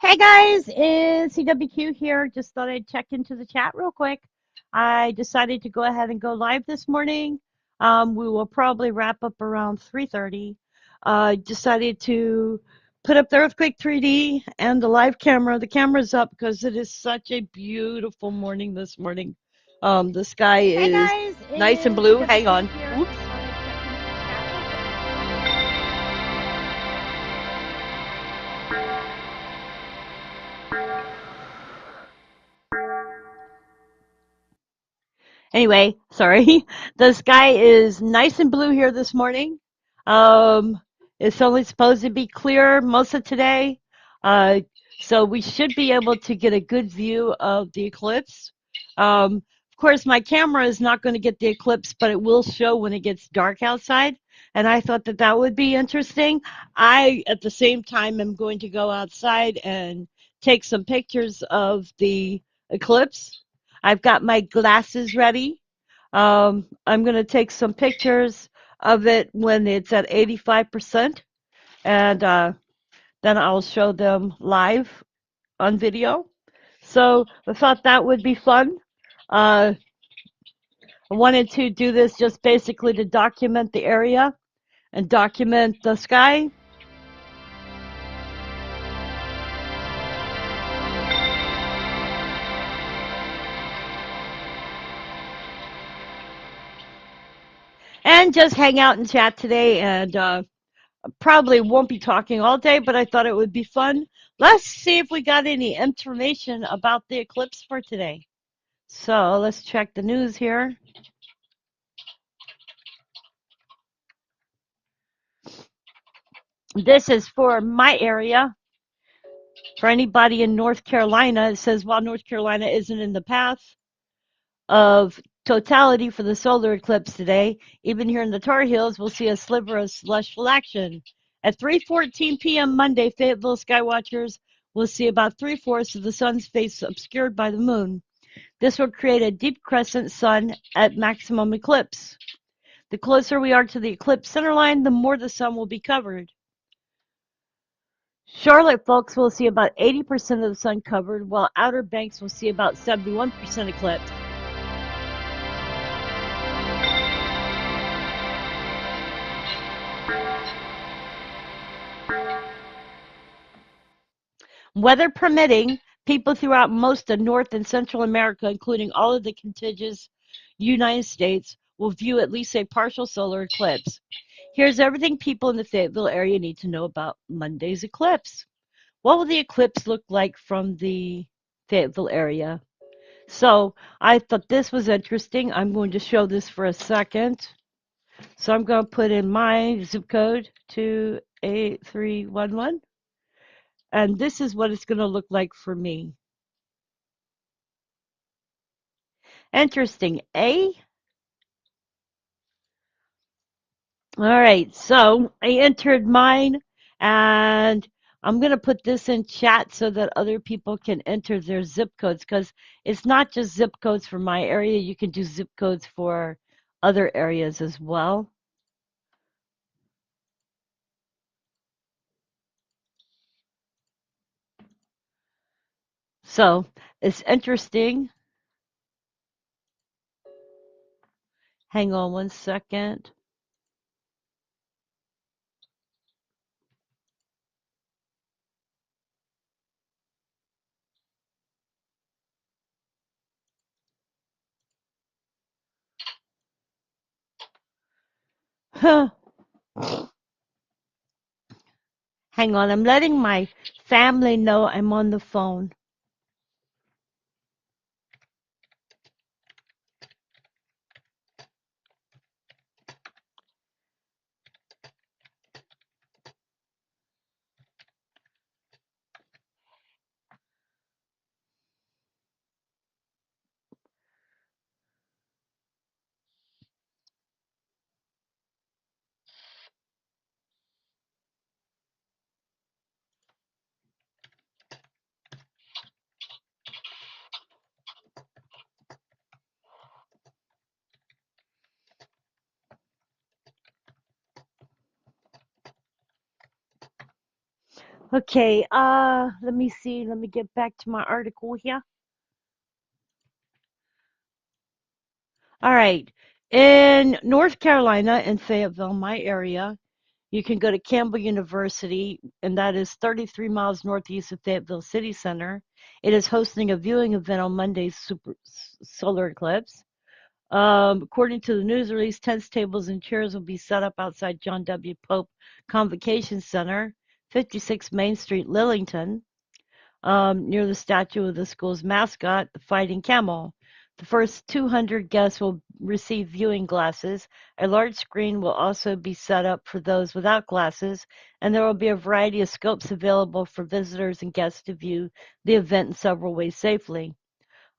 Hey guys, it's CWQ here. Just thought I'd check into the chat real quick. I decided to go ahead and go live this morning. We will probably wrap up around 3:30. I decided to put up the Earthquake 3D and the live camera. The camera's up because it is such a beautiful morning this morning. The sky Hey is guys, nice and it's blue. Hang CWQ on. here. Oops. Just thought I'd check into the chat real quick. Anyway, sorry. The sky is nice and blue here this morning. Um, it's only supposed to be clear most of today. Uh, so we should be able to get a good view of the eclipse. Of course, my camera is not going to get the eclipse, but it will show when it gets dark outside. And I thought that that would be interesting. I, at the same time, am going to go outside and take some pictures of the eclipse. I've got my glasses ready. I'm going to take some pictures of it when it's at 85%, and then I'll show them live on video. So I thought that would be fun. I wanted to do this just basically to document the area and document the sky. And just hang out and chat today, and probably won't be talking all day, but I thought it would be fun. Let's see if we got any information about the eclipse for today. So let's check the news here. This is for my area. For anybody in North Carolina, it says while North Carolina isn't in the path of totality for the solar eclipse today, even here in the Tar Heels, we'll see a sliver of celestial action. At 3:14 p.m. Monday, Fayetteville skywatchers will see about 3/4 of the sun's face obscured by the moon. This will create a deep crescent sun at maximum eclipse. The closer we are to the eclipse center line, the more the sun will be covered. Charlotte folks will see about 80% of the sun covered, while Outer Banks will see about 71% eclipse. Weather permitting, people throughout most of North and Central America, including all of the contiguous United States, will view at least a partial solar eclipse. Here's everything people in the Fayetteville area need to know about Monday's eclipse. What will the eclipse look like from the Fayetteville area? So I thought this was interesting. I'm going to show this for a second. So I'm going to put in my zip code 28311. And this is what it's going to look like for me. Interesting, eh? All right, so I entered mine, and I'm going to put this in chat so that other people can enter their zip codes, because it's not just zip codes for my area. You can do zip codes for other areas as well. So it's interesting. Hang on one second. Hang on, I'm letting my family know I'm on the phone. Okay, let me see. Let me get back to my article here. All right. In North Carolina, in Fayetteville, my area, you can go to Campbell University, and that is 33 miles northeast of Fayetteville City Center. It is hosting a viewing event on Monday's solar eclipse. According to the news release, tents, tables, and chairs will be set up outside John W. Pope Convocation Center, 56 Main Street, Lillington, near the statue of the school's mascot, the Fighting Camel. The first 200 guests will receive viewing glasses. A large screen will also be set up for those without glasses, and there will be a variety of scopes available for visitors and guests to view the event in several ways safely.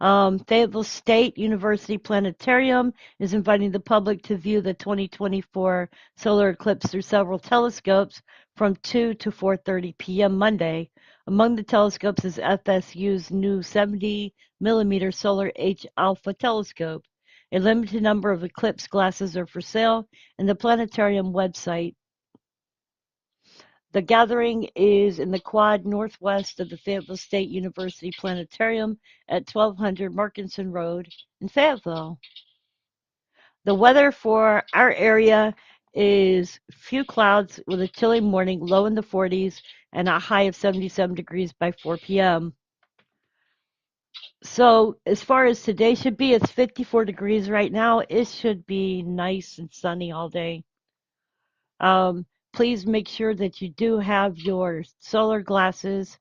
Fayetteville State University Planetarium is inviting the public to view the 2024 solar eclipse through several telescopes from 2 to 4:30 p.m. Monday. Among the telescopes is FSU's new 70 millimeter solar H alpha telescope. A limited number of eclipse glasses are for sale, and the planetarium website. The gathering is in the quad northwest of the Fayetteville State University Planetarium at 1200 Markinson Road in Fayetteville. The weather for our area is few clouds with a chilly morning, low in the 40s, and a high of 77 degrees by 4 p.m. So as far as today should be, it's 54 degrees right now. It should be nice and sunny all day. Um, Please make sure that you do have your solar glasses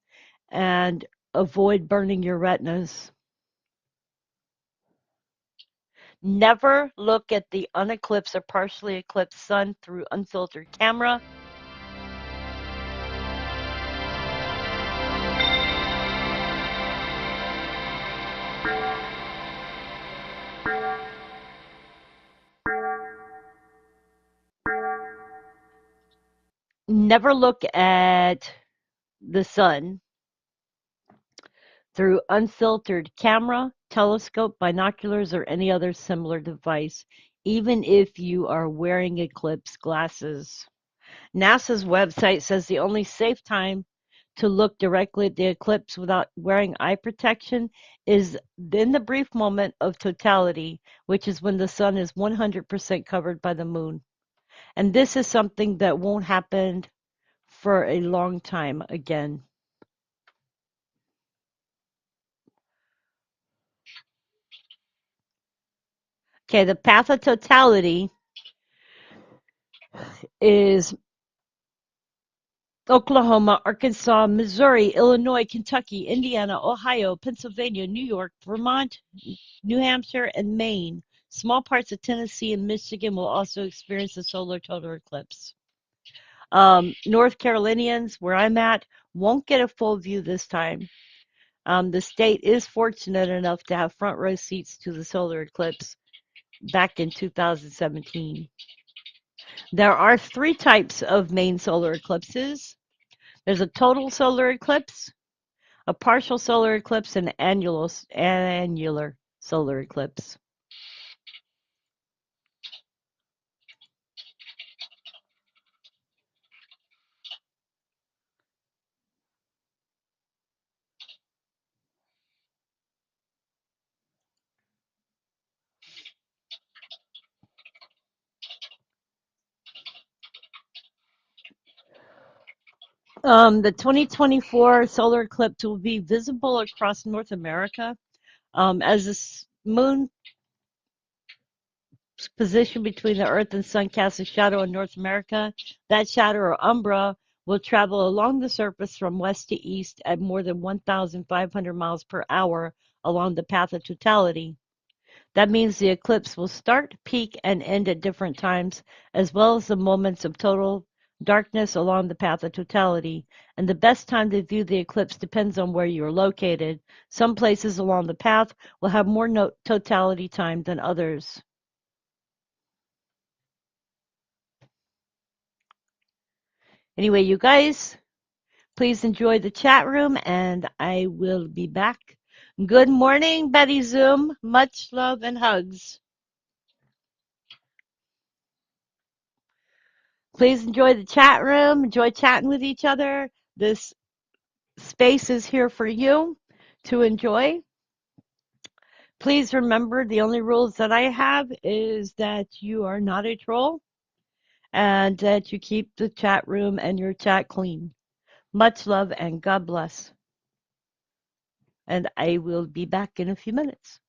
and avoid burning your retinas. Never look at the uneclipsed or partially eclipsed sun through unfiltered camera. Never look at the sun through unfiltered camera, telescope, binoculars, or any other similar device, even if you are wearing eclipse glasses. NASA's website says the only safe time to look directly at the eclipse without wearing eye protection is in the brief moment of totality, which is when the sun is 100% covered by the moon. And this is something that won't happen for a long time again. Okay, the path of totality is Oklahoma, Arkansas, Missouri, Illinois, Kentucky, Indiana, Ohio, Pennsylvania, New York, Vermont, New Hampshire, and Maine. Small parts of Tennessee and Michigan will also experience a solar total eclipse. North Carolinians, where I'm at, won't get a full view this time. The state is fortunate enough to have front row seats to the solar eclipse back in 2017. There are three types of main solar eclipses. There's a total solar eclipse, a partial solar eclipse, and an annular solar eclipse. The 2024 solar eclipse will be visible across North America. As the moon position between the Earth and Sun casts a shadow in North America, that shadow or umbra will travel along the surface from west to east at more than 1,500 miles per hour along the path of totality. That means the eclipse will start, peak, and end at different times, as well as the moments of total darkness along the path of totality. And the best time to view the eclipse depends on where you are located. Some places along the path will have more totality time than others. Anyway, you guys, please enjoy the chat room, and I will be back. Good morning, Betty Zoom. Much love and hugs. Please enjoy the chat room. Enjoy chatting with each other. This space is here for you to enjoy. Please remember the only rules that I have is that you are not a troll and that you keep the chat room and your chat clean. Much love and God bless. And I will be back in a few minutes.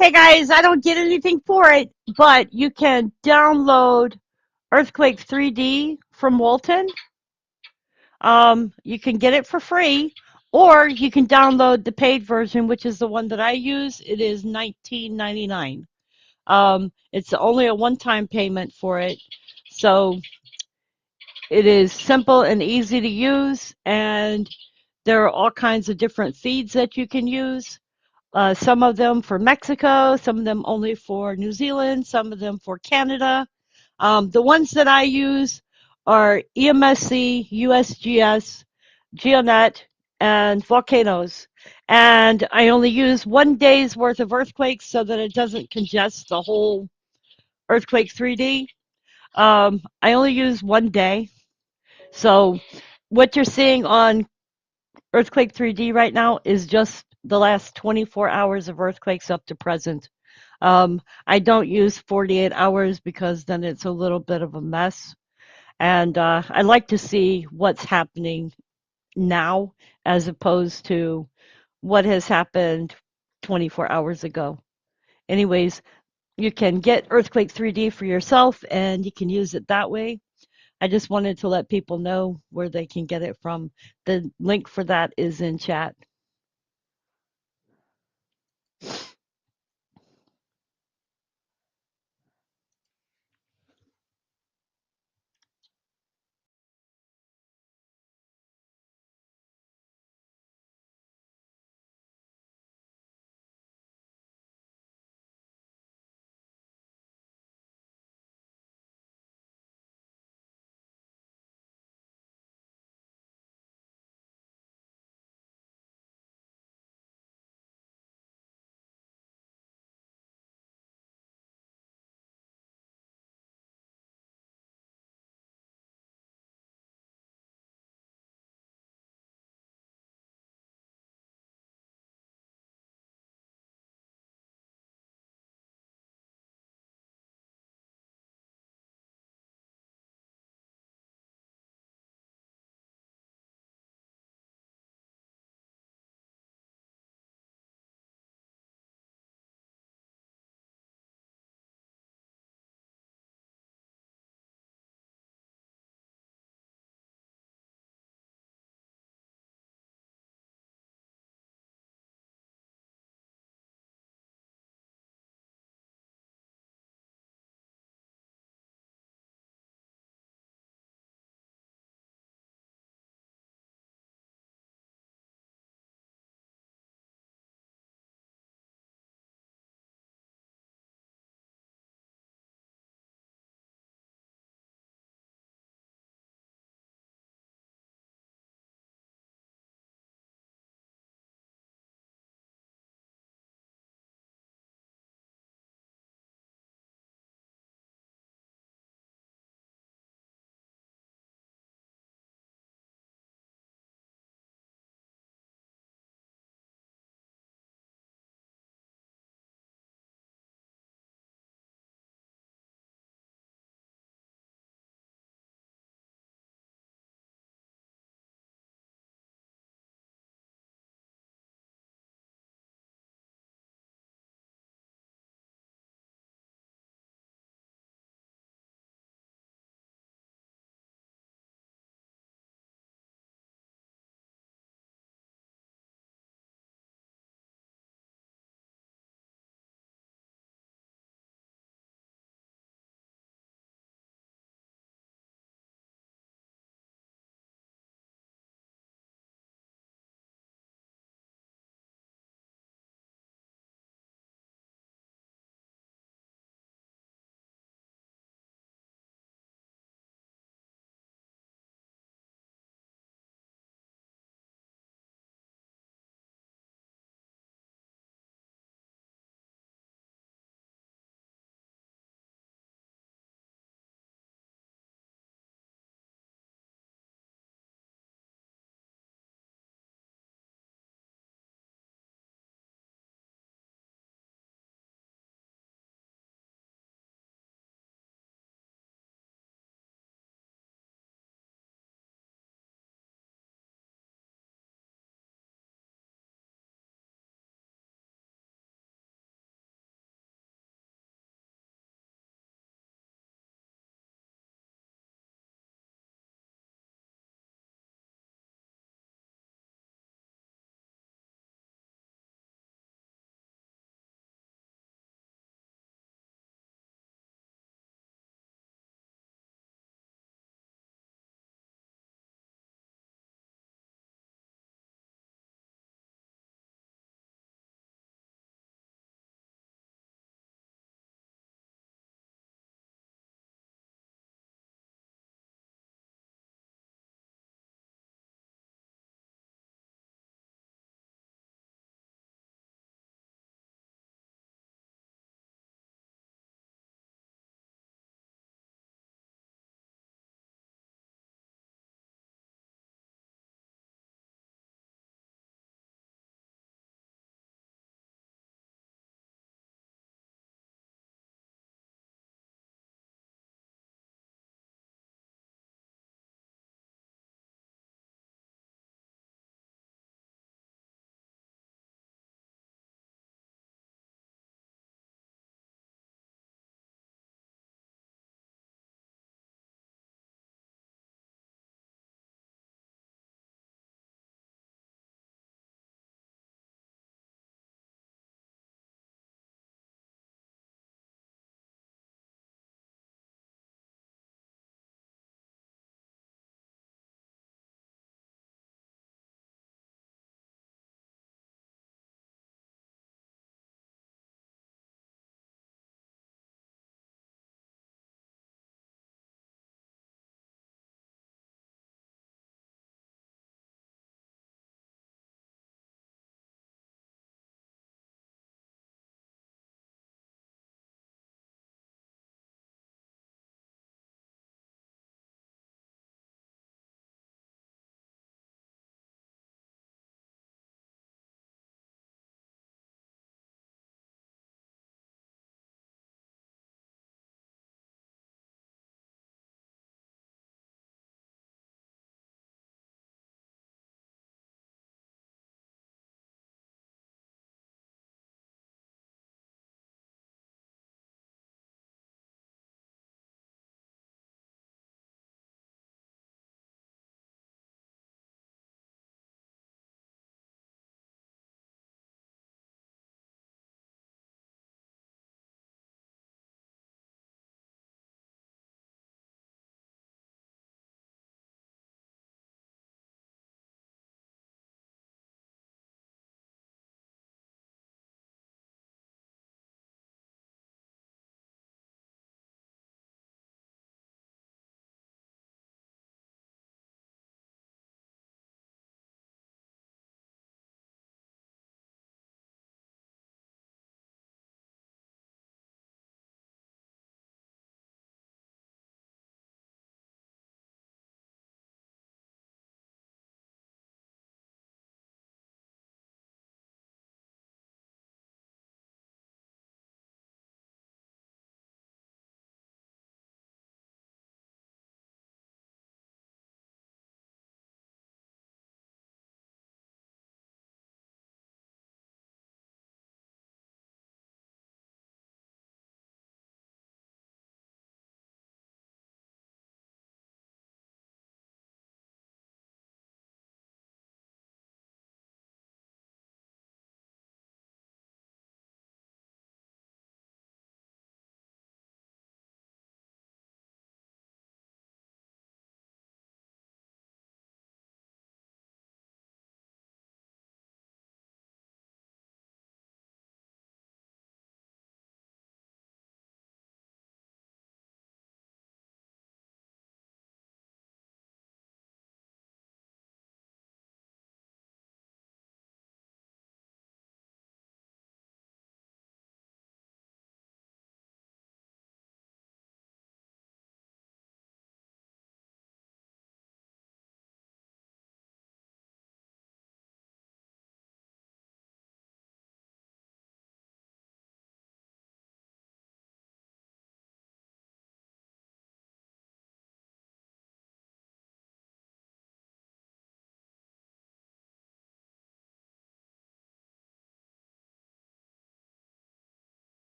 Hey guys, I don't get anything for it, but you can download Earthquake 3D from Walton. You can get it for free, or you can download the paid version, which is the one that I use. It is $19.99. It's only a one-time payment for it, so it is simple and easy to use, and there are all kinds of different feeds that you can use. Some of them for Mexico, some of them only for New Zealand, some of them for Canada. The ones that I use are EMSC, USGS, Geonet, and Volcanoes. And I only use 1 day's worth of earthquakes so that it doesn't congest the whole earthquake 3D. I only use 1 day. So what you're seeing on Earthquake 3D right now is just the last 24 hours of earthquakes up to present. I don't use 48 hours because then it's a little bit of a mess. And I like to see what's happening now as opposed to what has happened 24 hours ago. Anyways, you can get Earthquake 3D for yourself and you can use it that way. I just wanted to let people know where they can get it from. The link for that is in chat.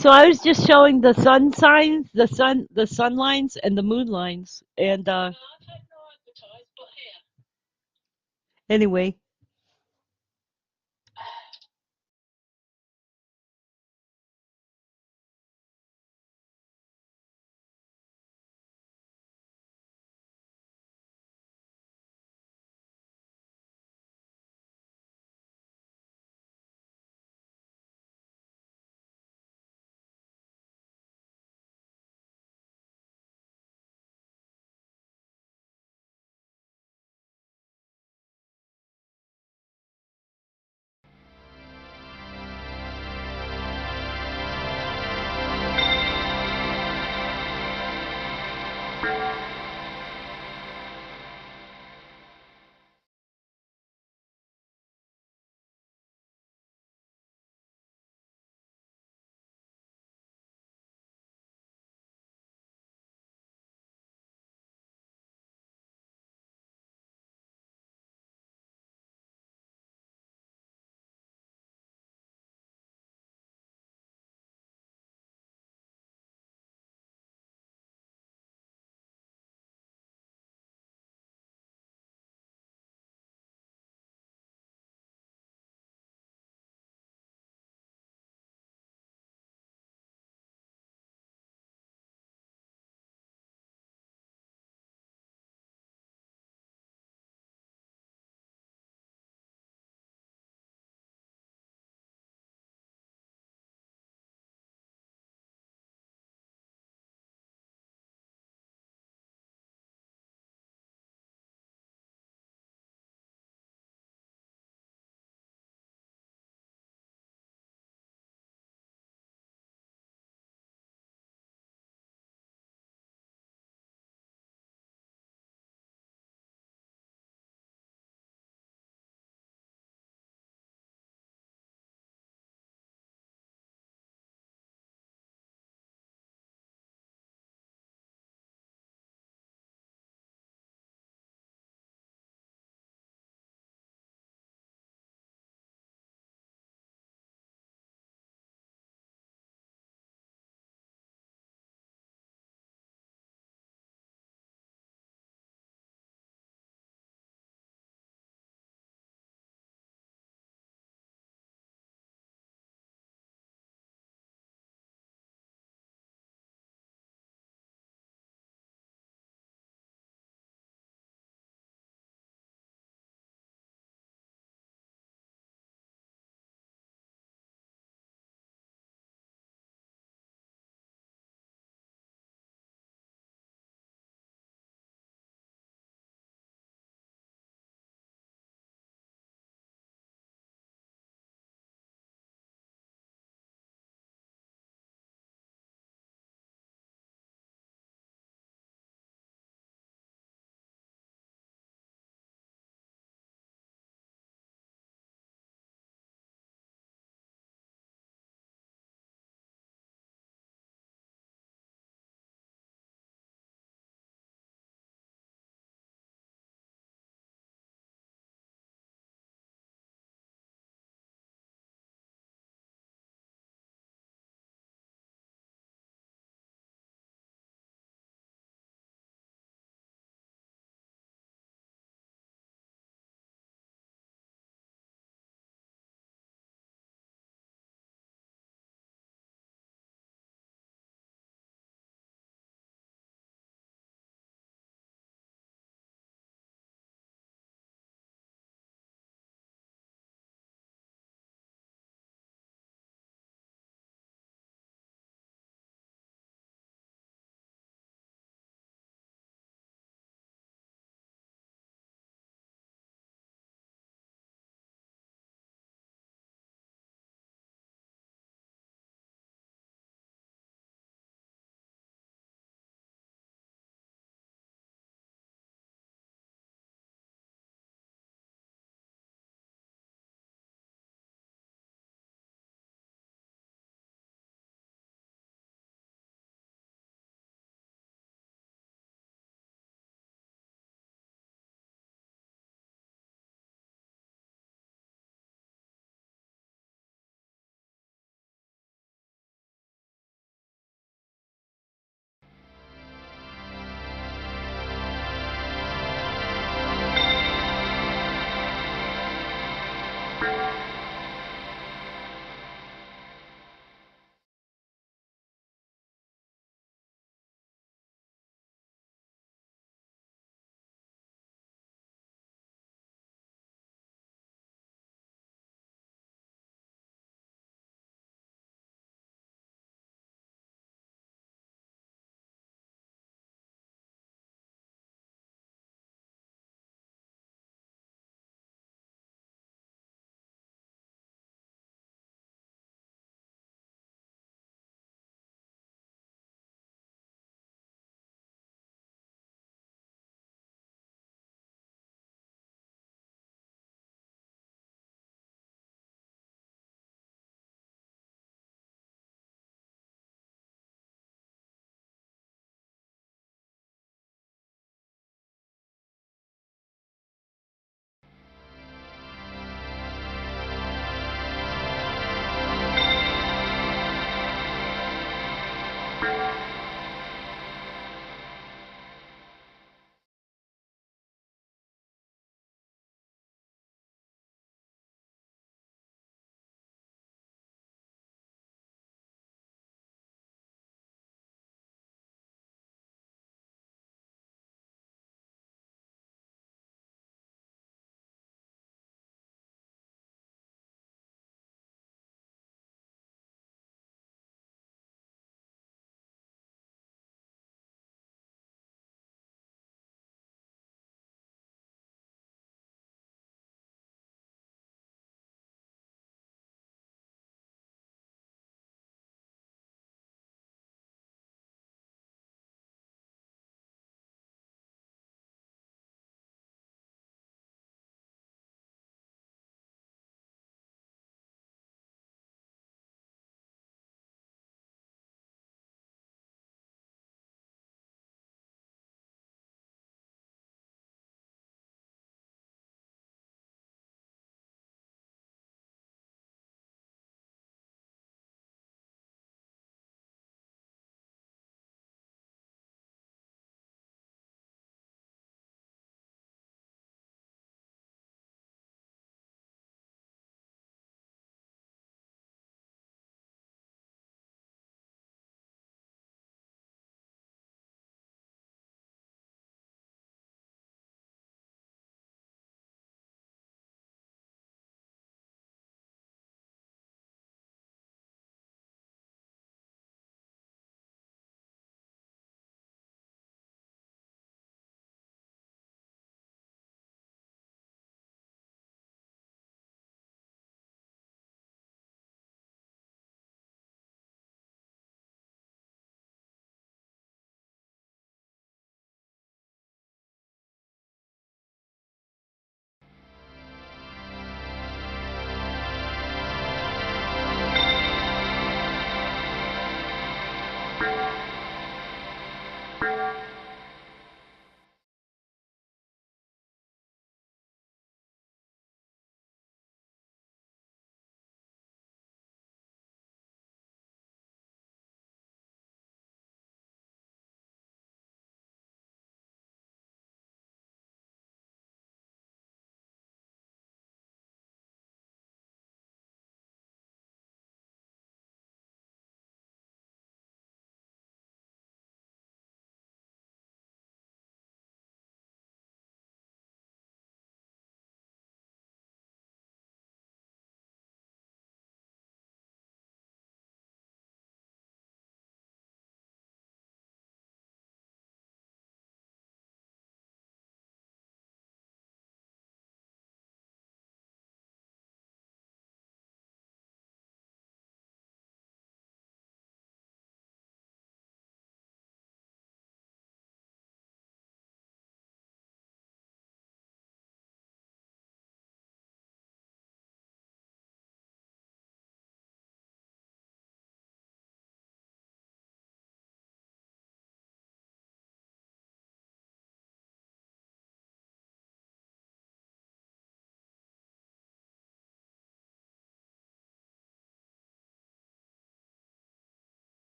So I was just showing the sun signs, the sun lines and the moon lines. And anyway,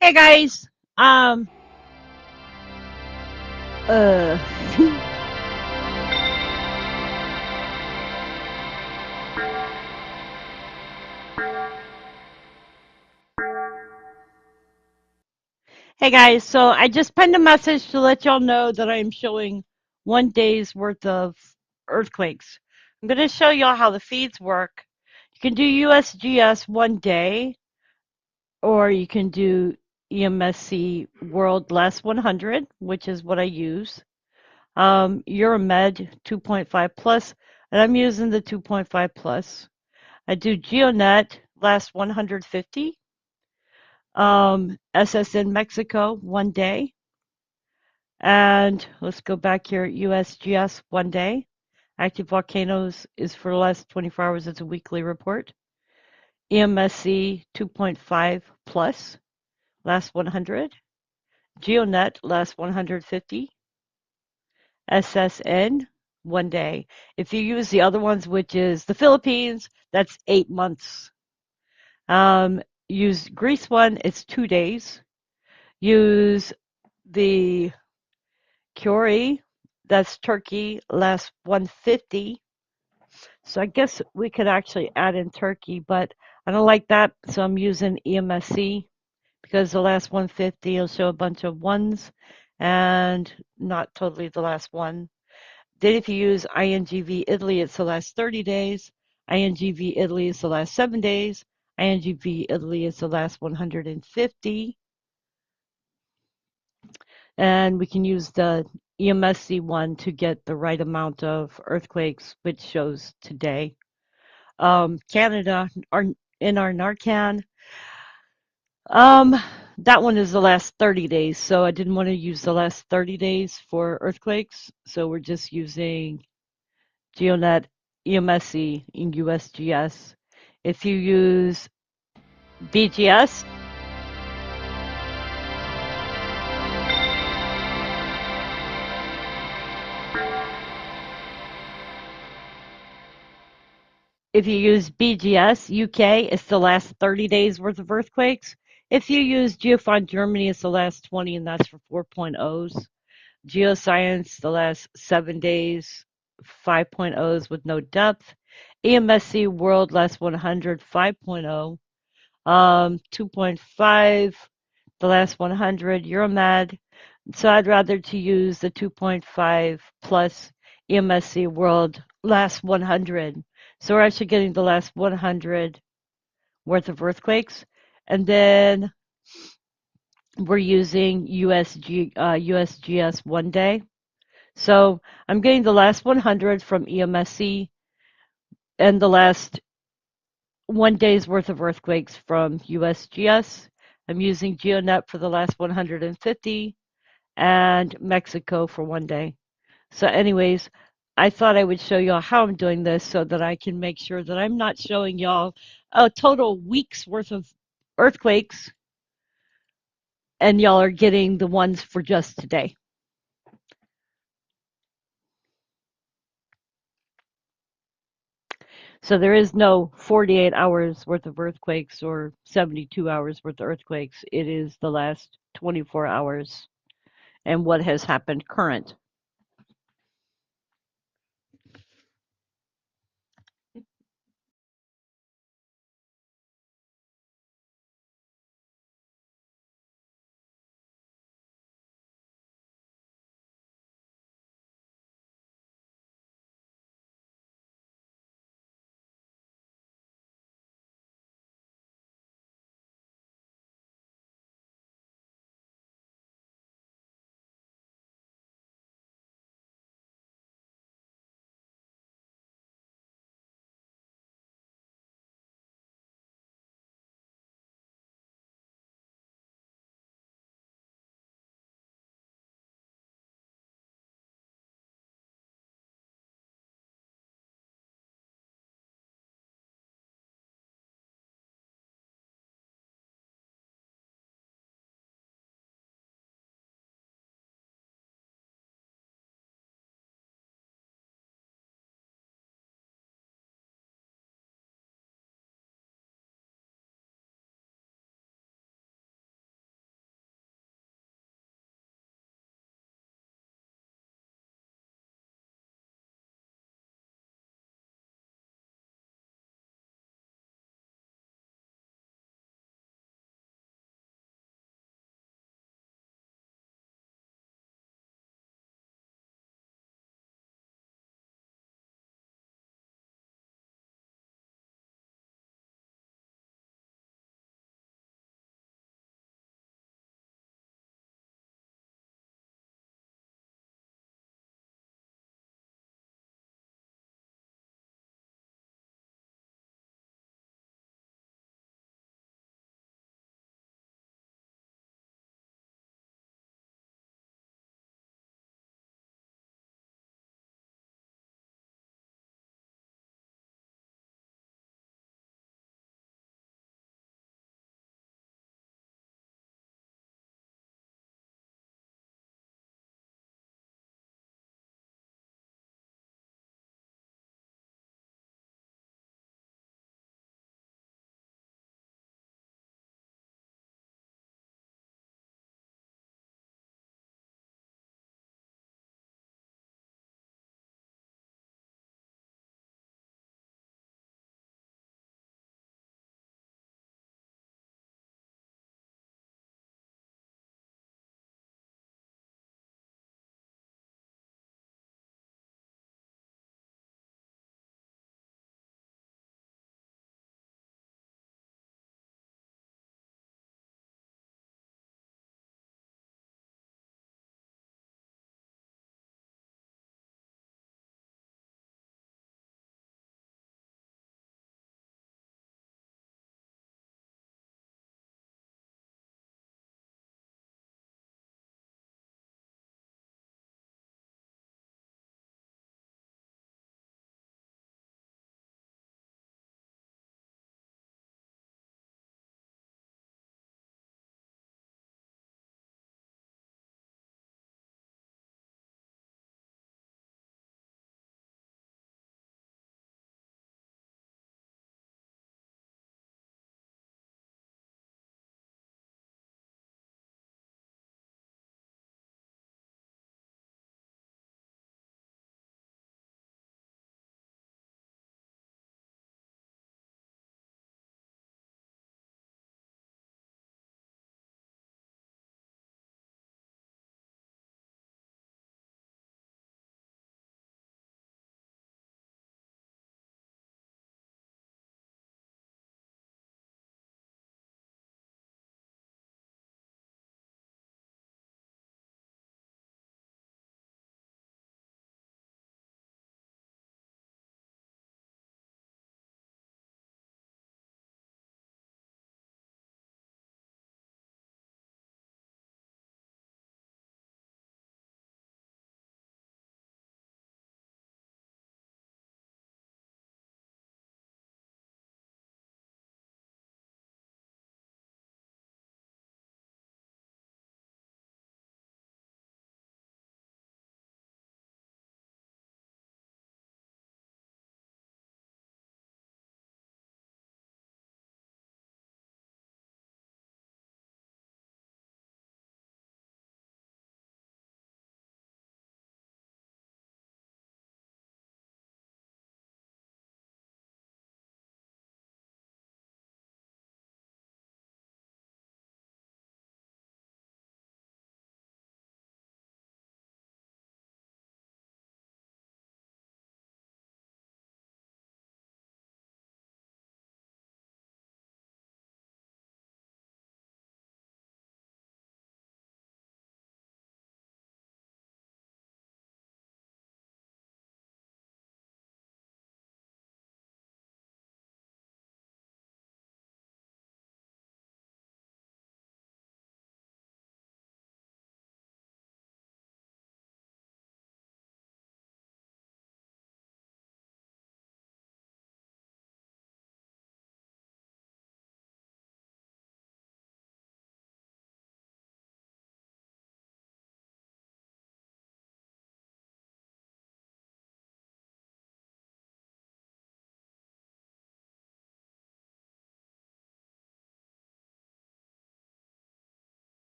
Hey guys. Um uh Hey guys, so I just penned a message to let y'all know that I'm showing 1 day's worth of earthquakes. I'm going to show y'all how the feeds work. You can do USGS 1 day, or you can do EMSC World Last 100, which is what I use. Euromed 2.5 plus, and I'm using the 2.5 plus. I do GeoNet Last 150, SSN Mexico 1 day. And let's go back here, USGS 1 day. Active Volcanoes is for the last 24 hours. It's a weekly report. EMSC 2.5 plus, last 100. GeoNet, last 150. SSN, 1 day. If you use the other ones, which is the Philippines, that's 8 months. Use Greece one, it's 2 days. Use the Curie, that's Turkey, last 150. So I guess we could actually add in Turkey, but I don't like that, so I'm using EMSC because the last 150 will show a bunch of ones and not totally the last one. Then if you use INGV Italy, it's the last 30 days. INGV Italy is the last 7 days. INGV Italy is the last 150. And we can use the EMSC one to get the right amount of earthquakes, which shows today. Canada, in our Narcan, um, that one is the last 30 days, so I didn't want to use the last 30 days for earthquakes, so we're just using GeoNet, EMSC, and USGS. If you use BGS, if you use BGS UK, it's the last 30 days worth of earthquakes. If you use Geofond Germany, it's the last 20, and that's for 4.0s. Geoscience, the last 7 days, 5.0s with no depth. EMSC World, last 100, 5.0. 2.5, the last 100. Euromed. So I'd rather to use the 2.5 plus EMSC World, last 100. So we're actually getting the last 100 worth of earthquakes. And then we're using USGS 1 day. So I'm getting the last 100 from EMSC and the last 1 day's worth of earthquakes from USGS. I'm using GeoNet for the last 150 and Mexico for 1 day. So anyways, I thought I would show y'all how I'm doing this so that I can make sure that I'm not showing y'all a total week's worth of earthquakes and y'all are getting the ones for just today. So there is no 48 hours worth of earthquakes or 72 hours worth of earthquakes. It is the last 24 hours and what has happened current.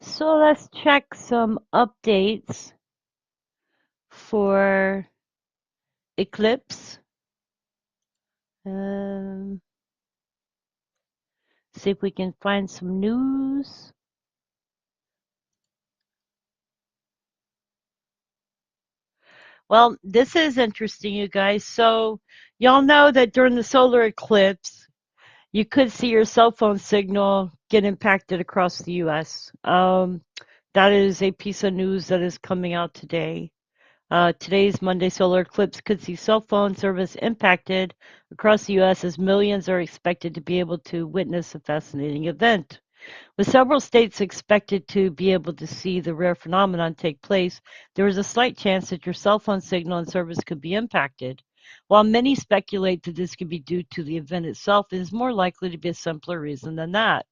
So let's check some updates for Eclipse. Um, See if we can find some news. Well, this is interesting, you guys. So, y'all know that during the solar eclipse, you could see your cell phone signal get impacted across the U.S. That is a piece of news that is coming out today. Today's Monday solar eclipse could see cell phone service impacted across the U.S. as millions are expected to be able to witness a fascinating event. With several states expected to be able to see the rare phenomenon take place, there is a slight chance that your cell phone signal and service could be impacted. While many speculate that this could be due to the event itself, it is more likely to be a simpler reason than that.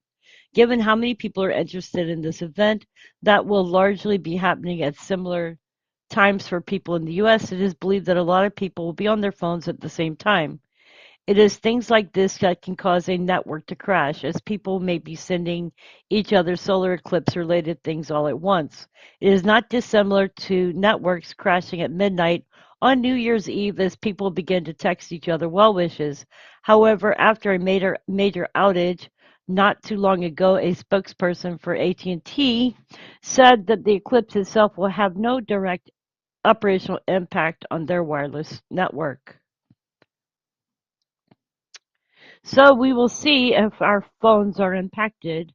Given how many people are interested in this event, that will largely be happening at similar times for people in the US, it is believed that a lot of people will be on their phones at the same time. It is things like this that can cause a network to crash, as people may be sending each other solar eclipse related things all at once. It is not dissimilar to networks crashing at midnight on New Year's Eve as people begin to text each other well wishes. However, after a major outage not too long ago, a spokesperson for AT&T said that the eclipse itself will have no direct operational impact on their wireless network. So we will see if our phones are impacted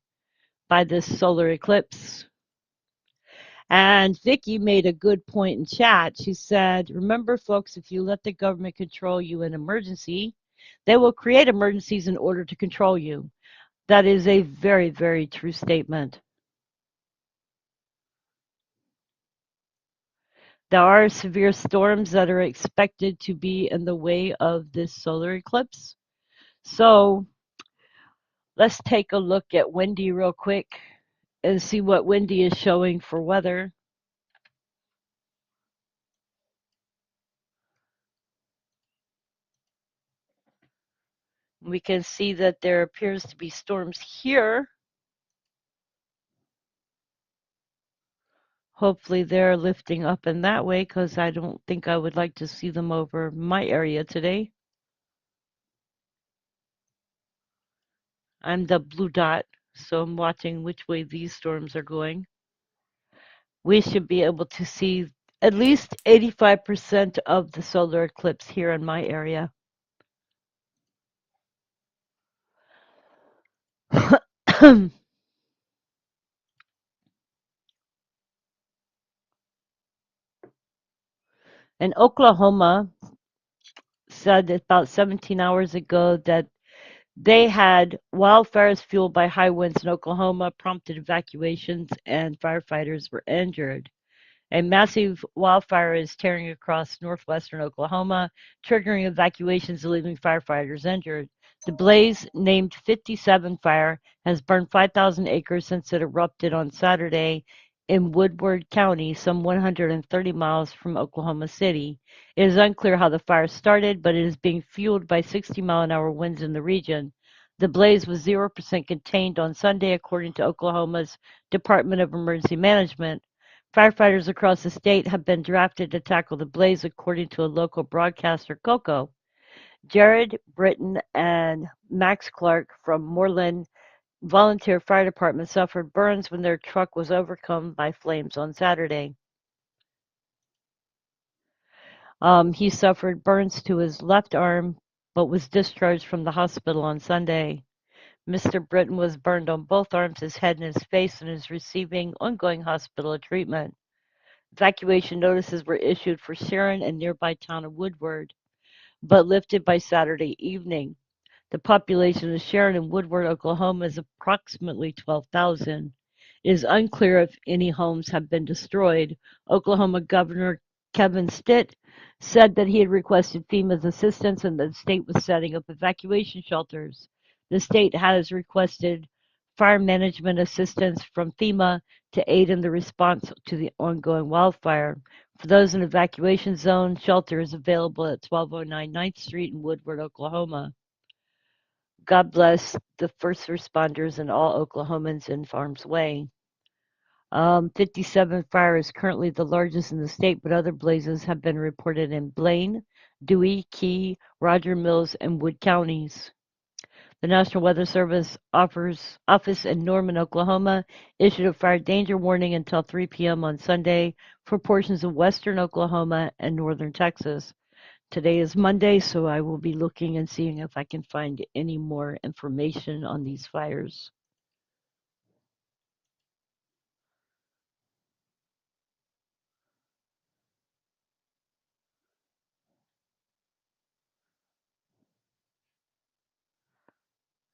by this solar eclipse. And Vicky made a good point in chat. She said, remember, folks, if you let the government control you in emergency, they will create emergencies in order to control you. That is a very, very true statement. There are severe storms that are expected to be in the way of this solar eclipse. So let's take a look at Windy real quick and see what Windy is showing for weather. We can see that there appears to be storms here. Hopefully they're lifting up in that way because I don't think I would like to see them over my area today. I'm the blue dot, so I'm watching which way these storms are going. We should be able to see at least 85% of the solar eclipse here in my area. And Oklahoma said about 17 hours ago that they had wildfires fueled by high winds in Oklahoma, prompted evacuations, and firefighters were injured. A massive wildfire is tearing across northwestern Oklahoma, triggering evacuations and leaving firefighters injured. The blaze, named 57 Fire, has burned 5,000 acres since it erupted on Saturday in Woodward County, some 130 miles from Oklahoma City. It is unclear how the fire started, but it is being fueled by 60-mile-an-hour winds in the region. The blaze was 0% contained on Sunday, according to Oklahoma's Department of Emergency Management. Firefighters across the state have been drafted to tackle the blaze, according to a local broadcaster, Coco. Jared Britton and Max Clark from Moreland Volunteer Fire Department suffered burns when their truck was overcome by flames on Saturday. He suffered burns to his left arm, but was discharged from the hospital on Sunday. Mr. Britton was burned on both arms, his head, and his face, and is receiving ongoing hospital treatment. Evacuation notices were issued for Sharon and nearby town of Woodward, but lifted by Saturday evening. The population of Sharon and Woodward, Oklahoma is approximately 12,000. It is unclear if any homes have been destroyed. Oklahoma Governor Kevin Stitt said that he had requested FEMA's assistance and the state was setting up evacuation shelters. The state has requested fire management assistance from FEMA to aid in the response to the ongoing wildfire. For those in evacuation zone, shelter is available at 1209 9th Street in Woodward, Oklahoma. God bless the first responders and all Oklahomans in harm's way. 57 fire is currently the largest in the state, but other blazes have been reported in Blaine, Dewey, Key, Roger Mills, and Wood counties. The National Weather Service office in Norman, Oklahoma, issued a fire danger warning until 3 p.m. on Sunday for portions of western Oklahoma and northern Texas. Today is Monday, so I will be looking and seeing if I can find any more information on these fires.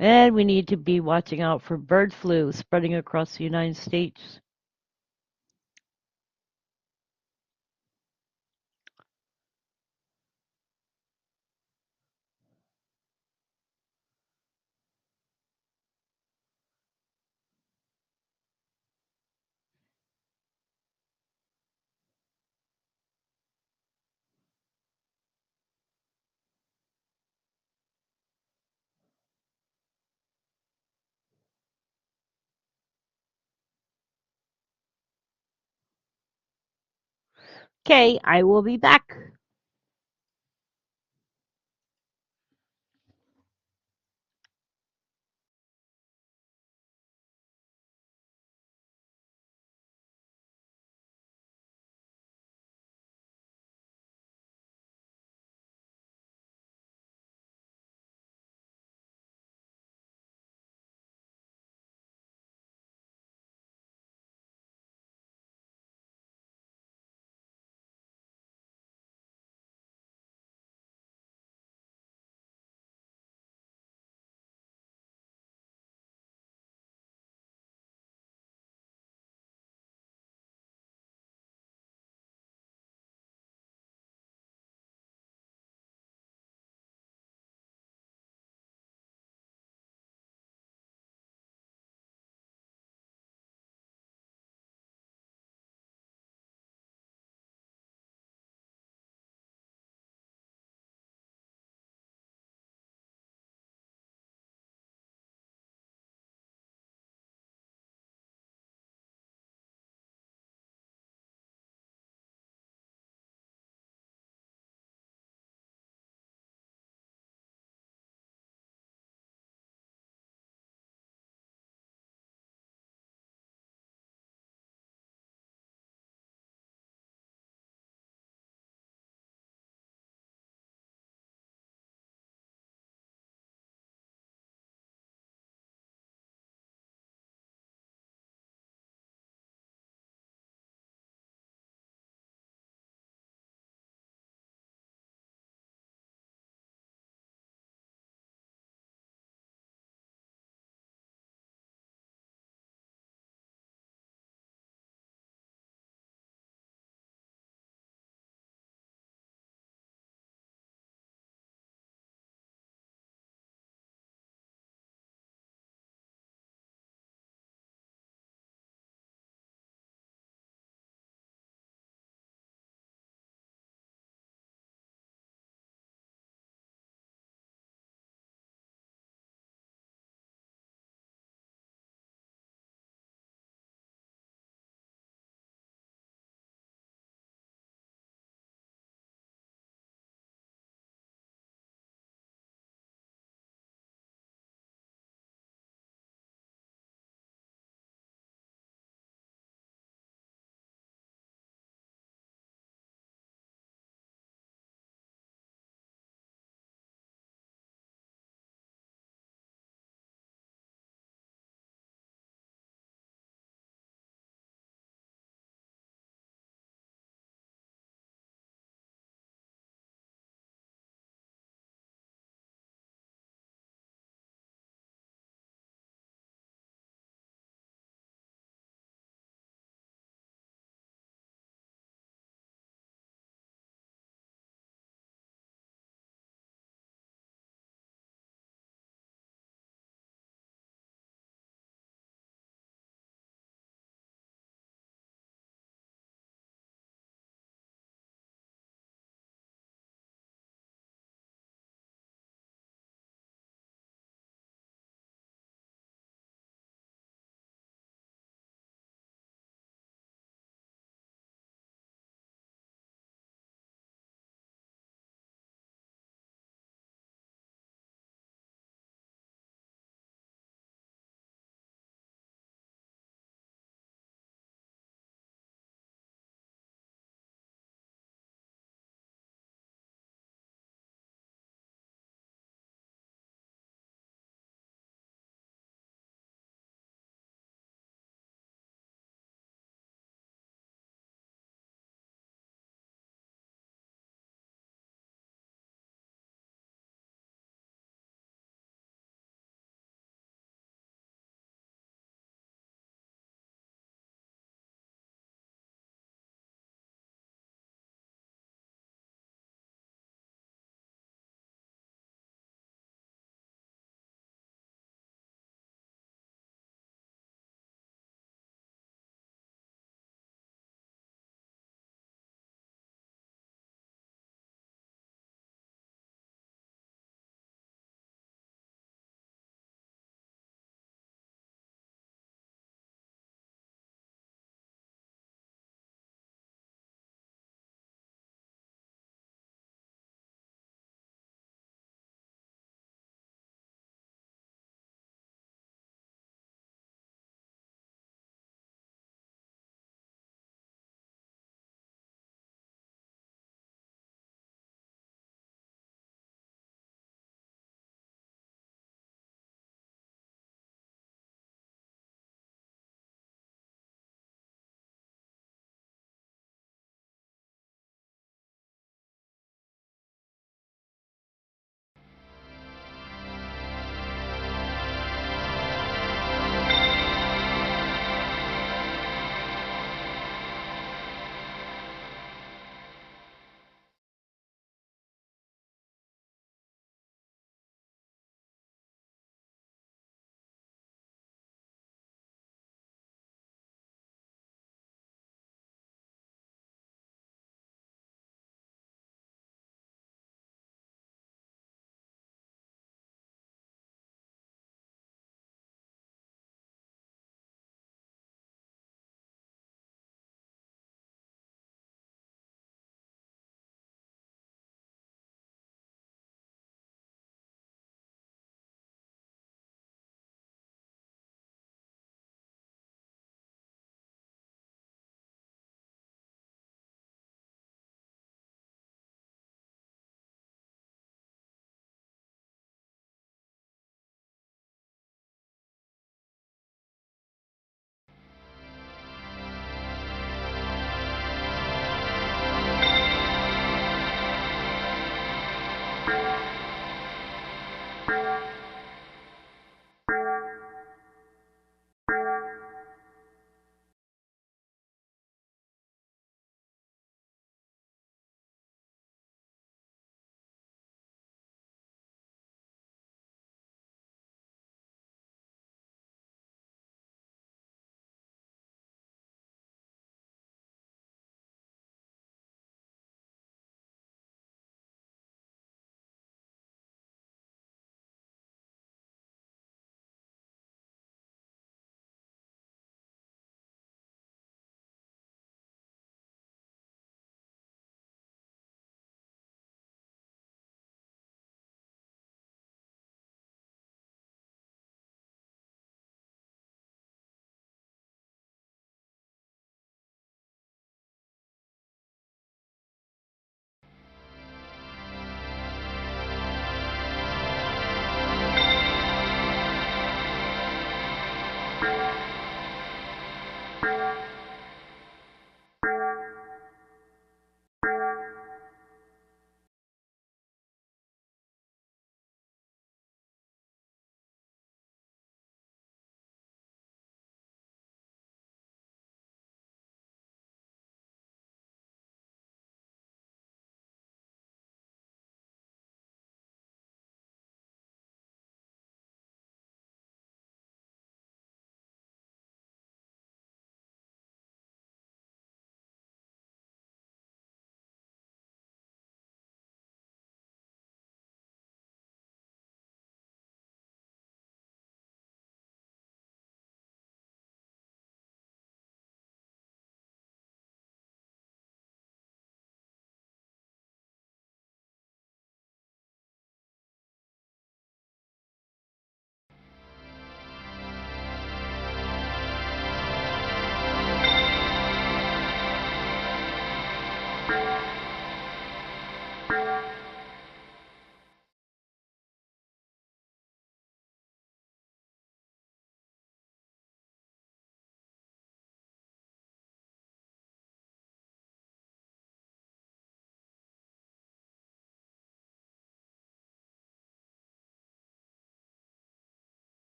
And we need to be watching out for bird flu spreading across the United States. Okay, I will be back.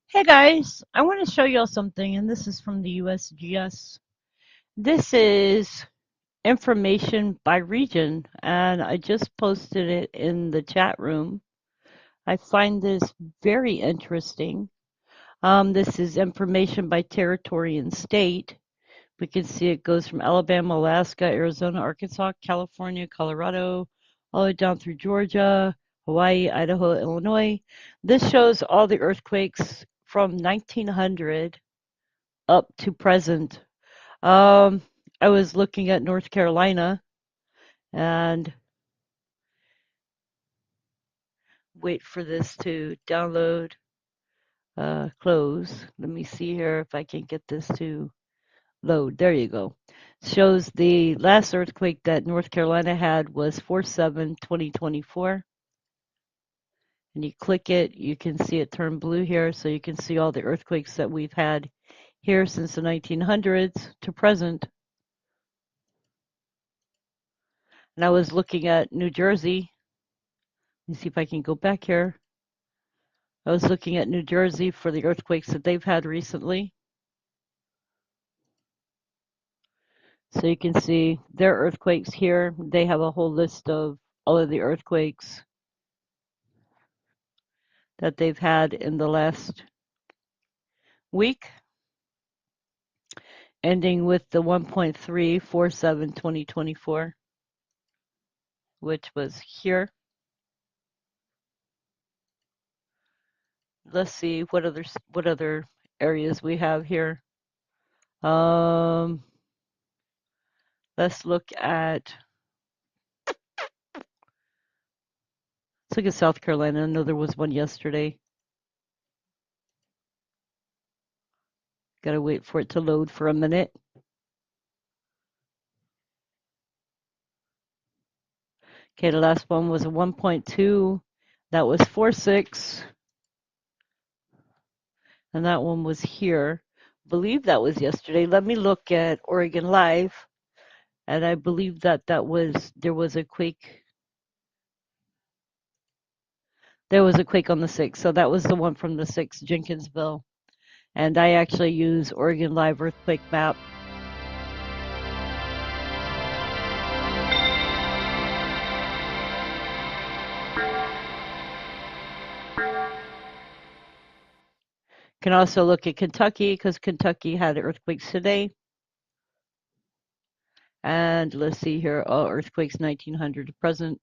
Hey guys, I want to show y'all something, and this is from the USGS. This is information by region, and I just posted it in the chat room. I find this very interesting. This is information by territory and state. We can see it goes from Alabama, Alaska, Arizona, Arkansas, California, Colorado, all the way down through Georgia, Hawaii, Idaho, Illinois. This shows all the earthquakes from 1900 up to present. Um, I was looking at North Carolina and wait for this to download, close. Let me see here if I can get this to load. There you go. Shows the last earthquake that North Carolina had was 4/7/2024. And you click it, you can see it turn blue here, so you can see all the earthquakes that we've had here since the 1900s to present. And I was looking at New Jersey. Let me see if I can go back here. I was looking at New Jersey for the earthquakes that they've had recently. So you can see their earthquakes here. They have a whole list of all of the earthquakes that they've had in the last week, ending with the 1.347/2024, which was here. let's see what other areas we have here. Um, let's look at South Carolina. I know there was one yesterday. Gotta wait for it to load for a minute. Okay, the last one was a 1.2. That was 4.6, and that one was here. I believe that was yesterday. Let me look at Oregon Live, and I believe there was a quake. There was a quake on the 6th, so that was the one from the 6th, Jenkinsville. And I actually use Oregon Live earthquake map. Can also look at Kentucky because Kentucky had earthquakes today. And let's see here, earthquakes 1900 to present.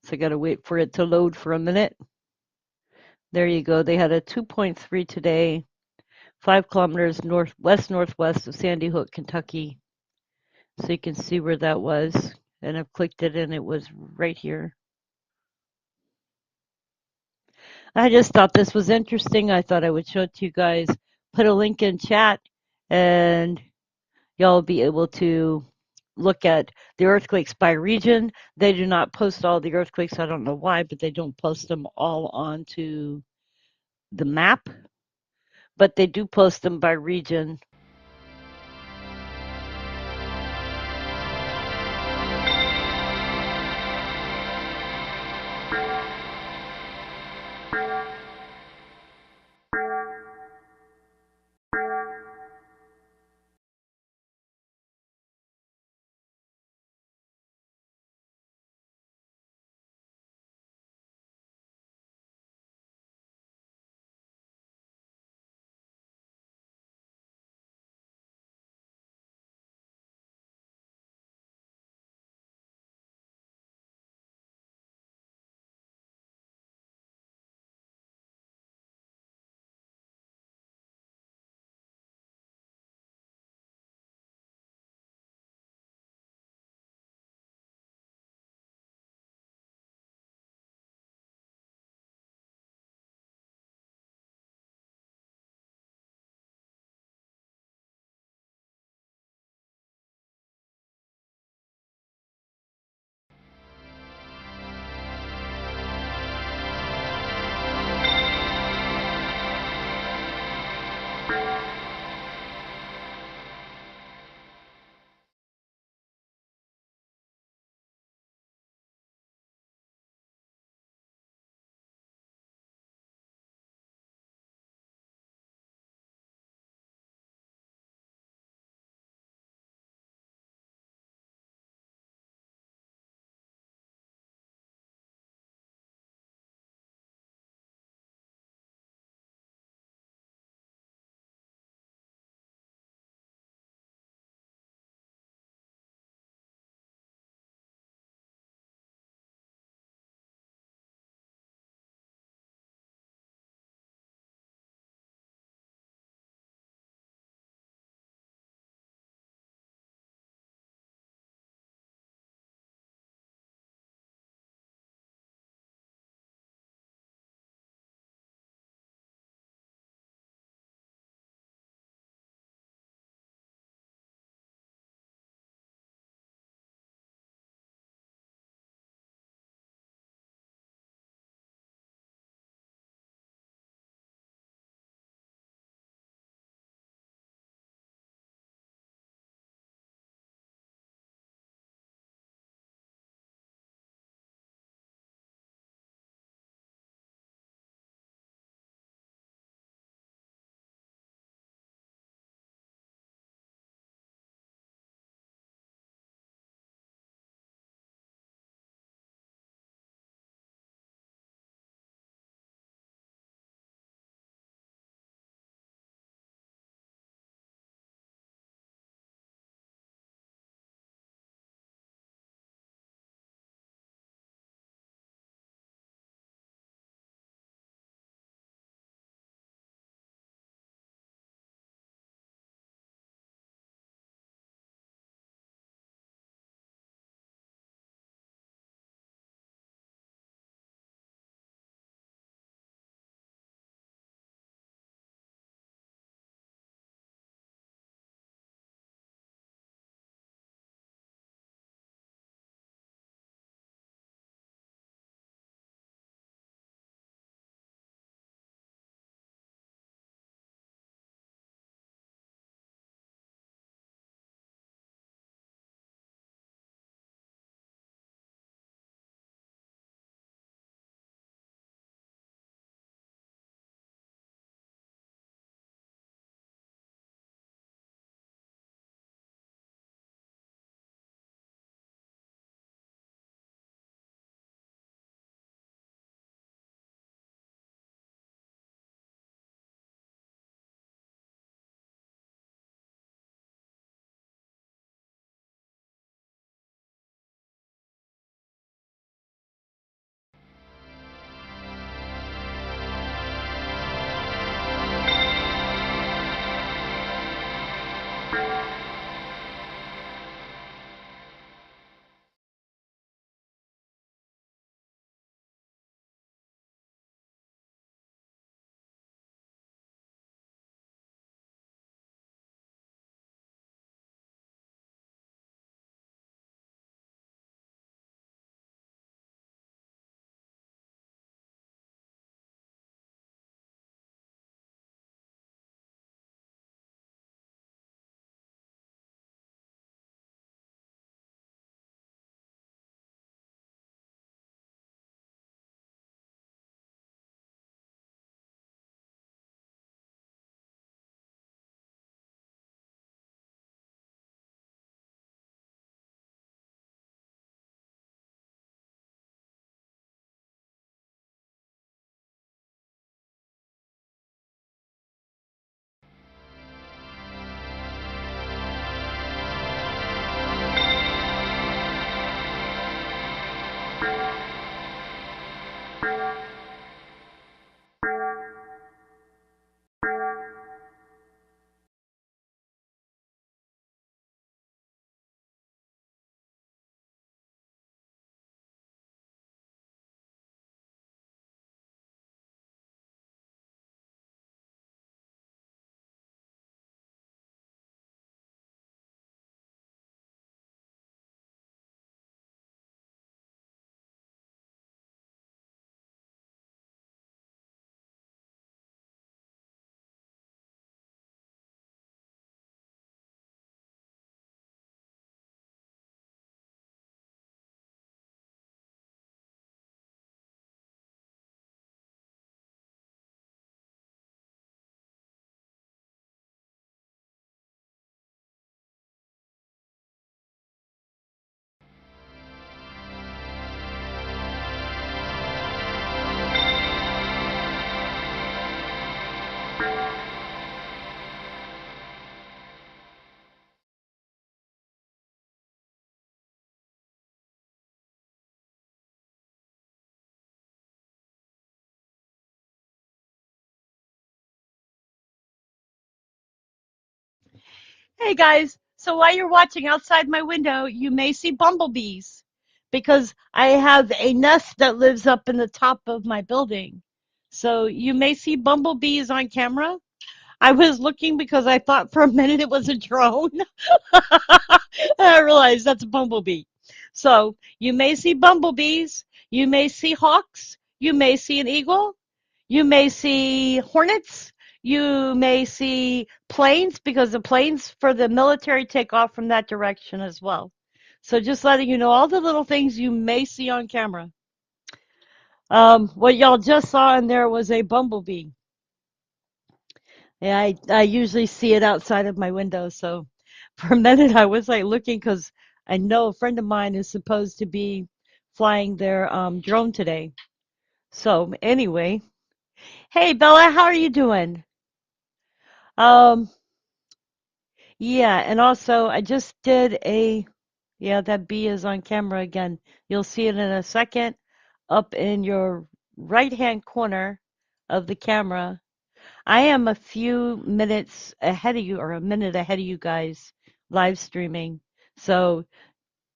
So I got to wait for it to load for a minute. There you go. They had a 2.3 today, 5 kilometers northwest of Sandy Hook, Kentucky. So you can see where that was. And I've clicked it and it was right here. I just thought this was interesting. I thought I would show it to you guys. Put a link in chat and y'all will be able to look at the earthquakes by region. They do not post all the earthquakes. I don't know why, but they don't post them all onto the map. But they do post them by region. Hey guys, so while you're watching outside my window, you may see bumblebees because I have a nest that lives up in the top of my building. So you may see bumblebees on camera. I was looking because I thought for a minute it was a drone. I realized that's a bumblebee. So you may see bumblebees, you may see hawks, you may see an eagle, you may see hornets, you may see planes because the planes for the military take off from that direction as well. So just letting you know all the little things you may see on camera. What y'all just saw in there was a bumblebee. Yeah, I usually see it outside of my window. So for a minute, I was like looking because I know a friend of mine is supposed to be flying their drone today. So anyway, hey Bella, how are you doing? Um, yeah, and also I just did yeah, that bee is on camera again. You'll see it in a second up in your right-hand corner of the camera. I am a few minutes ahead of you, or a minute ahead of you guys live streaming. So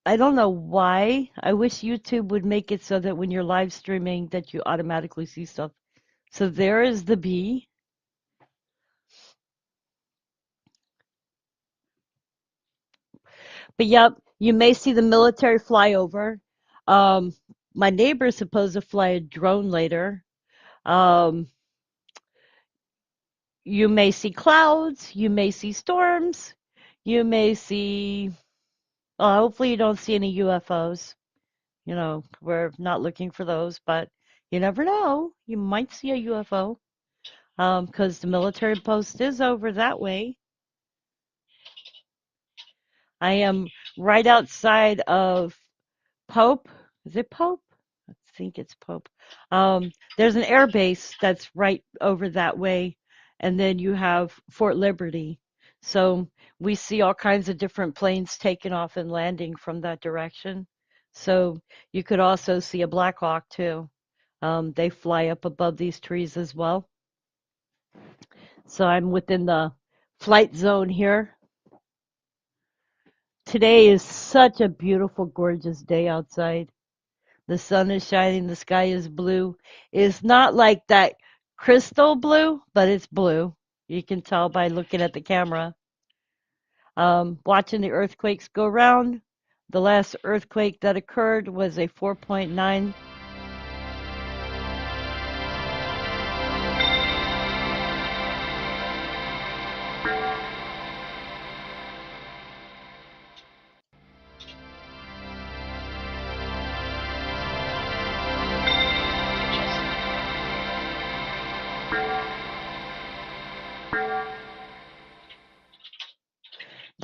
I don't know why. I wish YouTube would make it so that when you're live streaming that you automatically see stuff. So there is the bee. But yep, you may see the military fly over. Um, my neighbor is supposed to fly a drone later. Um, you may see clouds. You may see storms. You may see, hopefully you don't see any UFOs. You know, we're not looking for those, but you never know. You might see a UFO because the military post is over that way. I am right outside of Pope. Is it Pope? I think it's Pope. There's an air base that's right over that way, and then you have Fort Liberty. So we see all kinds of different planes taking off and landing from that direction. So you could also see a Black Hawk too. They fly up above these trees as well. So I'm within the flight zone here. Today is such a beautiful, gorgeous day outside. The sun is shining, the sky is blue. It's not like that crystal blue, but it's blue. You can tell by looking at the camera. Watching the earthquakes go around. The last earthquake that occurred was a 4.9.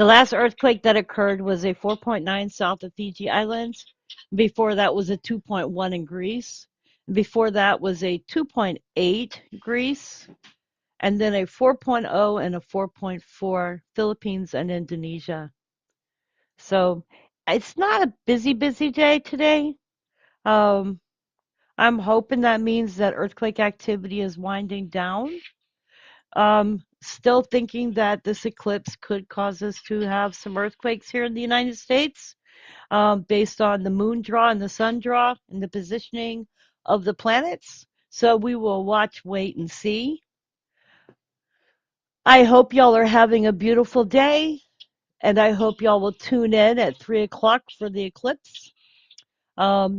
The last earthquake that occurred was a 4.9 south of Fiji Islands. Before that was a 2.1 in Greece. Before that was a 2.8 Greece, and then a 4.0 and a 4.4 Philippines and Indonesia. So it's not a busy, busy day today. Um, I'm hoping that means that earthquake activity is winding down. Still thinking that this eclipse could cause us to have some earthquakes here in the United States, based on the moon draw and the sun draw and the positioning of the planets. So we will watch, wait, and see. I hope y'all are having a beautiful day, and I hope y'all will tune in at 3 o'clock for the eclipse.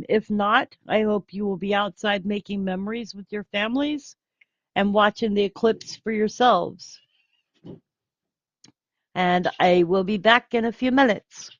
If not, I hope you will be outside making memories with your families and watching the eclipse for yourselves. And I will be back in a few minutes.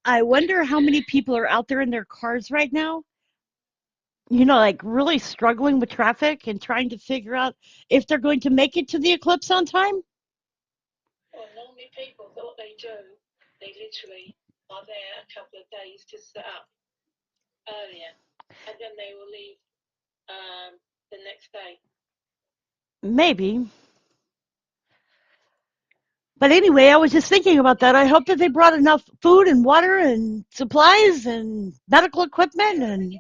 I wonder how many people are out there in their cars right now, like really struggling with traffic and trying to figure out if they're going to make it to the eclipse on time. Maybe. But anyway, I was just thinking about that. I hope that they brought enough food and water and supplies and medical equipment and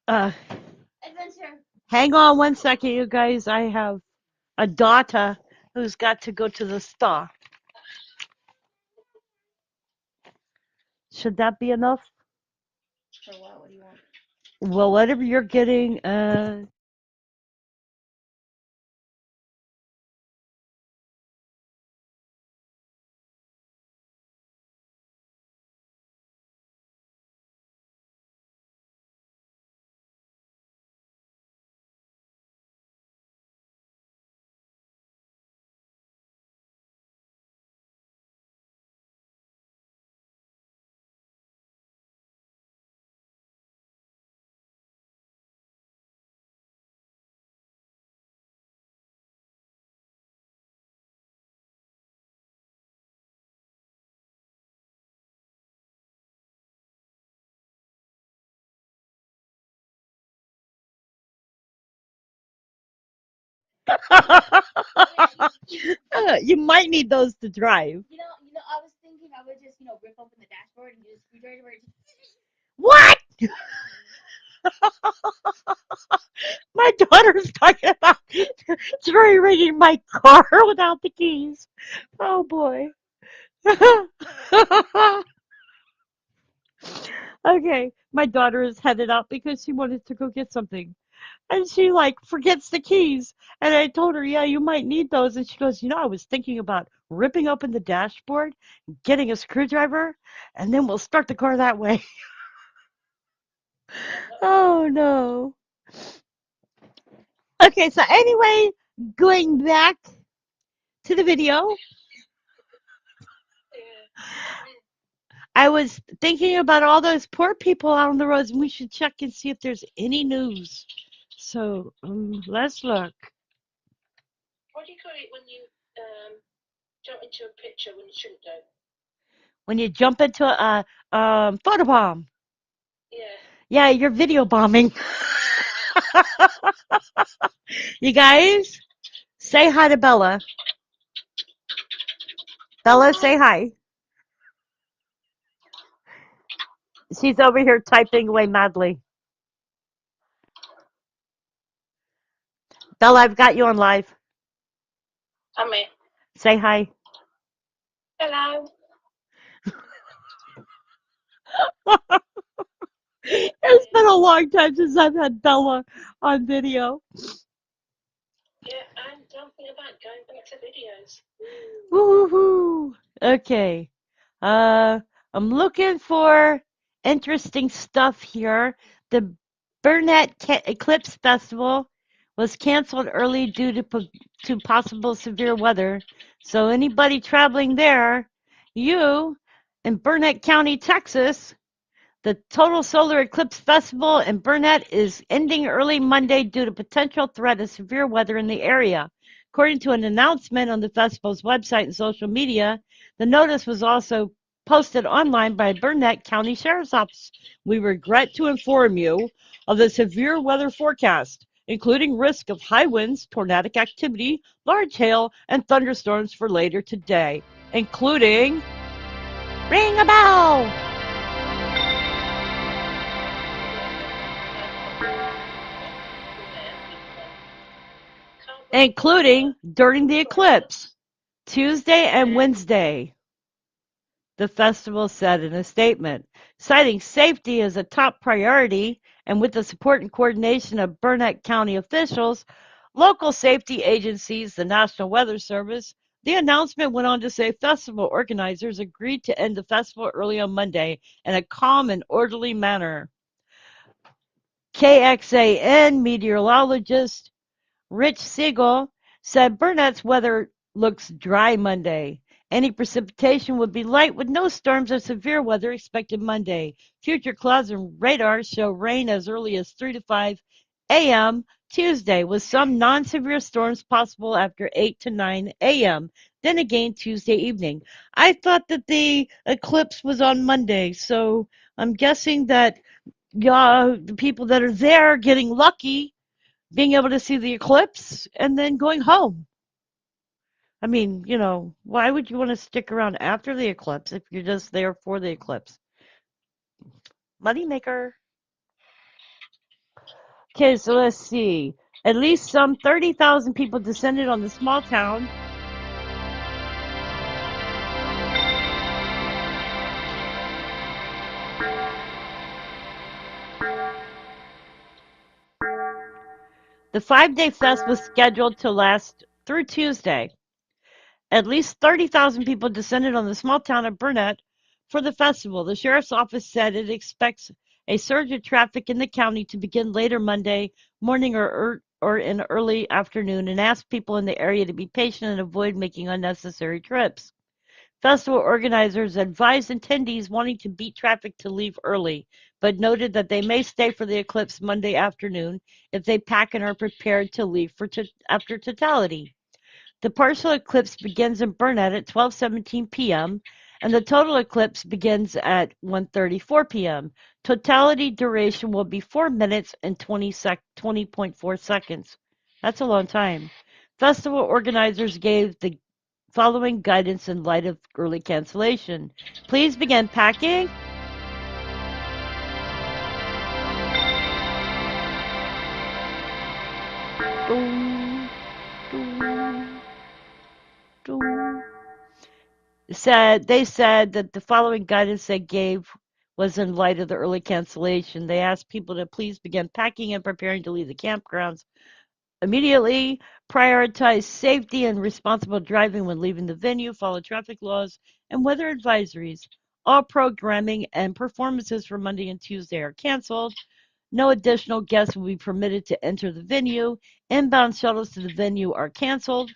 uh, hang on one second, you guys. I have a daughter who's got to go to the store. Should that be enough? For what? What do you want? Well, whatever you're getting, you might need those to drive. I was thinking I would just, rip open the dashboard and use a screwdriver. What? My daughter's talking about jury-rigging my car without the keys. Oh boy. Okay, my daughter is headed out because she wanted to go get something. And she like forgets the keys. And I told her, yeah, you might need those. And she goes, I was thinking about ripping open the dashboard, getting a screwdriver, and then we'll start the car that way. Oh no. Okay, so anyway, going back to the video, I was thinking about all those poor people out on the roads, and we should check and see if there's any news. So let's look. When you jump into a photobomb. Yeah, you're video bombing. You guys, say hi to Bella. Bella, say hi. She's over here typing away madly. Bella, I've got you on live. Say hi. It's been a long time since I've had Bella on video. Woohoo! Okay. Uh, I'm looking for interesting stuff here. The Burnett Eclipse Festival was canceled early due to possible severe weather. So anybody traveling there, you in Burnett County, Texas, the Total Solar Eclipse Festival in Burnett is ending early Monday due to potential threat of severe weather in the area. According to an announcement on the festival's website and social media, the notice was also posted online by Burnett County Sheriff's Office. We regret to inform you of the severe weather forecast, including risk of high winds, tornadic activity, large hail, and thunderstorms for later today, including ring a bell. Including during the eclipse, Tuesday and Wednesday. the festival said in a statement, citing safety as a top priority and with the support and coordination of Burnett County officials, local safety agencies, the National Weather Service. The announcement went on to say festival organizers agreed to end the festival early on Monday in a calm and orderly manner. KXAN meteorologist Rich Siegel said Burnett's weather looks dry Monday. Any precipitation would be light with no storms or severe weather expected Monday. Future clouds and radar show rain as early as 3 to 5 a.m. Tuesday, with some non-severe storms possible after 8 to 9 a.m. Then again Tuesday evening. I thought that the eclipse was on Monday, so I'm guessing that the people that are there are getting lucky being able to see the eclipse and then going home. I mean, why would you want to stick around after the eclipse if you're just there for the eclipse? Moneymaker. Okay, so let's see. At least some 30,000 people descended on the small town. The 5-day fest was scheduled to last through Tuesday. At least 30,000 people descended on the small town of Burnett for the festival. The sheriff's office said it expects a surge of traffic in the county to begin later Monday morning or in early afternoon and asked people in the area to be patient and avoid making unnecessary trips. Festival organizers advised attendees wanting to beat traffic to leave early, but noted that they may stay for the eclipse Monday afternoon if they pack and are prepared to leave after totality. The partial eclipse begins in Burnett at 12:17 p.m. and the total eclipse begins at 1:34 p.m. Totality duration will be 4 minutes and 20.4 seconds. That's a long time. Festival organizers gave the following guidance in light of early cancellation. Please begin packing. Boom, boom, boom. They said that the following guidance they gave was in light of the early cancellation. They asked people to please begin packing and preparing to leave the campgrounds immediately, prioritize safety and responsible driving when leaving the venue, follow traffic laws and weather advisories. All programming and performances for Monday and Tuesday are canceled. No additional guests will be permitted to enter the venue. Inbound shuttles to the venue are canceled.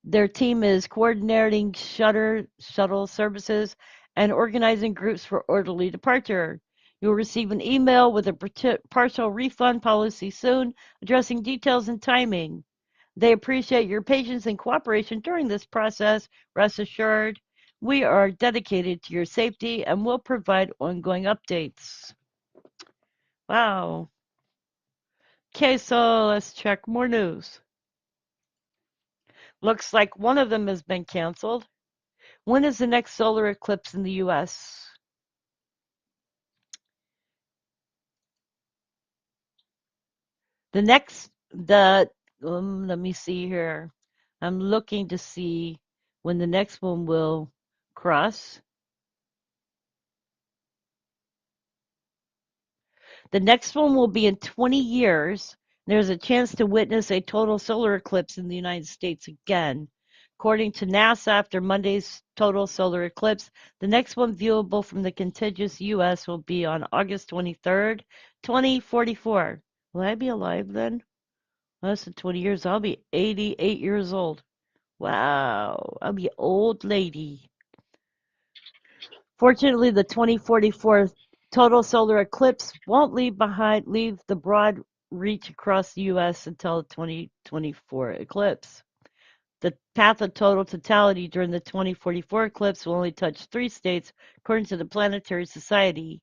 Their team is coordinating shuttle services and organizing groups for orderly departure. You'll receive an email with a partial refund policy soon, addressing details and timing. They appreciate your patience and cooperation during this process. Rest assured, we are dedicated to your safety and will provide ongoing updates. Wow. Okay, so let's check more news. Looks like one of them has been canceled. When is the next solar eclipse in the U.S.? Let me see here. I'm looking to see when the next one will cross. The next one will be in 20 years. There's a chance to witness a total solar eclipse in the United States again. According to NASA, after Monday's total solar eclipse, the next one viewable from the contiguous U.S. will be on August 23rd, 2044. Will I be alive then? Less than 20 years, I'll be 88 years old. Wow, I'll be an old lady. Fortunately, the 2044 total solar eclipse won't leave the broad reach across the U.S. until the 2024 eclipse. The path of total totality during the 2044 eclipse will only touch 3 states, according to the Planetary Society.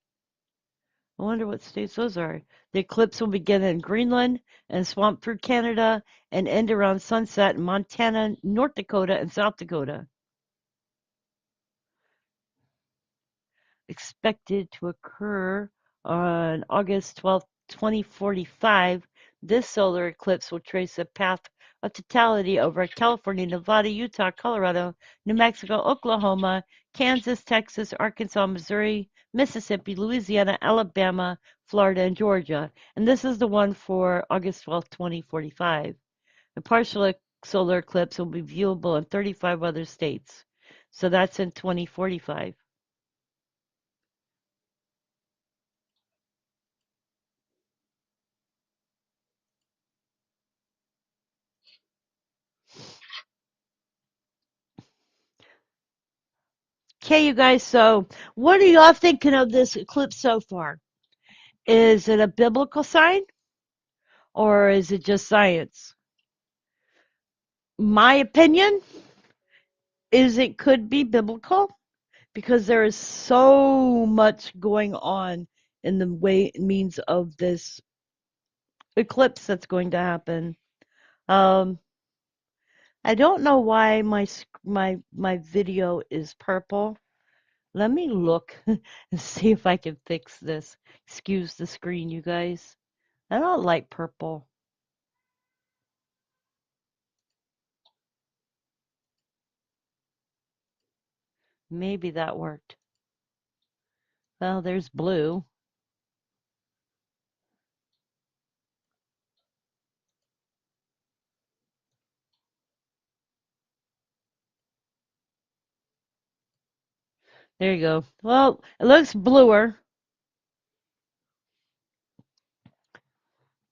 I wonder what states those are. The eclipse will begin in Greenland and swamp through Canada and end around sunset in Montana, North Dakota, and South Dakota. Expected to occur on August 12, 2045. This solar eclipse will trace a path of totality over California, Nevada, Utah, Colorado, New Mexico, Oklahoma, Kansas, Texas, Arkansas, Missouri, Mississippi, Louisiana, Alabama, Florida, and Georgia. And this is the one for August 12th, 2045. The partial solar eclipse will be viewable in 35 other states. So that's in 2045. Okay, you guys, so what are y'all thinking of this eclipse so far? Is it a biblical sign or is it just science? My opinion is it could be biblical because there is so much going on in the way means of this eclipse that's going to happen. Um, I don't know why my video is purple. Let me look and see if I can fix this. Excuse the screen, you guys. I don't like purple. Maybe that worked. Well, there's blue. There you go. Well, it looks bluer.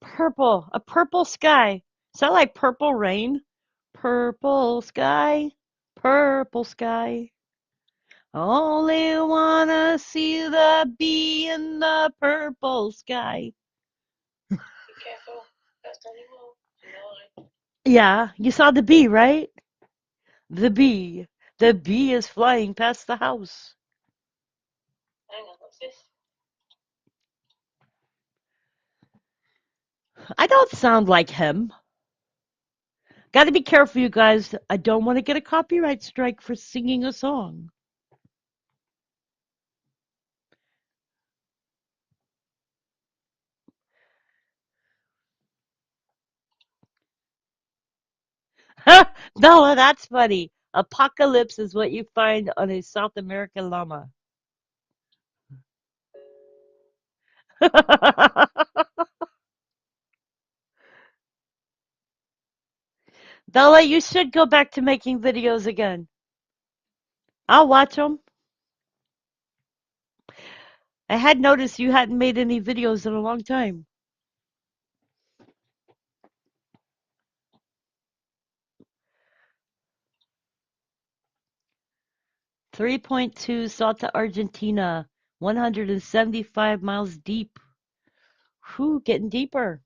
Purple. A purple sky. Is that like purple rain? Purple sky. Purple sky. Only wanna see the bee in the purple sky. Yeah, you saw the bee, right? The bee. The bee is flying past the house. I don't sound like him. Got to be careful, you guys. I don't want to get a copyright strike for singing a song. Bella, that's funny. Apocalypse is what you find on a South American llama. Bella, you should go back to making videos again. I'll watch them. I had noticed you hadn't made any videos in a long time. 3.2 Salta, Argentina, 175 miles deep. Whew, getting deeper.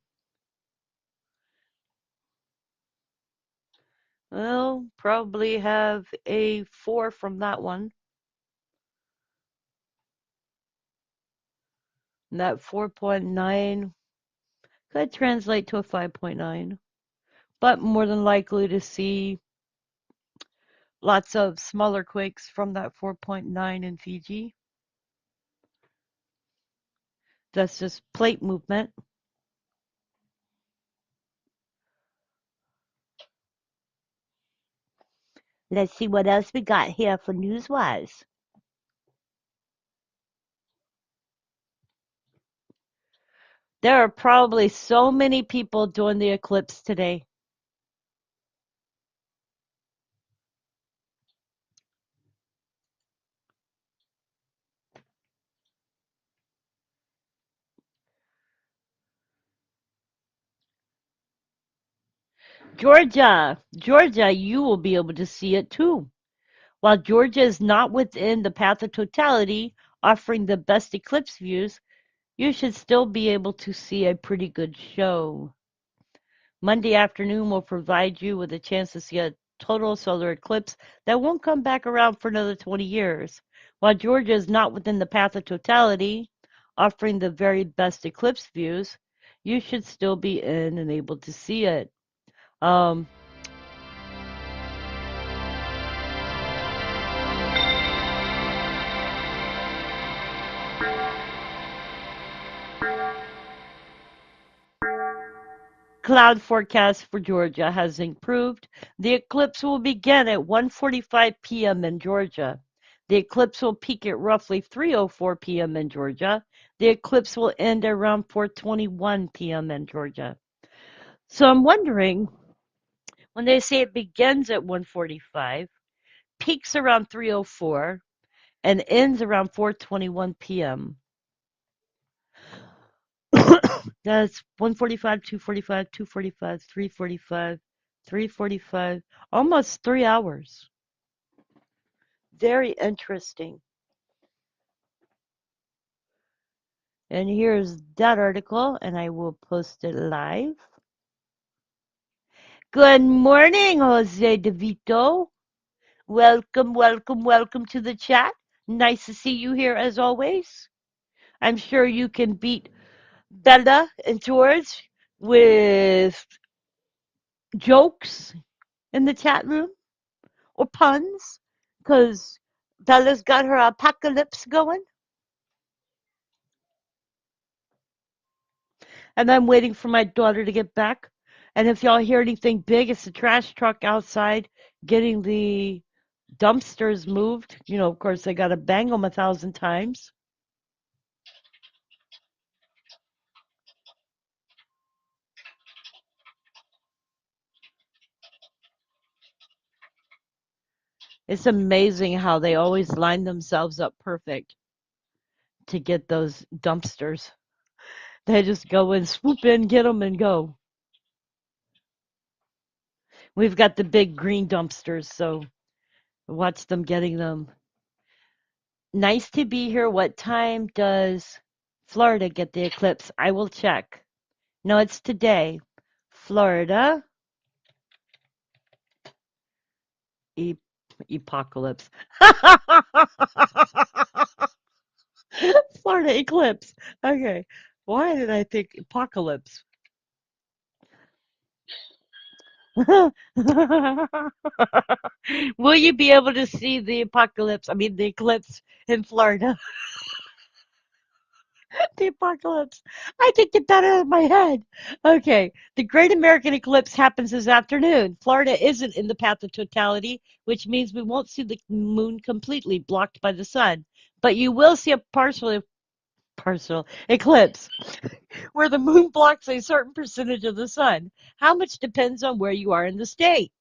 Well, probably have a 4 from that one. And that 4.9 could translate to a 5.9, but more than likely to see lots of smaller quakes from that 4.9 in Fiji. That's just plate movement. Let's see what else we got here for news-wise. There are probably so many people doing the eclipse today. Georgia, you will be able to see it too. While Georgia is not within the path of totality, offering the best eclipse views, you should still be able to see a pretty good show. Monday afternoon will provide you with a chance to see a total solar eclipse that won't come back around for another 20 years. While Georgia is not within the path of totality, offering the very best eclipse views, you should still be in and able to see it. Um, cloud forecast for Georgia has improved. The eclipse will begin at 1:45 p.m. in Georgia. The eclipse will peak at roughly 3:04 p.m. in Georgia. The eclipse will end around 4:21 p.m. in Georgia. So I'm wondering, when they say it begins at 1:45, peaks around 3:04, and ends around 4:21 p.m. That's 1:45, 2:45, 2:45, 3:45, 3:45, almost 3 hours. Very interesting. And here's that article, and I will post it live. Good morning, Jose DeVito. Welcome, welcome, welcome to the chat. Nice to see you here as always. I'm sure you can beat Bella and George with jokes in the chat room or puns because Bella's got her apocalypse going. And I'm waiting for my daughter to get back. And if y'all hear anything big, it's the trash truck outside getting the dumpsters moved. You know, of course, they got to bang them 1,000 times. It's amazing how they always line themselves up perfect to get those dumpsters. They just go and swoop in, get them, and go. We've got the big green dumpsters, so watch them getting them. Nice to be here. What time does Florida get the eclipse? I will check. No, it's today. Florida e- apocalypse. Florida eclipse. Okay. Why did I think apocalypse? Will you be able to see the apocalypse? I mean, the eclipse in Florida. The apocalypse. I can get that out of my head. Okay. The Great American Eclipse happens this afternoon. Florida isn't in the path of totality, which means we won't see the moon completely blocked by the sun. But you will see a partial eclipse where the moon blocks a certain percentage of the sun. How much depends on where you are in the state.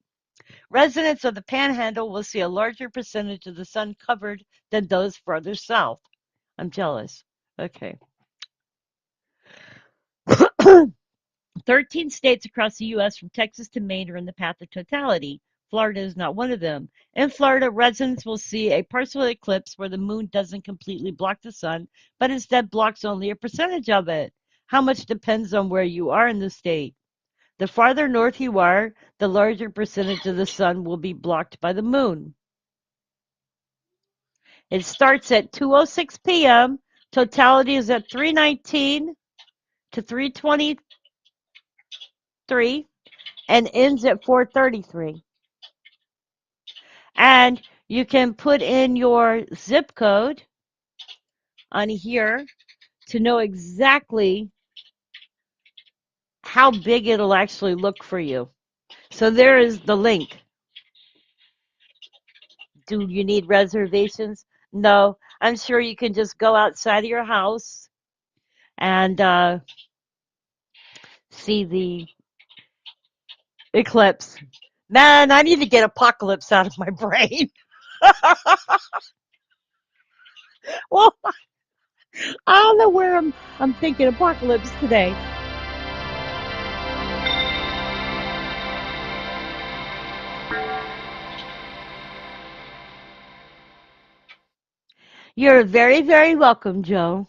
Residents of the Panhandle will see a larger percentage of the sun covered than those further south. I'm jealous. Okay. 13 states across the U.S. from Texas to Maine are in the path of totality. Florida is not one of them. In Florida, residents will see a partial eclipse where the moon doesn't completely block the sun, but instead blocks only a percentage of it. How much depends on where you are in the state. The farther north you are, the larger percentage of the sun will be blocked by the moon. It starts at 2:06 p.m. Totality is at 3:19 to 3:23 and ends at 4:33. And you can put in your zip code on here to know exactly how big it'll actually look for you. So there is the link. Do you need reservations? No, I'm sure you can just go outside of your house and see the eclipse. Man, I need to get apocalypse out of my brain. Well, I don't know where I'm thinking apocalypse today. You're very, very welcome, Joe.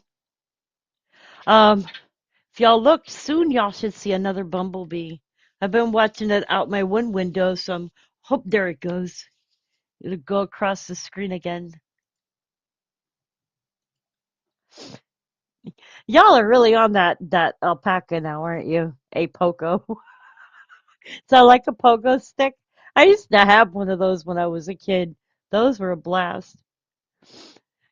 If y'all look soon, y'all should see another bumblebee. I've been watching it out my one window, so I'm hope there it goes. It'll go across the screen again. Y'all are really on that alpaca now, aren't you? A pogo. So like a pogo stick. I used to have one of those when I was a kid. Those were a blast.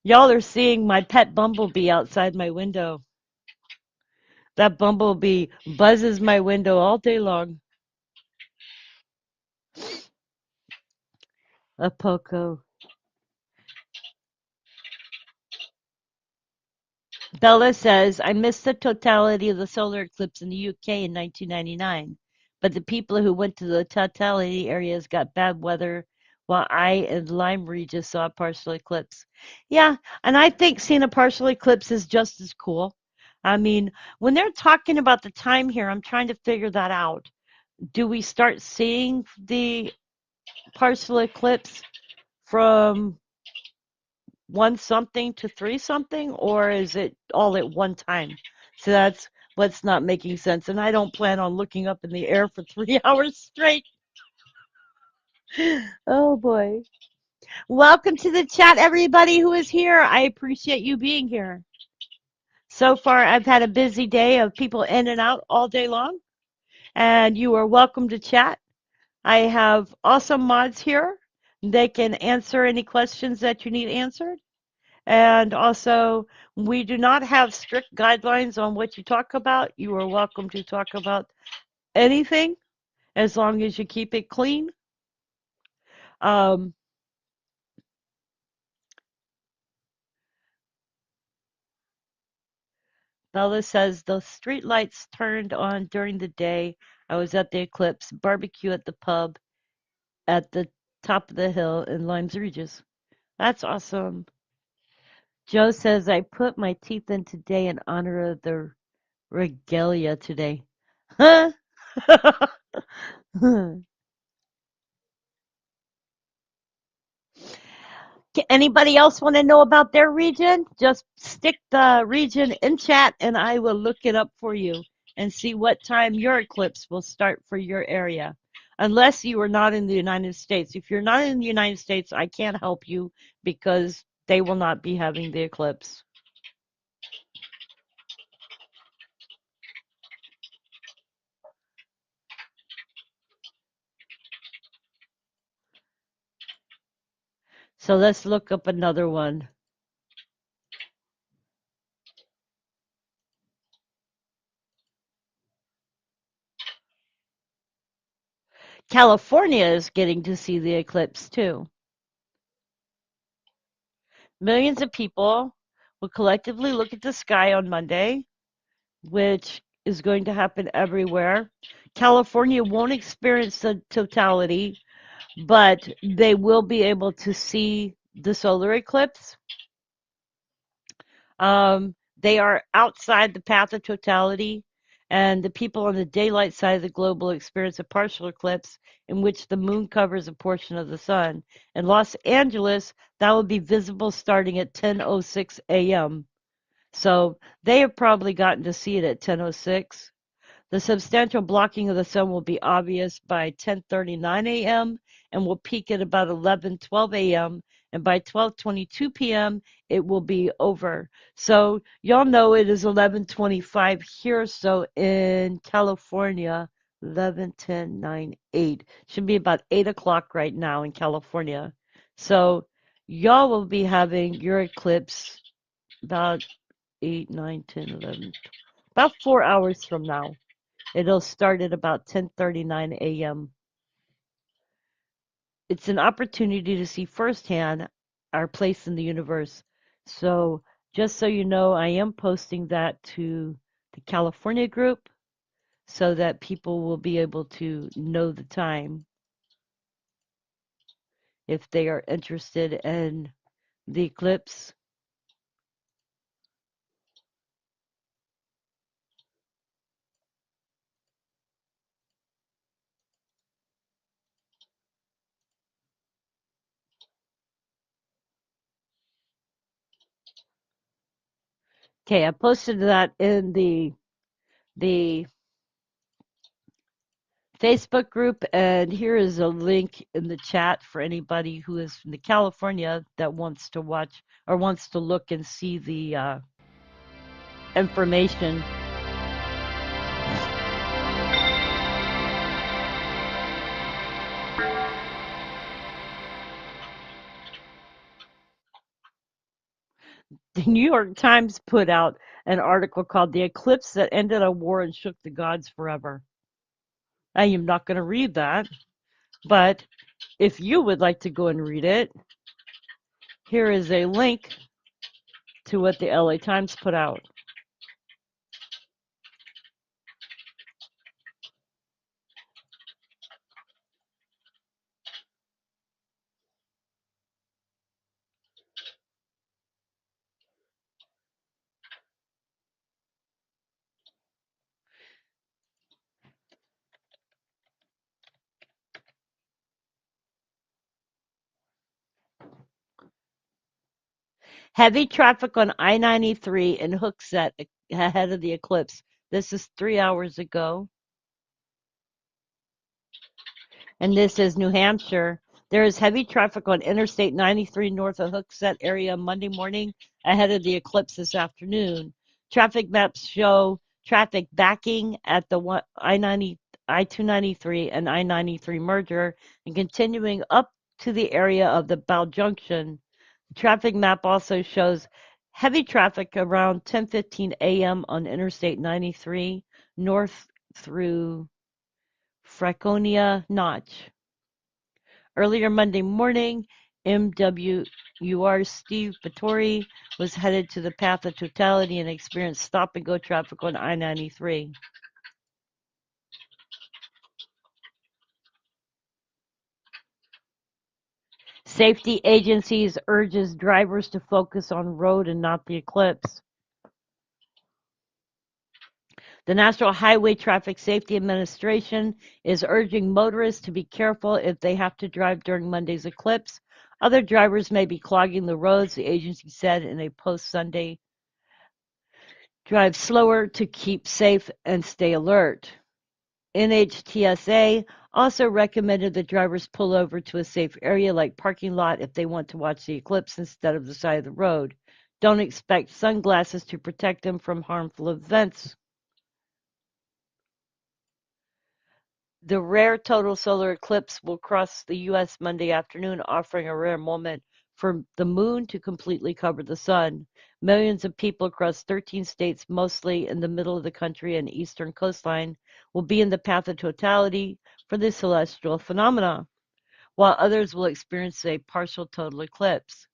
Y'all are seeing my pet bumblebee outside my window. That bumblebee buzzes my window all day long. A poco. Bella says, I missed the totality of the solar eclipse in the UK in 1999, but the people who went to the totality areas got bad weather while I and Lyme Regis saw a partial eclipse. Yeah, and I think seeing a partial eclipse is just as cool. I mean, when they're talking about the time here, I'm trying to figure that out. Do we start seeing the partial eclipse from one something to three something, or is it all at one time? So that's what's not making sense. And I don't plan on looking up in the air for 3 hours straight. Oh boy. Welcome to the chat, everybody who is here. I appreciate you being here. So far, I've had a busy day of people in and out all day long, and you are welcome to chat. I have awesome mods here. They can answer any questions that you need answered. And also, we do not have strict guidelines on what you talk about. You are welcome to talk about anything as long as you keep it clean. Um, Bella says the street lights turned on during the day. I was at the Eclipse barbecue at the pub at the top of the hill in Limes Regis. That's awesome. Joe says I put my teeth in today in honor of the regalia today. Huh? Anybody else want to know about their region? Just stick the region in chat and I will look it up for you and see what time your eclipse will start for your area. Unless you are not in the United States. If you're not in the United States, I can't help you because they will not be having the eclipse. So let's look up another one. California is getting to see the eclipse too. Millions of people will collectively look at the sky on Monday, which is going to happen everywhere. California won't experience the totality, but they will be able to see the solar eclipse. They are outside the path of totality, and the people on the daylight side of the globe will experience a partial eclipse in which the moon covers a portion of the sun. In Los Angeles, that will be visible starting at 10:06 a.m. So they have probably gotten to see it at 10:06. The substantial blocking of the sun will be obvious by 10:39 a.m. and will peak at about 11:12 a.m. and by 12:22 p.m. it will be over. So y'all know it is 11:25 here. So in California, 11:10, 9, 8 should be about 8 o'clock right now in California. So y'all will be having your eclipse about 8, 9, 10, 11, about 4 hours from now. It'll start at about 10:39 a.m. It's an opportunity to see firsthand our place in the universe. So, just so you know, I am posting that to the California group so that people will be able to know the time if they are interested in the eclipse. Okay, I posted that in the Facebook group, and here is a link in the chat for anybody who is from the California that wants to watch or wants to look and see the information. The New York Times put out an article called "The Eclipse That Ended a War and Shook the Gods Forever." I am not going to read that, but if you would like to go and read it, here is a link to what the LA Times put out. Heavy traffic on I-93 in Hooksett ahead of the eclipse. This is 3 hours ago. And this is New Hampshire. There is heavy traffic on Interstate 93 north of Hooksett area Monday morning ahead of the eclipse this afternoon. Traffic maps show traffic backing at the I-293 and I-93 merger and continuing up to the area of the Bow Junction. The traffic map also shows heavy traffic around 10:15 a.m. on Interstate 93 north through Franconia Notch. Earlier Monday morning, MWUR Steve Batory was headed to the path of totality and experienced stop-and-go traffic on I-93. Safety agencies urges drivers to focus on road and not the eclipse. The National Highway Traffic Safety Administration is urging motorists to be careful if they have to drive during Monday's eclipse. Other drivers may be clogging the roads, the agency said in a post-Sunday. Drive slower to keep safe and stay alert. NHTSA also recommended that drivers pull over to a safe area like parking lot if they want to watch the eclipse instead of the side of the road. Don't expect sunglasses to protect them from harmful events. The rare total solar eclipse will cross the U.S. Monday afternoon, offering a rare moment for the moon to completely cover the sun. Millions of people across 13 states, mostly in the middle of the country and eastern coastline, will be in the path of totality for the celestial phenomena, while others will experience a partial total eclipse.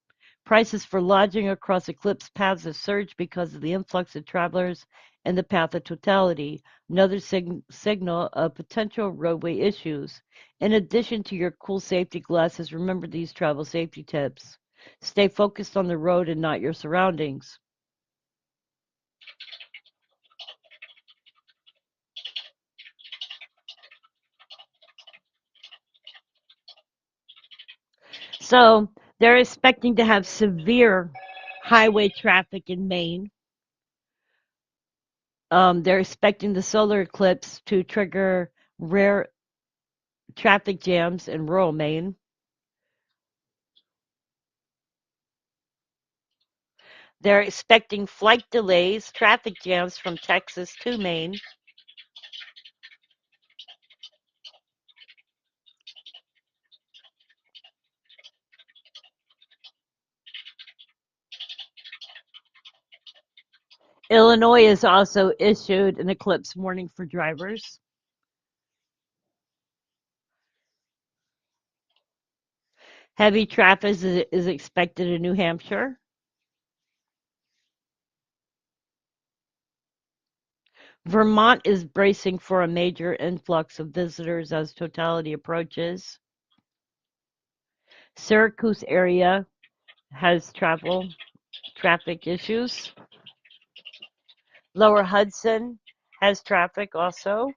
Prices for lodging across eclipse paths have surged because of the influx of travelers and the path of totality, another signal of potential roadway issues. In addition to your cool safety glasses, remember these travel safety tips. Stay focused on the road and not your surroundings. So they're expecting to have severe highway traffic in Maine. They're expecting the solar eclipse to trigger rare traffic jams in rural Maine. They're expecting flight delays, traffic jams from Texas to Maine. Illinois has also issued an eclipse warning for drivers. Heavy traffic is expected in New Hampshire. Vermont is bracing for a major influx of visitors as totality approaches. Syracuse area has traffic issues. Lower Hudson has traffic also.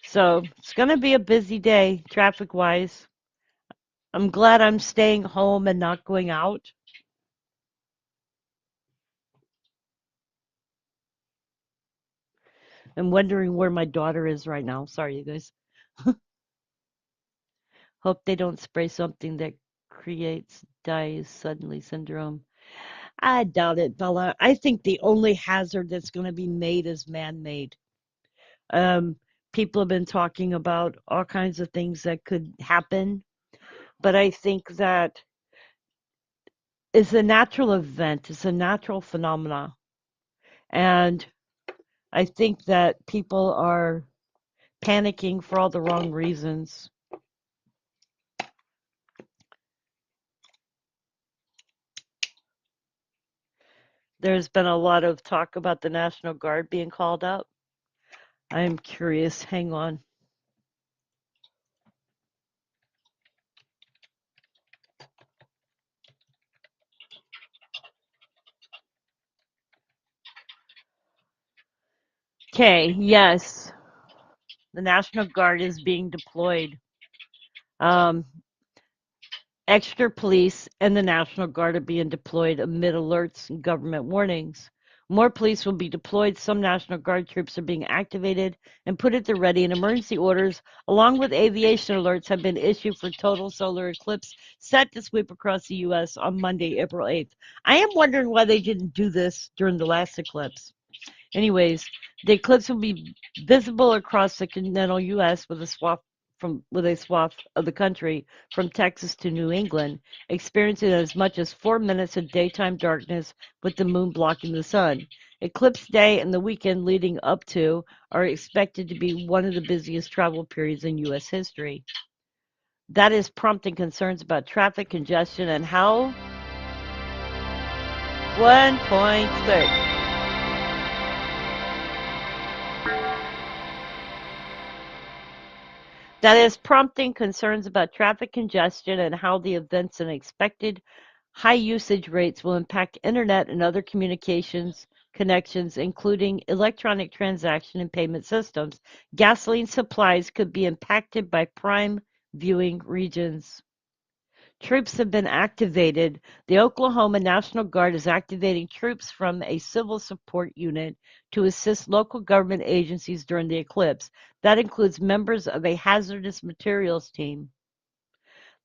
So it's going to be a busy day traffic wise. I'm glad I'm staying home and not going out. I'm wondering where my daughter is right now. Sorry, you guys. Hope they don't spray something that creates dies suddenly syndrome. I doubt it, Bella. I think the only hazard that's going to be made is man made. Um, People have been talking about all kinds of things that could happen, but I think that is a natural event. It's a natural phenomena. And I think that people are panicking for all the wrong reasons. There's been a lot of talk about the National Guard being called up. I'm curious. Hang on. Okay, yes, the National Guard is being deployed. Um, Extra police and the National Guard are being deployed amid alerts and government warnings. More police will be deployed. Some National Guard troops are being activated and put at the ready, and emergency orders, along with aviation alerts, have been issued for total solar eclipse set to sweep across the U.S. on Monday, April 8th. I am wondering why they didn't do this during the last eclipse. Anyways, the eclipse will be visible across the continental U.S. with a swath of the country from Texas to New England, experiencing as much as 4 minutes of daytime darkness with the moon blocking the sun. Eclipse day and the weekend leading up to are expected to be one of the busiest travel periods in U.S. history. That is prompting concerns about traffic congestion and how 1.6. That is prompting concerns about traffic congestion and how the events and expected high usage rates will impact internet and other communications connections, including electronic transaction and payment systems. Gasoline supplies could be impacted by prime viewing regions. Troops have been activated. The Oklahoma National Guard is activating troops from a civil support unit to assist local government agencies during the eclipse. That includes members of a hazardous materials team.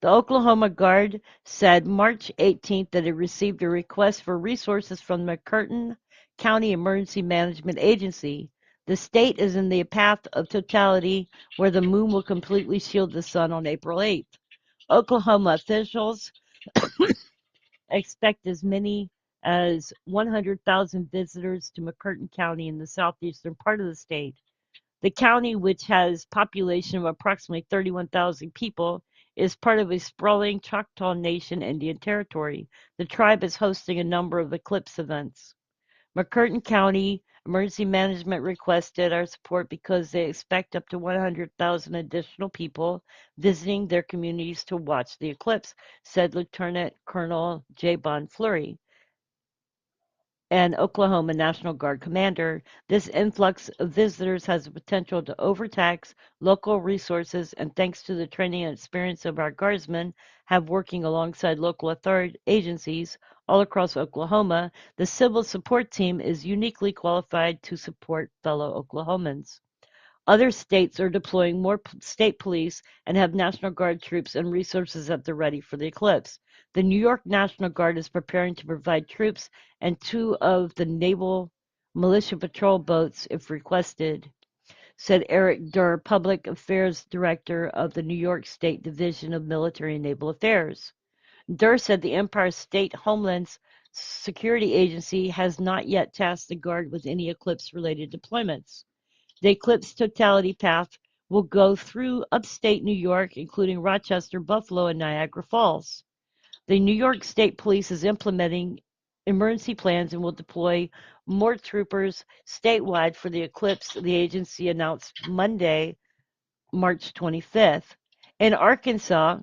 The Oklahoma Guard said March 18th that it received a request for resources from the McCurtain County Emergency Management Agency. The state is in the path of totality where the moon will completely shield the sun on April 8th. Oklahoma officials expect as many as 100,000 visitors to McCurtain County in the southeastern part of the state. The county, which has a population of approximately 31,000 people, is part of a sprawling Choctaw Nation Indian Territory. The tribe is hosting a number of eclipse events. McCurtain County Emergency Management requested our support because they expect up to 100,000 additional people visiting their communities to watch the eclipse, said Lieutenant Colonel J. Bon Fleury, an Oklahoma National Guard commander. This influx of visitors has the potential to overtax local resources, and thanks to the training and experience of our guardsmen have working alongside local authority agencies all across Oklahoma, the civil support team is uniquely qualified to support fellow Oklahomans. Other states are deploying more state police and have National Guard troops and resources at the ready for the eclipse. The New York National Guard is preparing to provide troops and two of the naval militia patrol boats if requested, said Eric Durr, Public Affairs Director of the New York State Division of Military and Naval Affairs. Durr said the Empire State Homeland Security Agency has not yet tasked the Guard with any eclipse-related deployments. The eclipse totality path will go through upstate New York, including Rochester, Buffalo, and Niagara Falls. The New York State Police is implementing emergency plans and will deploy more troopers statewide for the eclipse, the agency announced Monday, March 25th. In Arkansas,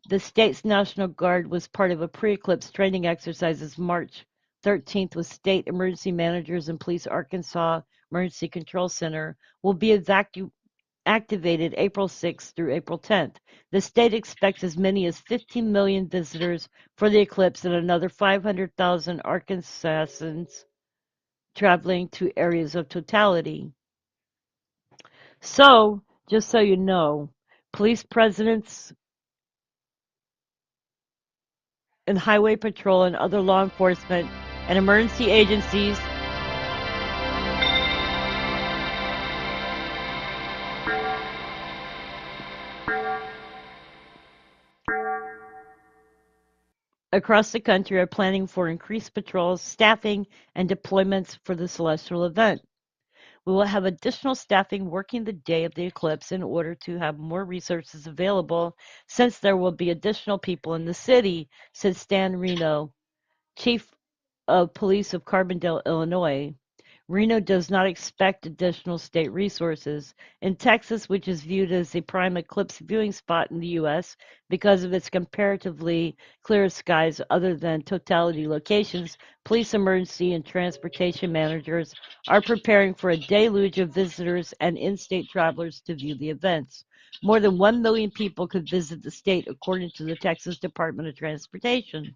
the state's National Guard was part of a pre-eclipse training exercises March 13th with state emergency managers and police. Arkansas Emergency Control Center will be activated April 6th through April 10th. The state expects as many as 15 million visitors for the eclipse and another 500,000 Arkansans traveling to areas of totality. So, just so you know, police presidents and highway patrol and other law enforcement and emergency agencies across the country are planning for increased patrols, staffing, and deployments for the celestial event. We will have additional staffing working the day of the eclipse in order to have more resources available since there will be additional people in the city, said Stan Reno, chief of police of Carbondale, Illinois. Reno does not expect additional state resources. In Texas, which is viewed as a prime eclipse viewing spot in the U.S. because of its comparatively clear skies other than totality locations, police emergency and transportation managers are preparing for a deluge of visitors and in-state travelers to view the events. More than 1 million people could visit the state, according to the Texas Department of Transportation.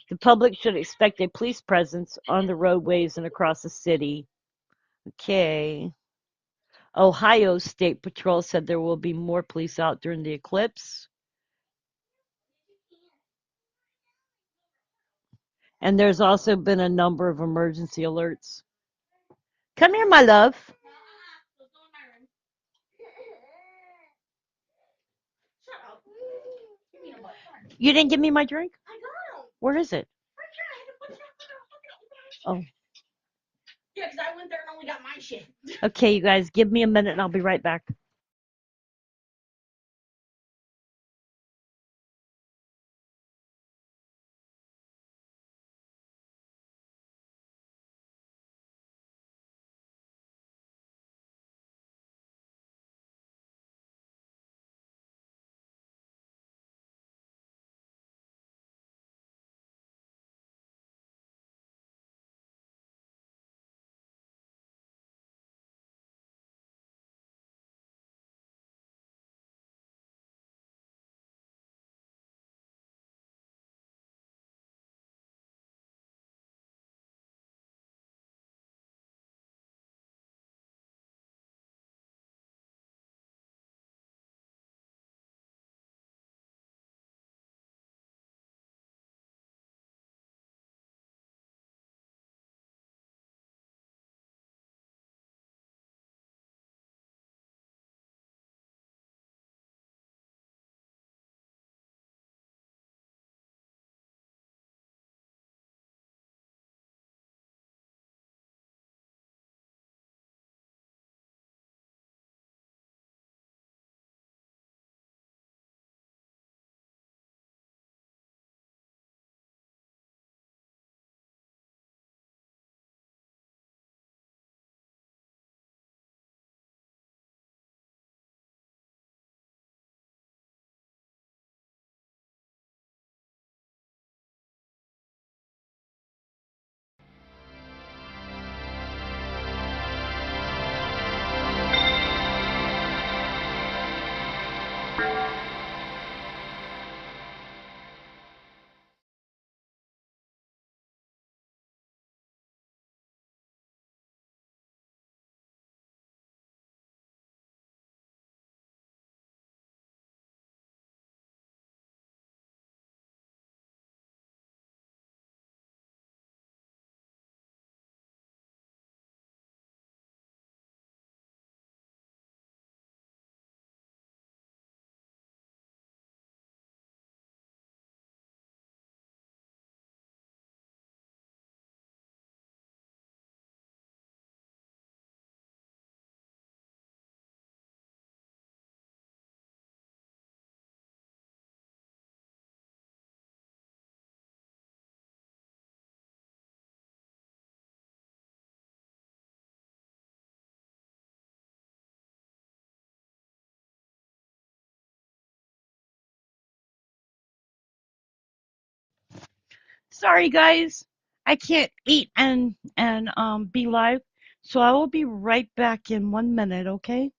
The public should expect a police presence on the roadways and across the city. Okay. Ohio State Patrol said there will be more police out during the eclipse. And there's also been a number of emergency alerts. Come here, my love. You didn't give me my drink? Where is it? Oh. Yeah, because I went there and only got my shit. Okay, you guys, give me a minute and I'll be right back. Sorry, guys. I can't eat and be live. So I will be right back in 1 minute, okay?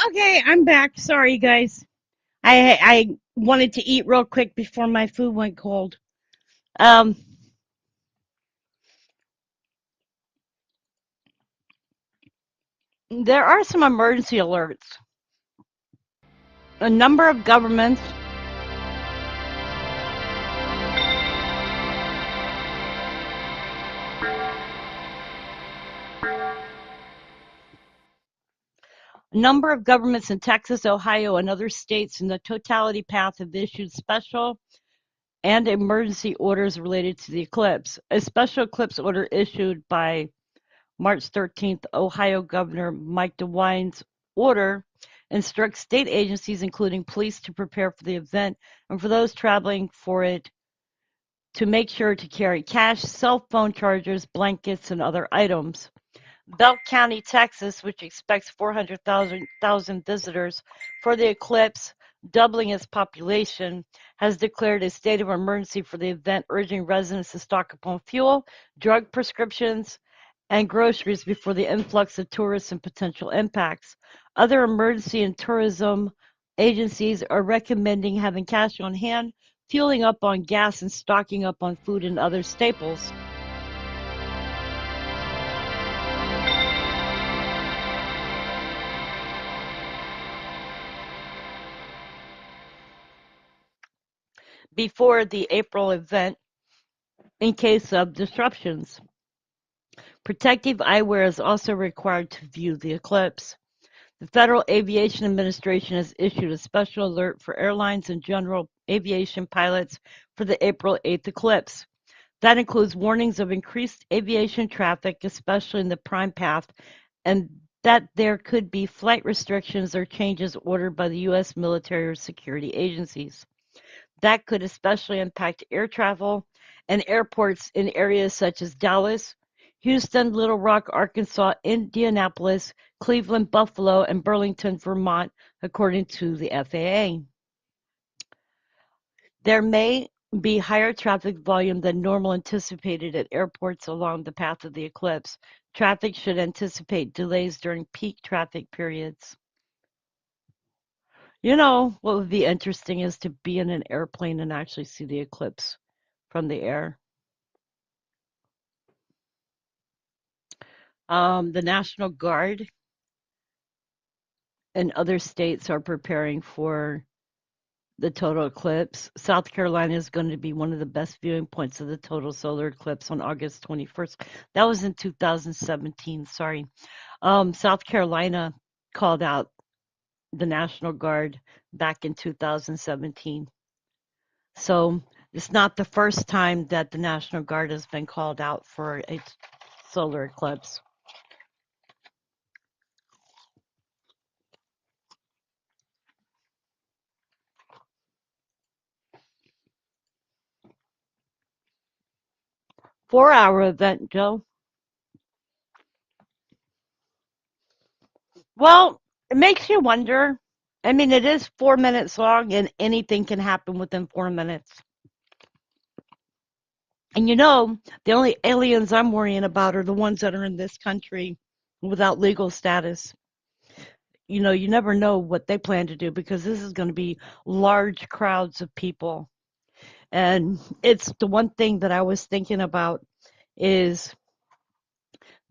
Okay, I'm back. Sorry, guys. I wanted to eat real quick before my food went cold. Um, there are some emergency alerts. A number of governments, in Texas, Ohio, and other states in the totality path have issued special and emergency orders related to the eclipse. A special eclipse order issued by March 13th, Ohio Governor Mike DeWine's order instructs state agencies, including police, to prepare for the event and for those traveling for it to make sure to carry cash, cell phone chargers, blankets, and other items. Bell County, Texas, which expects 400,000 visitors for the eclipse, doubling its population, has declared a state of emergency for the event, urging residents to stock up on fuel, drug prescriptions, and groceries before the influx of tourists and potential impacts. Other emergency and tourism agencies are recommending having cash on hand, fueling up on gas, and stocking up on food and other staples. Before the April event in case of disruptions. Protective eyewear is also required to view the eclipse. The Federal Aviation Administration has issued a special alert for airlines and general aviation pilots for the April 8th eclipse. That includes warnings of increased aviation traffic, especially in the prime path, and that there could be flight restrictions or changes ordered by the U.S. military or security agencies. That could especially impact air travel and airports in areas such as Dallas, Houston, Little Rock, Arkansas, Indianapolis, Cleveland, Buffalo, and Burlington, Vermont, according to the FAA. There may be higher traffic volume than normal anticipated at airports along the path of the eclipse. Traffic should anticipate delays during peak traffic periods. You know, what would be interesting is to be in an airplane and actually see the eclipse from the air. The National Guard and other states are preparing for the total eclipse. South Carolina is going to be one of the best viewing points of the total solar eclipse on August 21st. That was in 2017, sorry. South Carolina called out the National Guard back in 2017. So it's not the first time that the National Guard has been called out for a solar eclipse. Four-hour event, Joe. Well, it makes you wonder. I mean, it is 4 minutes long, and anything can happen within 4 minutes. And you know, the only aliens I'm worrying about are the ones that are in this country without legal status. You know, you never know what they plan to do because this is going to be large crowds of people. And it's the one thing that I was thinking about is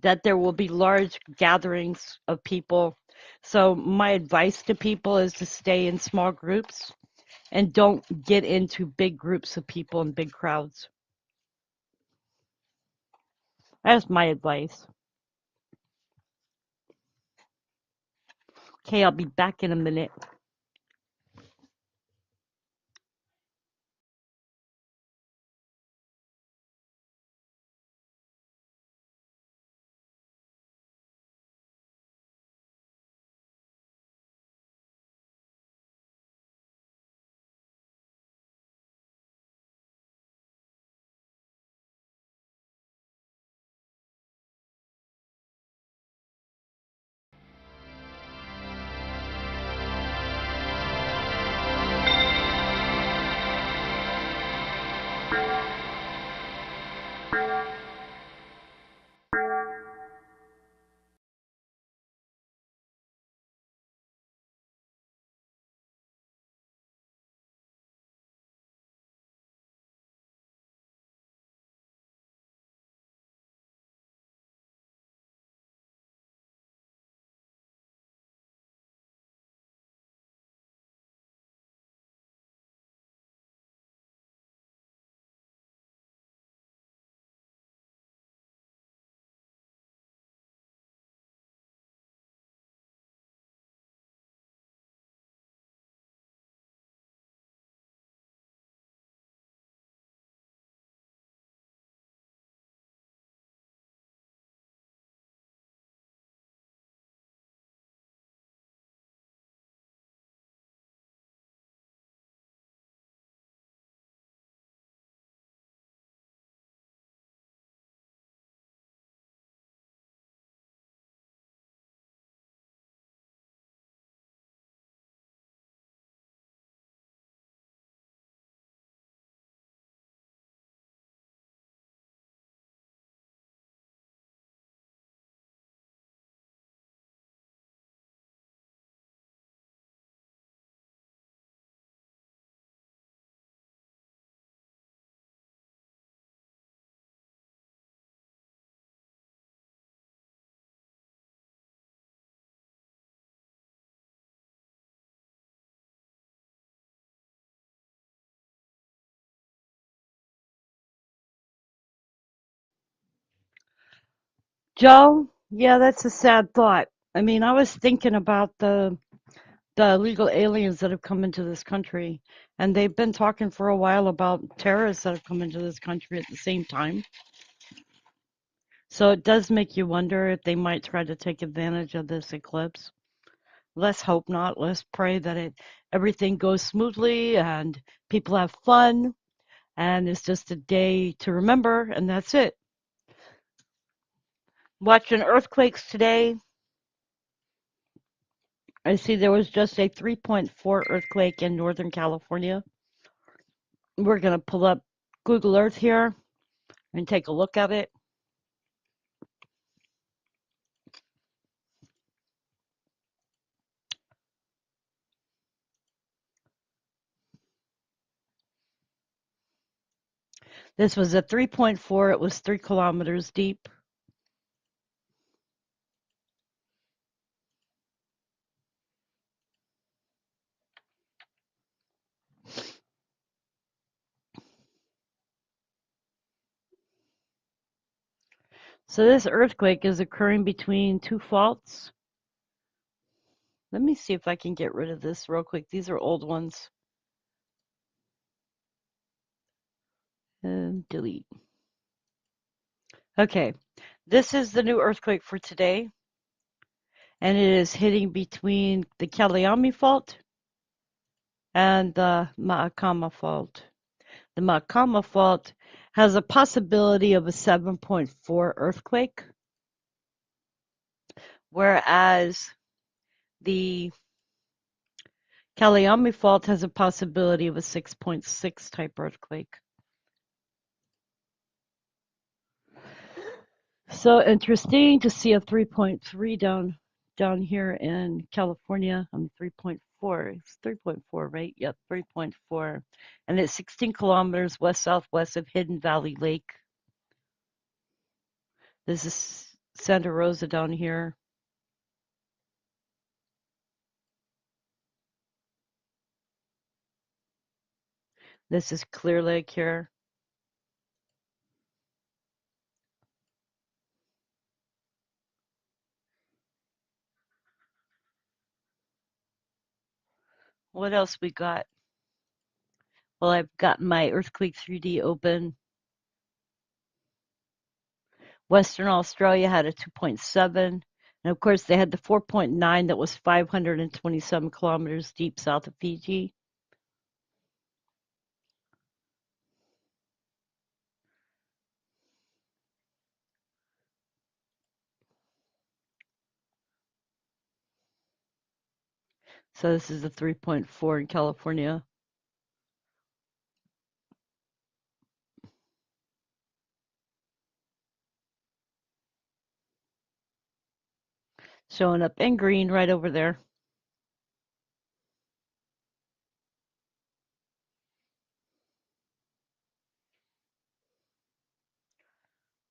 that there will be large gatherings of people. So my advice to people is to stay in small groups and don't get into big groups of people and big crowds. That's my advice. Okay, I'll be back in a minute. Joe, yeah, that's a sad thought. I mean, I was thinking about the illegal aliens that have come into this country, and they've been talking for a while about terrorists that have come into this country at the same time. So it does make you wonder if they might try to take advantage of this eclipse. Let's hope not. Let's pray that everything goes smoothly and people have fun and it's just a day to remember and that's it. Watching earthquakes today. I see there was just a 3.4 earthquake in Northern California. We're going to pull up Google Earth here and take a look at it. This was a 3.4. It was 3 kilometers deep. So this earthquake is occurring between two faults. Let me see if I can get rid of this real quick. These are old ones. And delete. Okay, this is the new earthquake for today, and it is hitting between the Kalyami fault and the Mahakama fault. The Mahakama fault has a possibility of a 7.4 earthquake, whereas the Kalyami fault has a possibility of a 6.6 type earthquake. So interesting to see a 3.3 down here in California. 3.4. It's 3.4, right? Yep, 3.4. And it's 16 kilometers west southwest of Hidden Valley Lake. This is Santa Rosa down here. This is Clear Lake here. What else we got? Well, I've got my Earthquake 3D open. Western Australia had a 2.7. And of course, they had the 4.9 that was 527 kilometers deep south of Fiji. So this is a 3.4 in California. Showing up in green right over there.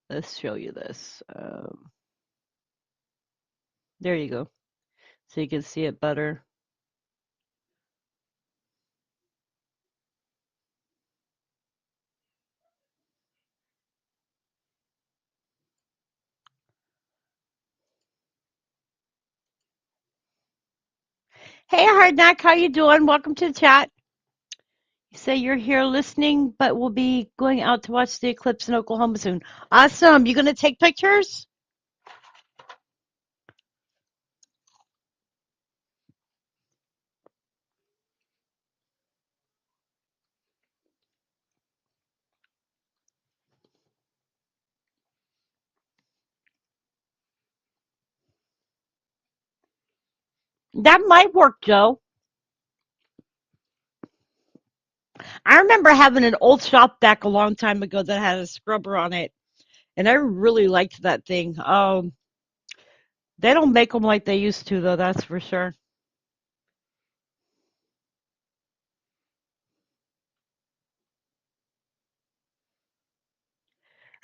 Let's show you this. There you go. So you can see it better. Hey, Hardknock, how you doing? Welcome to the chat. You say you're here listening, but we'll be going out to watch the eclipse in Oklahoma soon. Awesome. You gonna take pictures? That might work, Joe. I remember having an old shop vac a long time ago that had a scrubber on it, and I really liked that thing. They don't make them like they used to, though. That's for sure.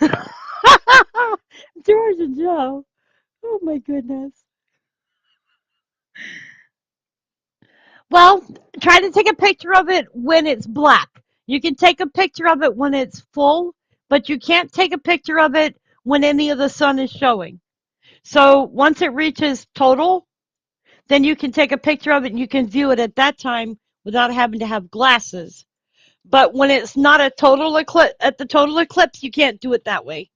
George and Joe. Oh my goodness. Well, try to take a picture of it when it's black. You can take a picture of it when it's full, but you can't take a picture of it when any of the sun is showing. So once it reaches total, then you can take a picture of it and you can view it at that time without having to have glasses. But when it's not a total eclipse, at the total eclipse, you can't do it that way.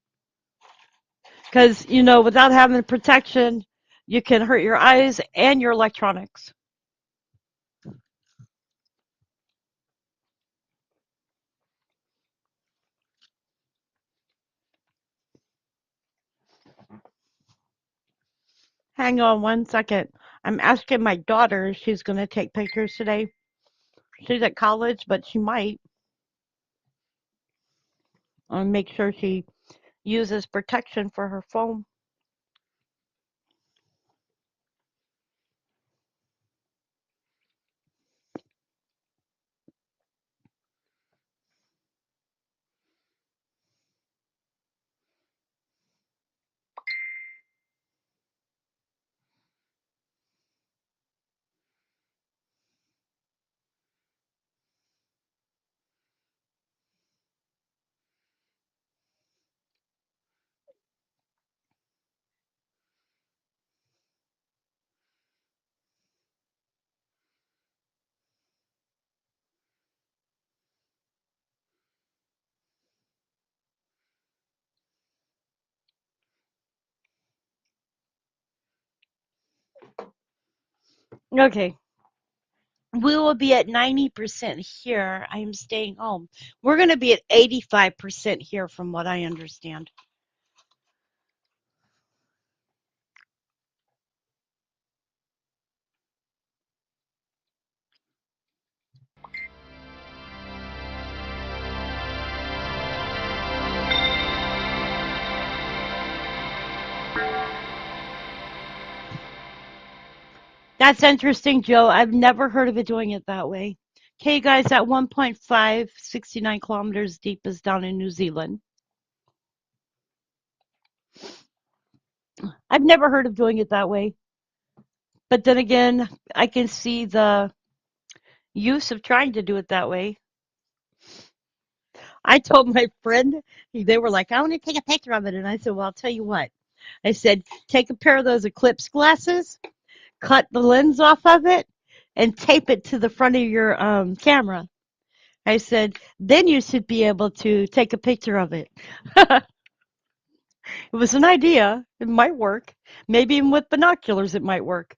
Because, without having protection, you can hurt your eyes and your electronics. Hang on one second. I'm asking my daughter if she's going to take pictures today. She's at college, but she might. I'll make sure she uses protection for her phone. Okay. We will be at 90% here. I'm staying home. We're going to be at 85% here, from what I understand. That's interesting, Joe. I've never heard of it doing it that way. Okay, guys, at 1.5, 69 kilometers deep is down in New Zealand. I've never heard of doing it that way. But then again, I can see the use of trying to do it that way. I told my friend, they were like, I want to take a picture of it. And I said, well, I'll tell you what. I said, take a pair of those Eclipse glasses, cut the lens off of it, and tape it to the front of your camera. I said, then you should be able to take a picture of it. It was an idea. It might work. Maybe even with binoculars, it might work.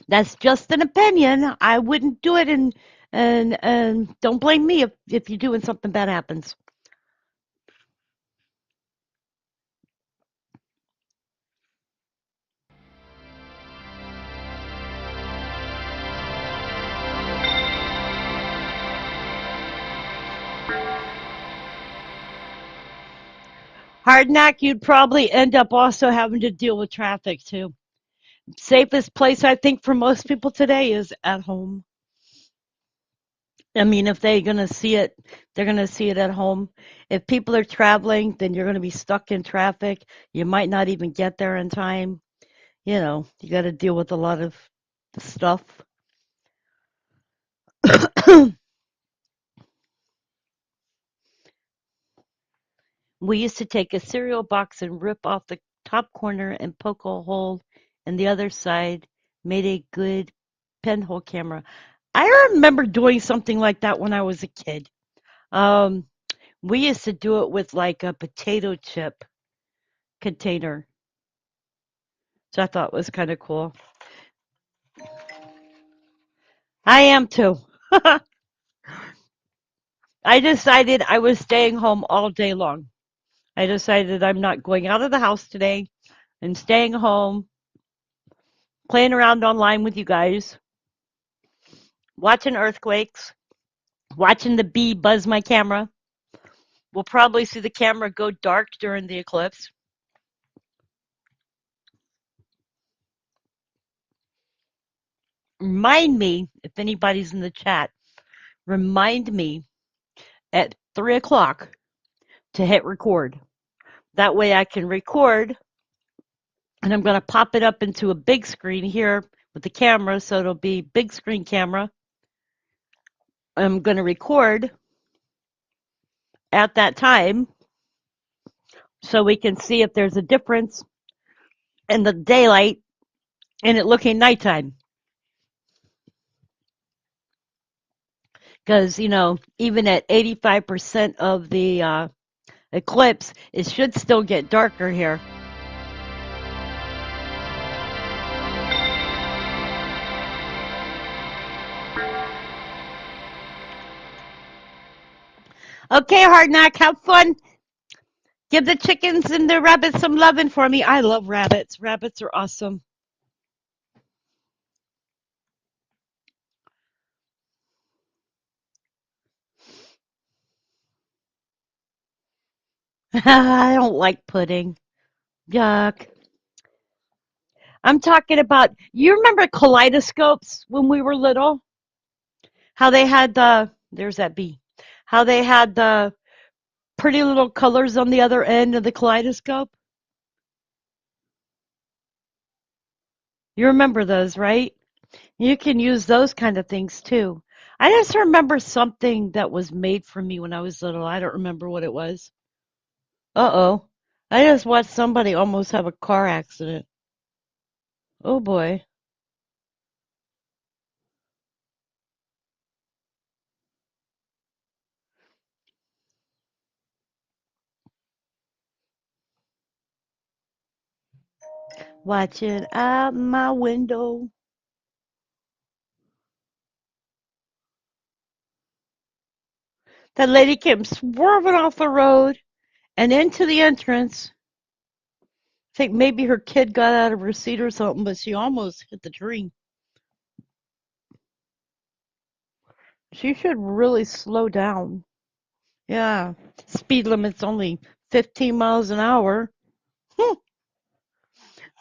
That's just an opinion. I wouldn't do it, and don't blame me if you're doing something bad happens. Hard knock, you'd probably end up also having to deal with traffic too. Safest place I think for most people today is at home. I mean, if they're going to see it, they're going to see it at home. If people are traveling, then you're going to be stuck in traffic. You might not even get there in time. You got to deal with a lot of stuff. We used to take a cereal box and rip off the top corner and poke a hole in the other side, made a good pinhole camera. I remember doing something like that when I was a kid. Um, we used to do it with like a potato chip container. So I thought was kind of cool. I am too. I decided I was staying home all day long. I decided I'm not going out of the house today and staying home, playing around online with you guys, watching earthquakes, watching the bee buzz my camera. We'll probably see the camera go dark during the eclipse. Remind me, if anybody's in the chat, remind me at 3 o'clock to hit record. That way I can record, and I'm going to pop it up into a big screen here with the camera, so it'll be big screen camera. I'm going to record at that time, so we can see if there's a difference in the daylight and it looking nighttime. Because, even at 85% of the eclipse, it should still get darker here. Okay, Hard Knock, have fun. Give the chickens and the rabbits some loving for me. I love rabbits. Rabbits are awesome. I don't like pudding. Yuck. I'm talking about, you remember kaleidoscopes when we were little? How they had there's that bee. How they had the pretty little colors on the other end of the kaleidoscope? You remember those, right? You can use those kind of things too. I just remember something that was made for me when I was little. I don't remember what it was. Uh-oh. I just watched somebody almost have a car accident. Oh boy. Watching out my window. That lady came swerving off the road and into the entrance. I think maybe her kid got out of her seat or something, but she almost hit the tree. She should really slow down. Yeah. Speed limit's only 15 miles an hour.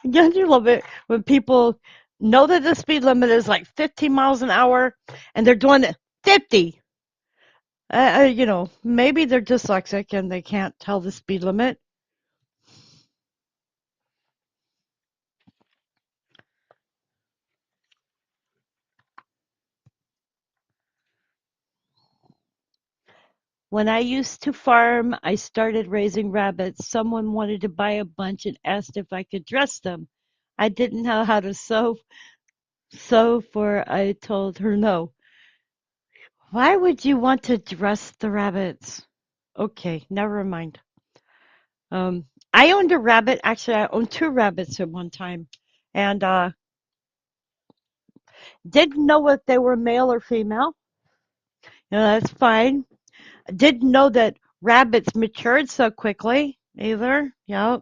Don't you love it when people know that the speed limit is like 15 miles an hour and they're doing it 50? Maybe they're dyslexic and they can't tell the speed limit. When I used to farm, I started raising rabbits. Someone wanted to buy a bunch and asked if I could dress them. I didn't know how to sew for I told her no. Why would you want to dress the rabbits? Okay, never mind. I owned a rabbit. Actually, I owned two rabbits at one time, and didn't know if they were male or female. That's fine. Didn't know that rabbits matured so quickly either. Yep.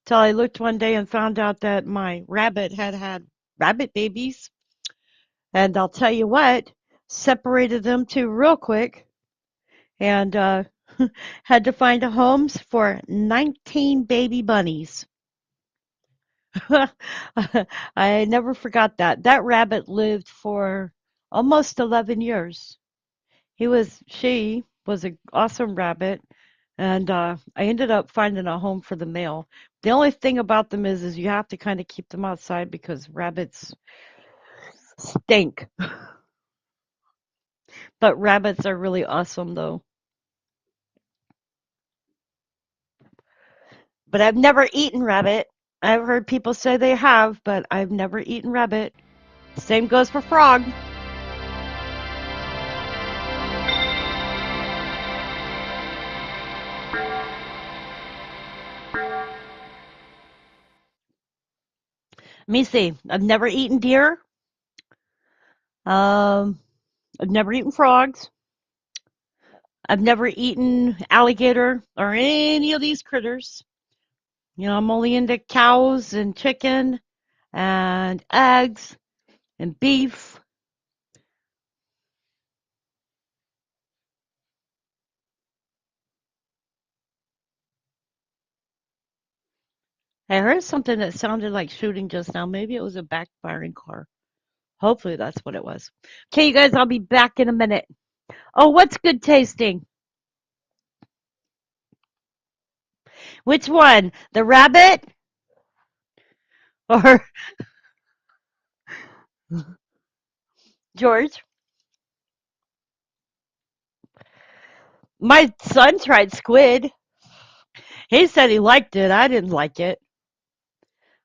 Till I looked one day and found out that my rabbit had had rabbit babies, and I'll tell you what, separated them two real quick, and had to find homes for 19 baby bunnies. I never forgot that. That rabbit lived for almost 11 years. She was an awesome rabbit, and I ended up finding a home for the male. The only thing about them is you have to kind of keep them outside because rabbits stink. But rabbits are really awesome, though. But I've never eaten rabbit. I've heard people say they have, but I've never eaten rabbit. Same goes for frog. Let me see. I've never eaten deer. Um, I've never eaten frogs. I've never eaten alligator or any of these critters. I'm only into cows and chicken and eggs and beef. I heard something that sounded like shooting just now. Maybe it was a backfiring car. Hopefully that's what it was. Okay, you guys, I'll be back in a minute. Oh, what's good tasting? Which one? The rabbit or George? My son tried squid. He said he liked it. I didn't like it.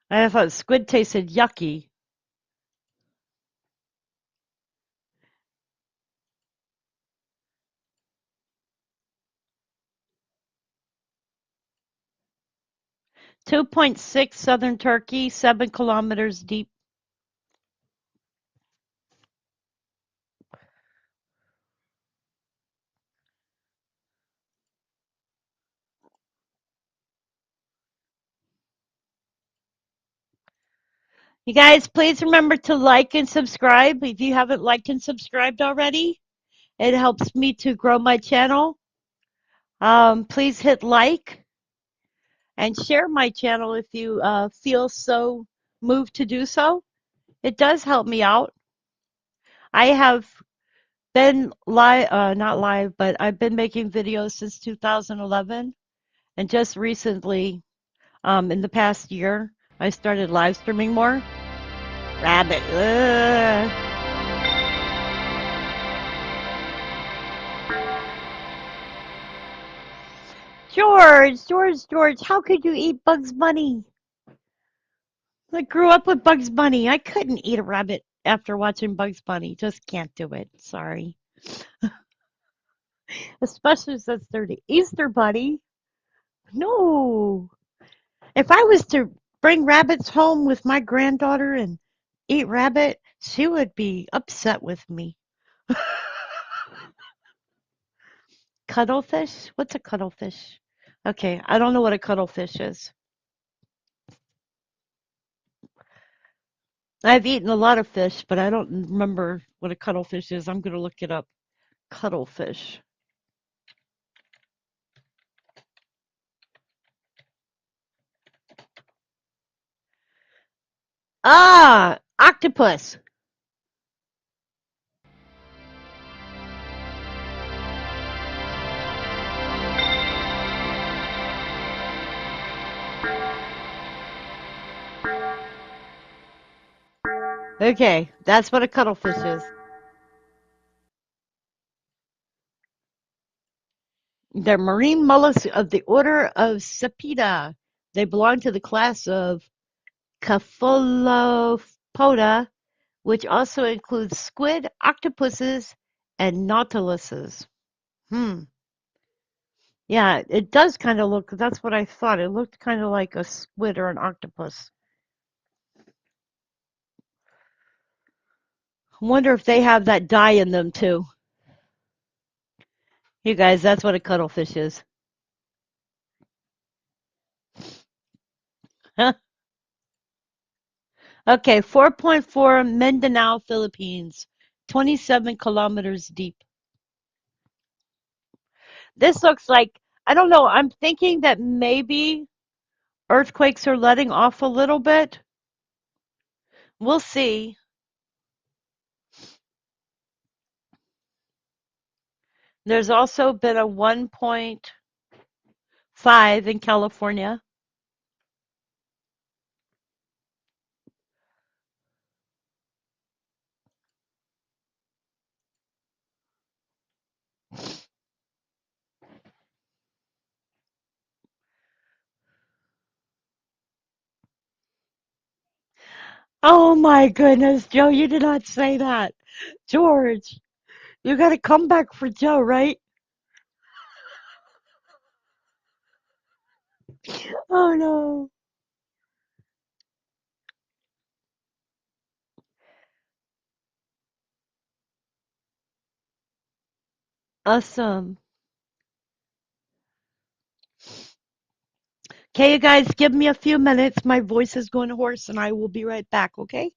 I thought squid tasted yucky. 2.6 southern Turkey, 7 kilometers deep. You guys, please remember to like and subscribe if you haven't liked and subscribed already. It helps me to grow my channel. Please hit like and share my channel if you feel so moved to do so. It does help me out. I have been live, not live, but I've been making videos since 2011. And just recently, in the past year, I started live streaming more. Rabbit. Ugh. George, how could you eat Bugs Bunny? I grew up with Bugs Bunny. I couldn't eat a rabbit after watching Bugs Bunny. Just can't do it. Sorry. Especially since they're the Easter Bunny. No. If I was to bring rabbits home with my granddaughter and eat rabbit, she would be upset with me. Cuttlefish? What's a cuttlefish? Okay, I don't know what a cuttlefish is. I've eaten a lot of fish, but I don't remember what a cuttlefish is. I'm going to look it up. Cuttlefish. Ah, octopus. Okay, that's what a cuttlefish is. They're marine mollusks of the order of Cepida. They belong to the class of Cephalopoda, which also includes squid, octopuses, and nautiluses. Hmm. Yeah, it does kind of look, that's what I thought. It looked kind of like a squid or an octopus. I wonder if they have that dye in them too. You guys, that's what a cuttlefish is. Okay, 4.4 Mindanao, Philippines, 27 kilometers deep. This looks like, I don't know, I'm thinking that maybe earthquakes are letting off a little bit. We'll see. There's also been a 1.5 in California. Oh my goodness, Joe, you did not say that. George, you got to come back for Joe, right? Oh no. Awesome. Okay, you guys, give me a few minutes. My voice is going hoarse and I will be right back, okay?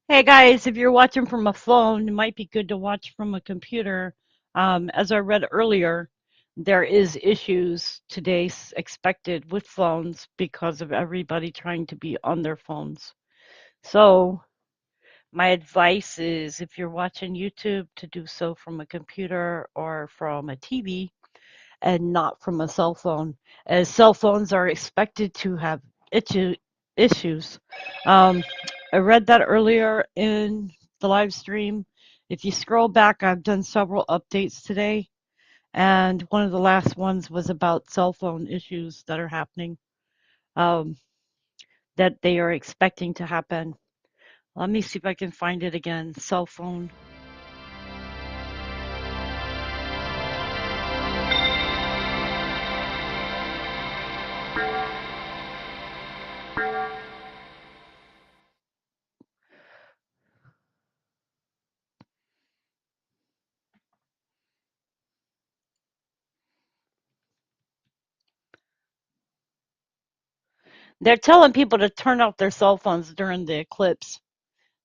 Hey guys, if you're watching from a phone, it might be good to watch from a computer. As I read earlier, there is issues today expected with phones because of everybody trying to be on their phones. So my advice is if you're watching YouTube to do so from a computer or from a TV and not from a cell phone, as cell phones are expected to have issue, issues. Um, I read that earlier in the live stream. If you scroll back, I've done several updates today, and one of the last ones was about cell phone issues that are happening, um, that they are expecting to happen. Let me see if I can find it again. Cell phone. They're telling people to turn off their cell phones during the eclipse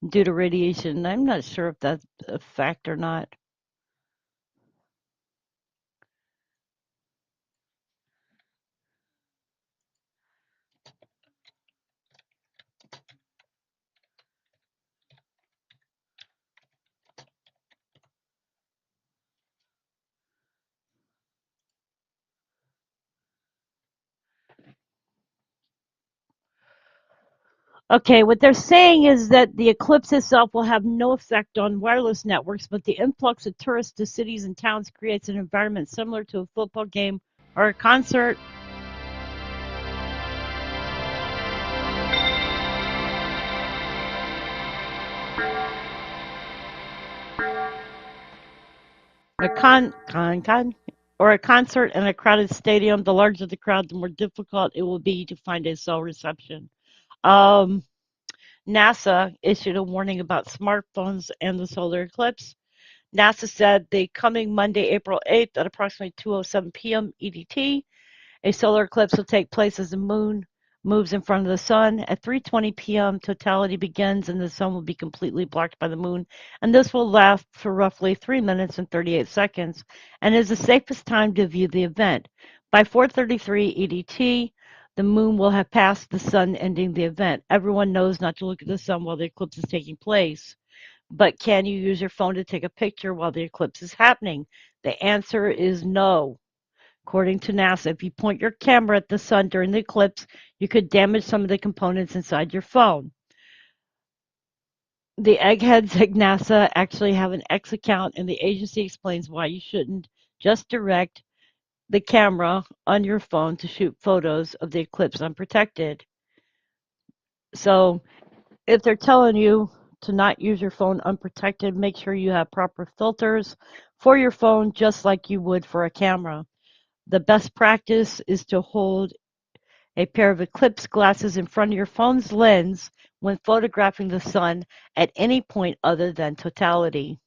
due to radiation. I'm not sure if that's a fact or not. Okay, what they're saying is that the eclipse itself will have no effect on wireless networks, but the influx of tourists to cities and towns creates an environment similar to a football game or a concert. A or a concert in a crowded stadium. The larger the crowd, the more difficult it will be to find a cell reception. Um, NASA issued a warning about smartphones and the solar eclipse. NASA said the coming Monday, April 8th at approximately 2:07 p.m. EDT, a solar eclipse will take place as the moon moves in front of the sun. At 3:20 p.m., totality begins and the sun will be completely blocked by the moon. And this will last for roughly 3 minutes and 38 seconds and is the safest time to view the event. By 4:33 EDT, the moon will have passed the sun, ending the event. Everyone knows not to look at the sun while the eclipse is taking place. But can you use your phone to take a picture while the eclipse is happening? The answer is no. According to NASA, if you point your camera at the sun during the eclipse, you could damage some of the components inside your phone. The eggheads at NASA actually have an X account, and the agency explains why you shouldn't just direct the camera on your phone to shoot photos of the eclipse unprotected. So if they're telling you to not use your phone unprotected, make sure you have proper filters for your phone, just like you would for a camera. The best practice is to hold a pair of eclipse glasses in front of your phone's lens when photographing the sun at any point other than totality.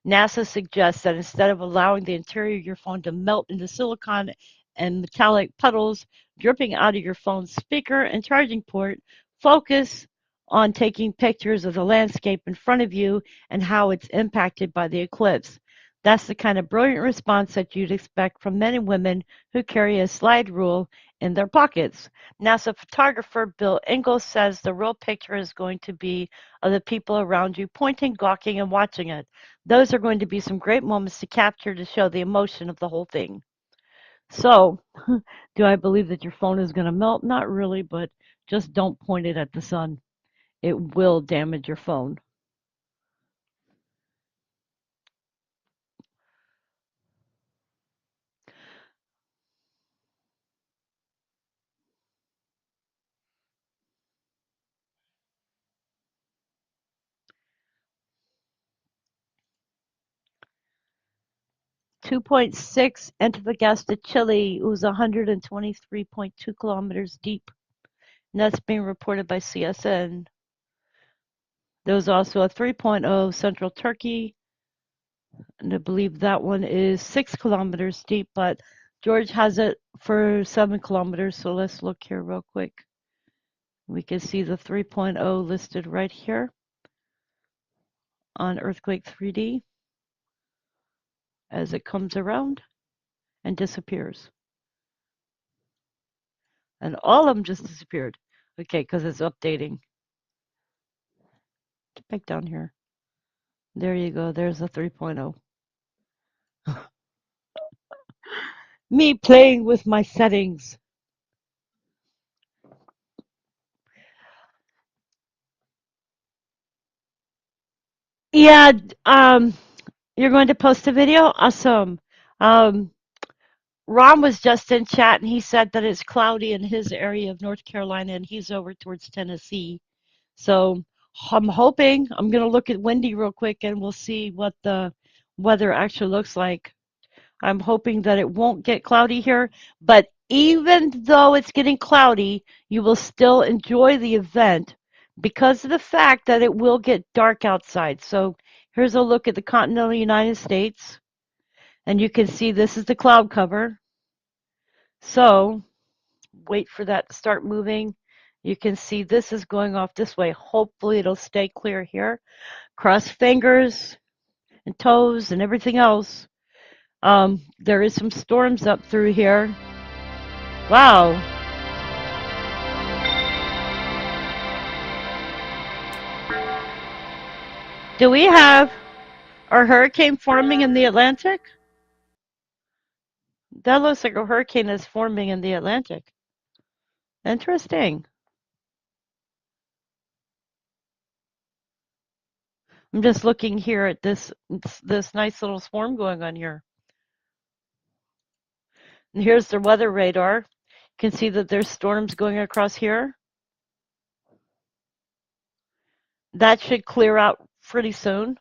NASA suggests that instead of allowing the interior of your phone to melt into silicon and metallic puddles dripping out of your phone's speaker and charging port, focus on taking pictures of the landscape in front of you and how it's impacted by the eclipse. That's the kind of brilliant response that you'd expect from men and women who carry a slide rule in their pockets. NASA photographer Bill Ingalls says the real picture is going to be of the people around you pointing, gawking, and watching it. Those are going to be some great moments to capture to show the emotion of the whole thing. So, do I believe that your phone is going to melt? Not really, but just don't point it at the sun. It will damage your phone. 2.6 Antofagasta, Chile. It was 123.2 kilometers deep. And that's being reported by CSN. There was also a 3.0 Central Turkey, and I believe that one is 6 kilometers deep, but George has it for 7 kilometers. So let's look here real quick. We can see the 3.0 listed right here. on Earthquake 3D as it comes around and disappears. And all of them just disappeared. Okay, because it's updating. Get back down here. There you go. There's a 3.0. Me playing with my settings. Yeah, you're going to post a video? Awesome. Um, Ron was just in chat and he said that it's cloudy in his area of North Carolina and he's over towards Tennessee. So I'm hoping, I'm going to look at Wendy real quick and we'll see what the weather actually looks like. I'm hoping that it won't get cloudy here, but even though it's getting cloudy, you will still enjoy the event because of the fact that it will get dark outside. So here's a look at the continental United States, and you can see this is the cloud cover. So wait for that to start moving. You can see this is going off this way. Hopefully it'll stay clear here. Cross fingers and toes and everything else. There is some storms up through here. Wow. Do we have a hurricane forming in the Atlantic? That looks like a hurricane is forming in the Atlantic. Interesting. I'm just looking here at this nice little swarm going on here. And here's the weather radar. You can see that there's storms going across here. That should clear out pretty soon.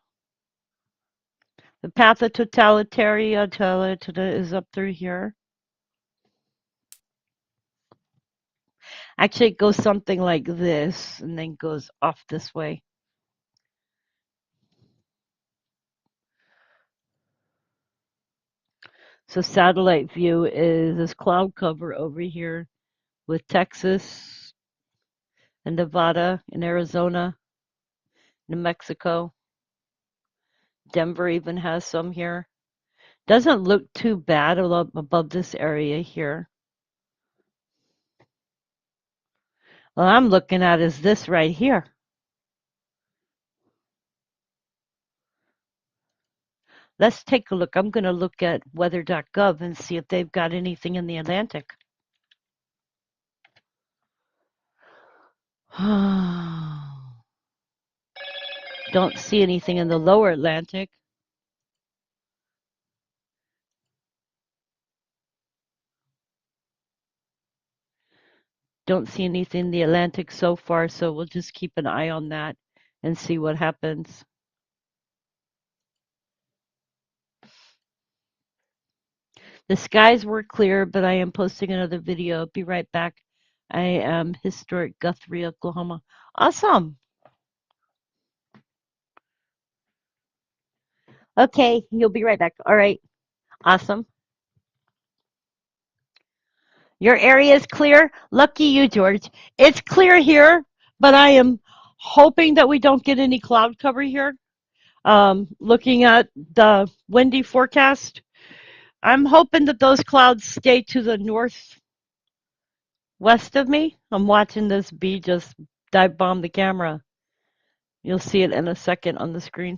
The path of totalitarian is up through here. Actually, it goes something like this and then goes off this way. So satellite view is this cloud cover over here with Texas and Nevada and Arizona, New Mexico. Denver even has some here. Doesn't look too bad above this area here. What I'm looking at is this right here. Let's take a look. I'm going to look at weather.gov and see if they've got anything in the Atlantic. Don't see anything in the lower Atlantic. Don't see anything in the Atlantic so far, so we'll just keep an eye on that and see what happens. The skies were clear, but I am posting another video. Be right back. I am historic Guthrie, Oklahoma. Awesome. Okay, you'll be right back. All right. Awesome. Your area is clear. Lucky you, George. It's clear here, but I am hoping that we don't get any cloud cover here. Looking at the windy forecast, I'm hoping that those clouds stay to the northwest of me. I'm watching this bee just dive bomb the camera. You'll see it in a second on the screen.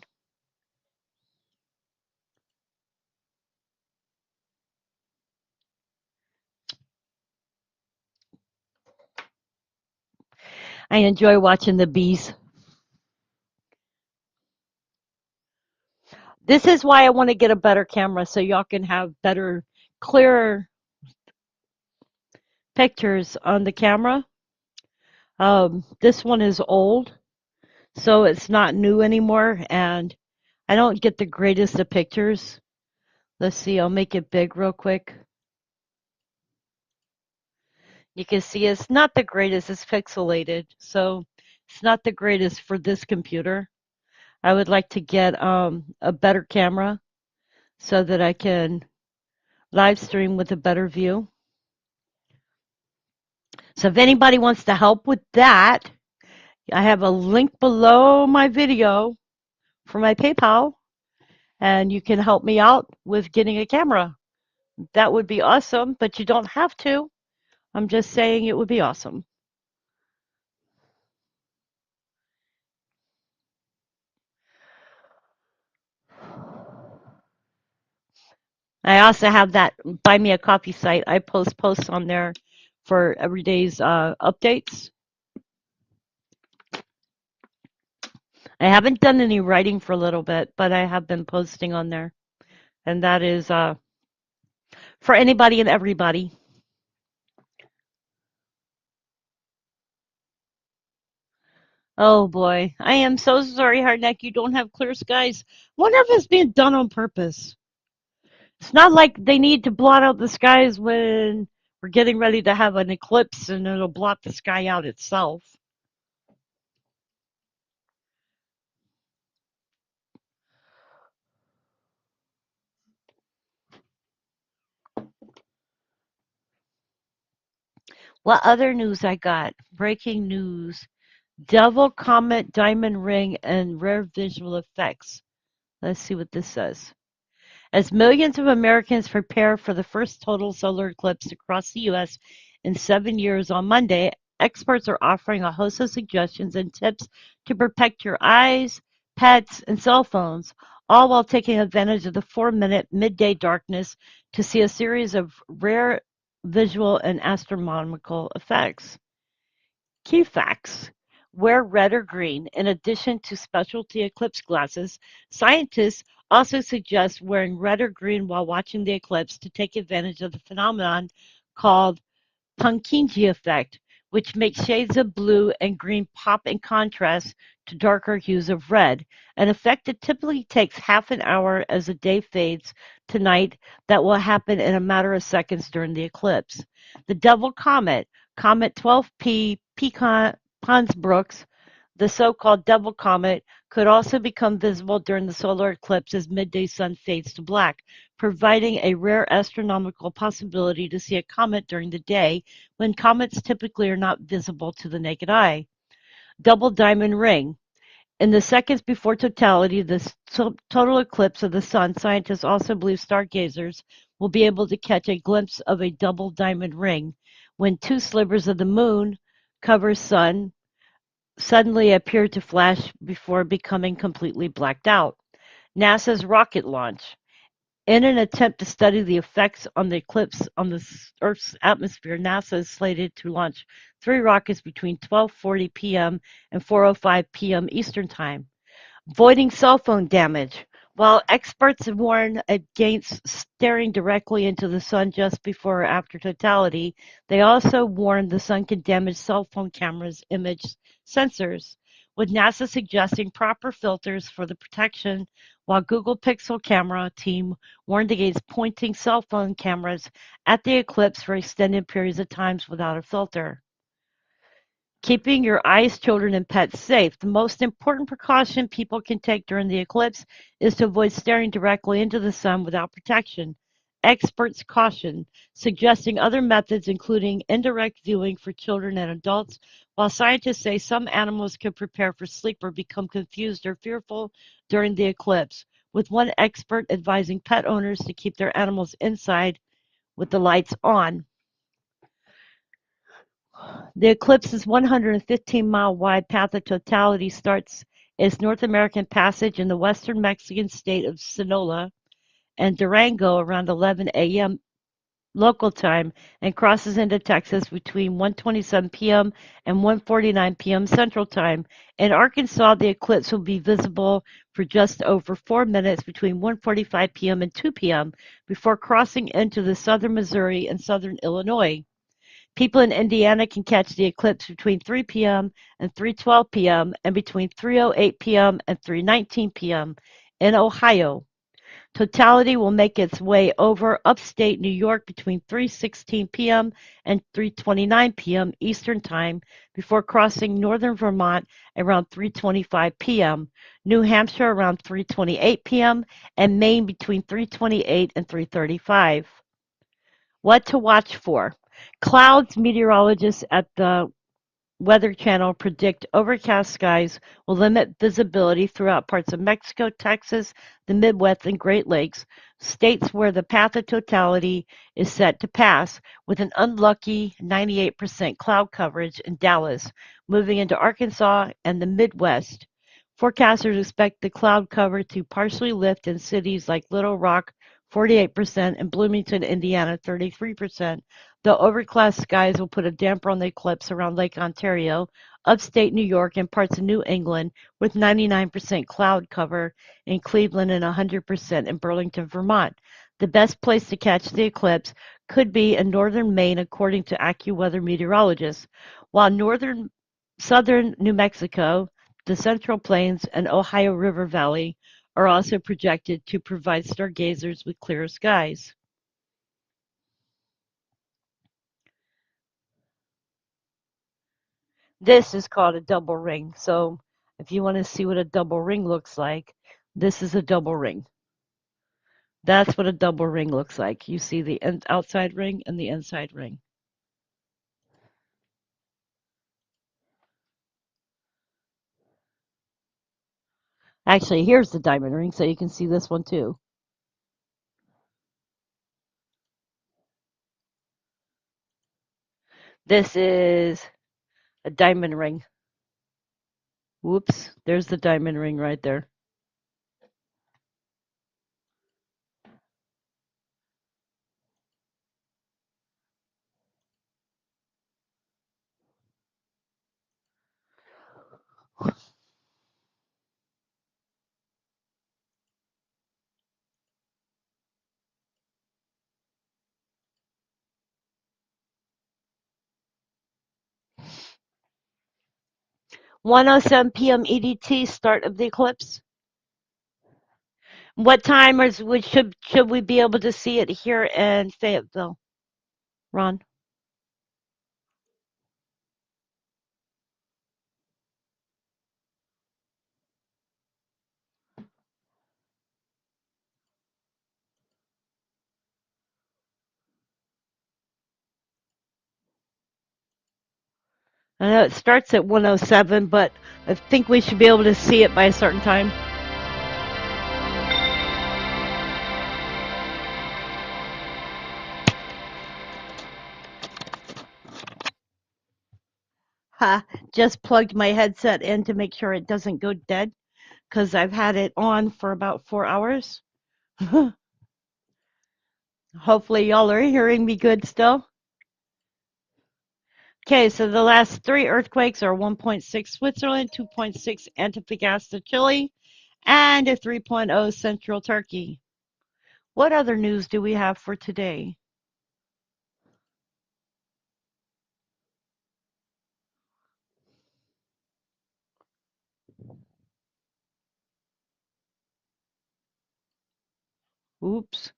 I enjoy watching the bees. This is why I want to get a better camera so y'all can have better, clearer pictures on the camera. This one is old, so it's not new anymore, and I don't get the greatest of pictures. Let's see, I'll make it big real quick. You can see it's not the greatest, it's pixelated, so it's not the greatest for this computer. I would like to get a better camera so that I can live stream with a better view. So if anybody wants to help with that, I have a link below my video for my PayPal, and you can help me out with getting a camera. That would be awesome, but you don't have to. I'm just saying it would be awesome. I also have that buy me a coffee site. I post posts on there for every day's updates. I haven't done any writing for a little bit, but I have been posting on there. And that is for anybody and everybody. Oh boy. I am so sorry, Hardneck, you don't have clear skies. Wonder if it's being done on purpose. It's not like they need to blot out the skies when we're getting ready to have an eclipse and it'll blot the sky out itself. What other news I got? Breaking news. Devil Comet Diamond Ring and rare visual effects. Let's see what this says. As millions of Americans prepare for the first total solar eclipse across the U.S. in 7 years on Monday, experts are offering a host of suggestions and tips to protect your eyes, pets, and cell phones, all while taking advantage of the 4 minute midday darkness to see a series of rare visual and astronomical effects. Key facts: wear red or green. In addition to specialty eclipse glasses, scientists also suggest wearing red or green while watching the eclipse to take advantage of the phenomenon called Purkinje effect, which makes shades of blue and green pop in contrast to darker hues of red, an effect that typically takes half an hour as the day fades to night that will happen in a matter of seconds during the eclipse. The Devil Comet, Comet 12P Pons-Brooks, the so-called Devil Comet, could also become visible during the solar eclipse as midday sun fades to black, providing a rare astronomical possibility to see a comet during the day when comets typically are not visible to the naked eye. Double diamond ring. In the seconds before totality, the total eclipse of the sun, scientists also believe stargazers will be able to catch a glimpse of a double diamond ring when two slivers of the moon cover sun suddenly appear to flash before becoming completely blacked out. NASA's rocket launch. In an attempt to study the effects on the eclipse on the Earth's atmosphere, NASA is slated to launch 3 rockets between 12:40 p.m. and 4:05 p.m. Eastern Time. Avoiding cell phone damage. While experts warn against staring directly into the sun just before or after totality, they also warn the sun can damage cell phone cameras' image sensors, with NASA suggesting proper filters for the protection, while Google Pixel camera team warned against pointing cell phone cameras at the eclipse for extended periods of time without a filter. Keeping your eyes, children, and pets safe. The most important precaution people can take during the eclipse is to avoid staring directly into the sun without protection. Experts caution, suggesting other methods including indirect viewing for children and adults, while scientists say some animals can prepare for sleep or become confused or fearful during the eclipse, with one expert advising pet owners to keep their animals inside with the lights on. The eclipse's 115-mile wide path of totality starts its North American passage in the western Mexican state of Sinaloa and Durango around 11 a.m. local time and crosses into Texas between 1:27 p.m. and 1:49 p.m. Central Time. In Arkansas, the eclipse will be visible for just over 4 minutes between 1:45 p.m. and 2 p.m. before crossing into the southern Missouri and southern Illinois. People in Indiana can catch the eclipse between 3 p.m. and 3:12 p.m. and between 3:08 p.m. and 3:19 p.m. In Ohio, totality will make its way over upstate New York between 3:16 p.m. and 3:29 p.m. Eastern Time before crossing northern Vermont around 3:25 p.m., New Hampshire around 3:28 p.m., and Maine between 3:28 and 3:35. What to watch for. Clouds, meteorologists at the Weather Channel predict overcast skies will limit visibility throughout parts of Mexico, Texas, the Midwest, and Great Lakes, states where the path of totality is set to pass, with an unlucky 98% cloud coverage in Dallas, moving into Arkansas and the Midwest. Forecasters expect the cloud cover to partially lift in cities like Little Rock, 48%, and Bloomington, Indiana, 33%. The overcast skies will put a damper on the eclipse around Lake Ontario, upstate New York, and parts of New England, with 99% cloud cover in Cleveland and 100% in Burlington, Vermont. The best place to catch the eclipse could be in northern Maine, according to AccuWeather meteorologists, while southern New Mexico, the Central Plains, and Ohio River Valley are also projected to provide stargazers with clear skies. This is called a double ring. So if you want to see what a double ring looks like, this is a double ring. That's what a double ring looks like. You see the outside ring and the inside ring. Actually, here's the diamond ring, so you can see this one too. This is a diamond ring. Whoops, there's the diamond ring right there. One oh seven p.m. EDT, start of the eclipse. What time should we be able to see it here in Fayetteville, Ron? I know it starts at 107, but I think we should be able to see it by a certain time. Ha, just plugged my headset in to make sure it doesn't go dead because I've had it on for about 4 hours. Hopefully, y'all are hearing me good still. Okay, so the last three earthquakes are 1.6 Switzerland, 2.6 Antofagasta, Chile, and a 3.0 Central Turkey. What other news do we have for today? Oops.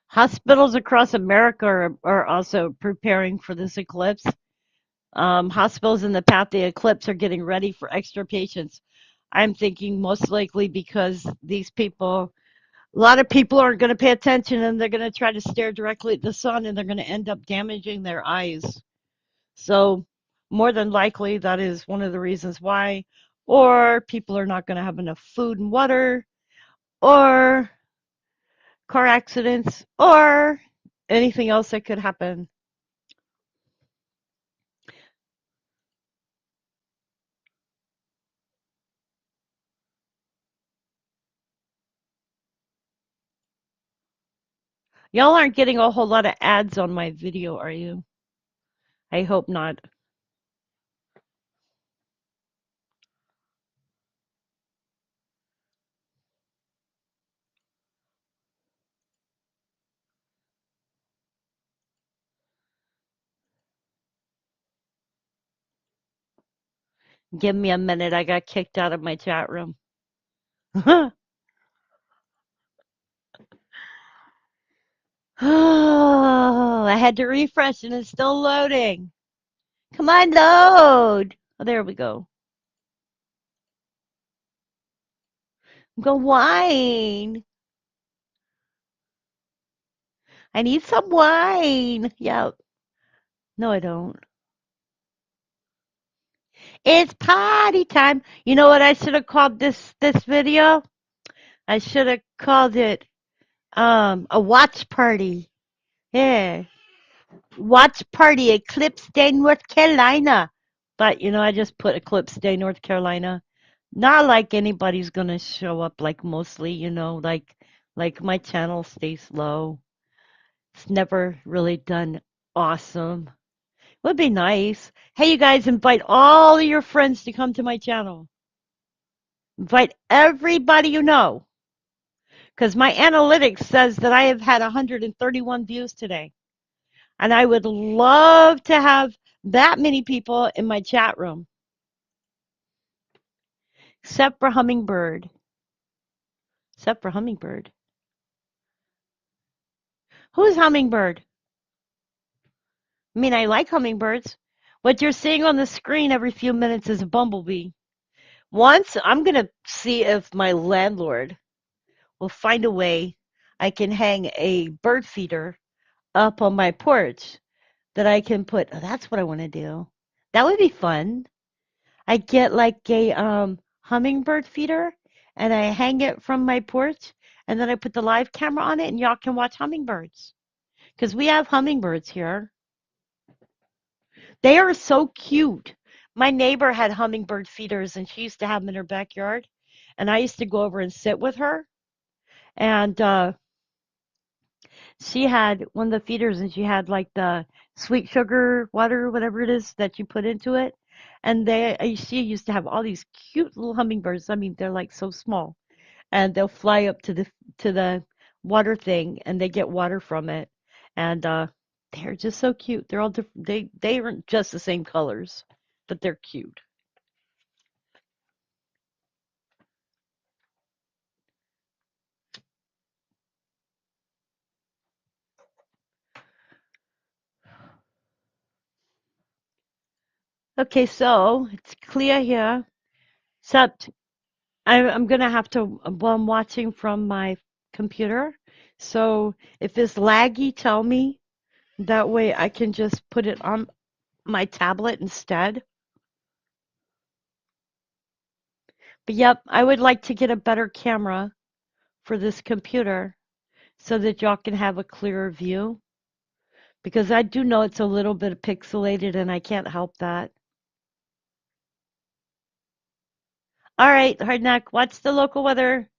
Hospitals across America are also preparing for this eclipse. Hospitals in the path of the eclipse are getting ready for extra patients. I'm thinking most likely because a lot of people aren't going to pay attention and they're going to try to stare directly at the sun and they're going to end up damaging their eyes. So, more than likely, that is one of the reasons why. Or people are not going to have enough food and water, or car accidents, or anything else that could happen. Y'all aren't getting a whole lot of ads on my video, are you? I hope not. Give me a minute. I got kicked out of my chat room. Oh, I had to refresh and it's still loading. Come on, load. Oh, there we go. Go wine. I need some wine. Yep. No, I don't. It's party time. You know what I should have called this video? I should have called it a watch party. Yeah. Watch party Eclipse Day, North Carolina. But I just put Eclipse Day, North Carolina. Not like anybody's gonna show up like mostly, like my channel stays low. It's never really done awesome. Would be nice. Hey, you guys, invite all of your friends to come to my channel. Invite everybody you know. Because my analytics says that I have had 131 views today. And I would love to have that many people in my chat room. Except for Hummingbird. Except for Hummingbird. Who's Hummingbird? I mean, I like hummingbirds. What you're seeing on the screen every few minutes is a bumblebee. Once, I'm going to see if my landlord will find a way I can hang a bird feeder up on my porch that I can put. Oh, that's what I want to do. That would be fun. I get like a hummingbird feeder and I hang it from my porch and then I put the live camera on it and y'all can watch hummingbirds. Because we have hummingbirds here. They are so cute. My neighbor had hummingbird feeders and she used to have them in her backyard. And I used to go over and sit with her. And she had one of the feeders and she had like the sweet sugar water, whatever it is that you put into it. And she used to have all these cute little hummingbirds. I mean, they're like so small. And they'll fly up to the water thing and they get water from it. And they're just so cute. They're all different. They aren't just the same colors, but they're cute. Okay, so it's clear here. Except I'm gonna have to, well, I'm watching from my computer. So if it's laggy, tell me. That way I can just put it on my tablet instead. But yep, I would like to get a better camera for this computer so that y'all can have a clearer view. Because I do know it's a little bit pixelated and I can't help that. All right, Hardneck, what's the local weather?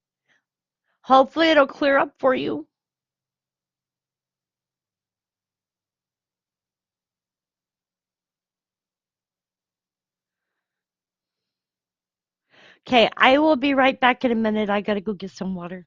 Hopefully it'll clear up for you. Okay, I will be right back in a minute. I gotta go get some water.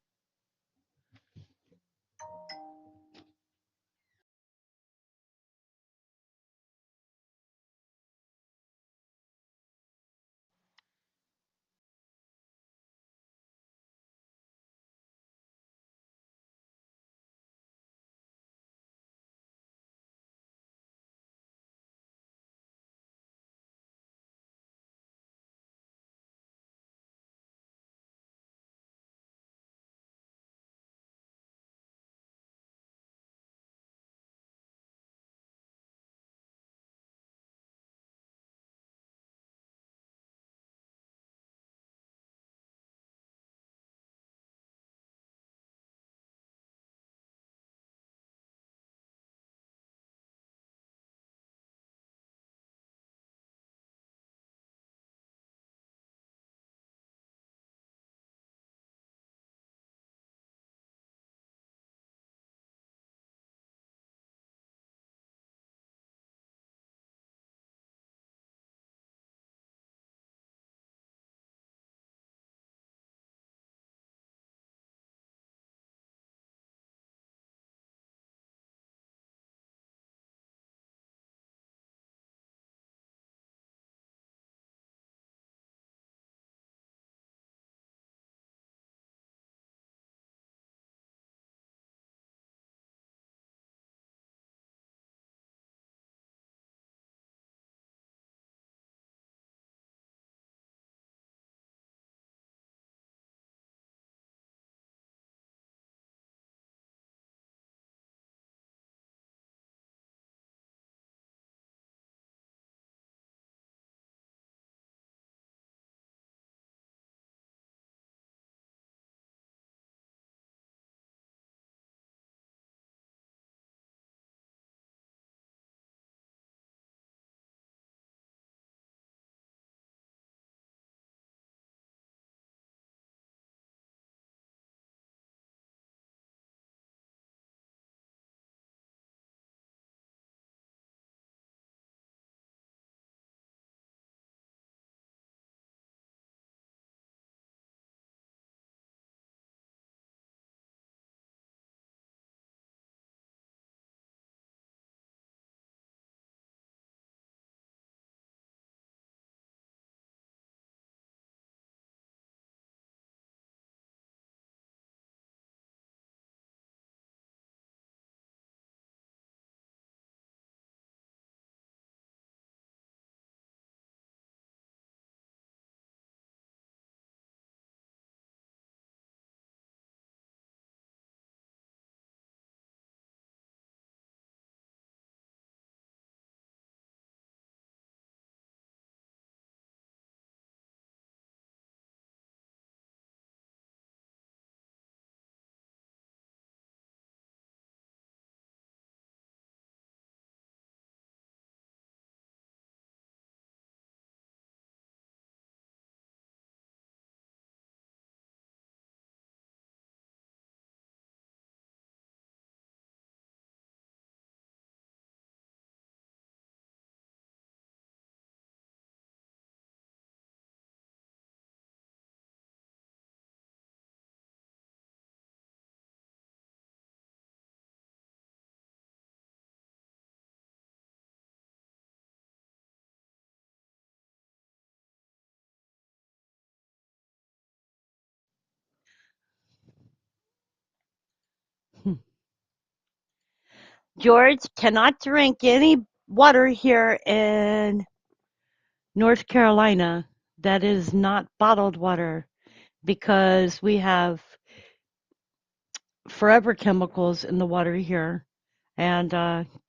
George cannot drink any water here in North Carolina that is not bottled water because we have forever chemicals in the water here, and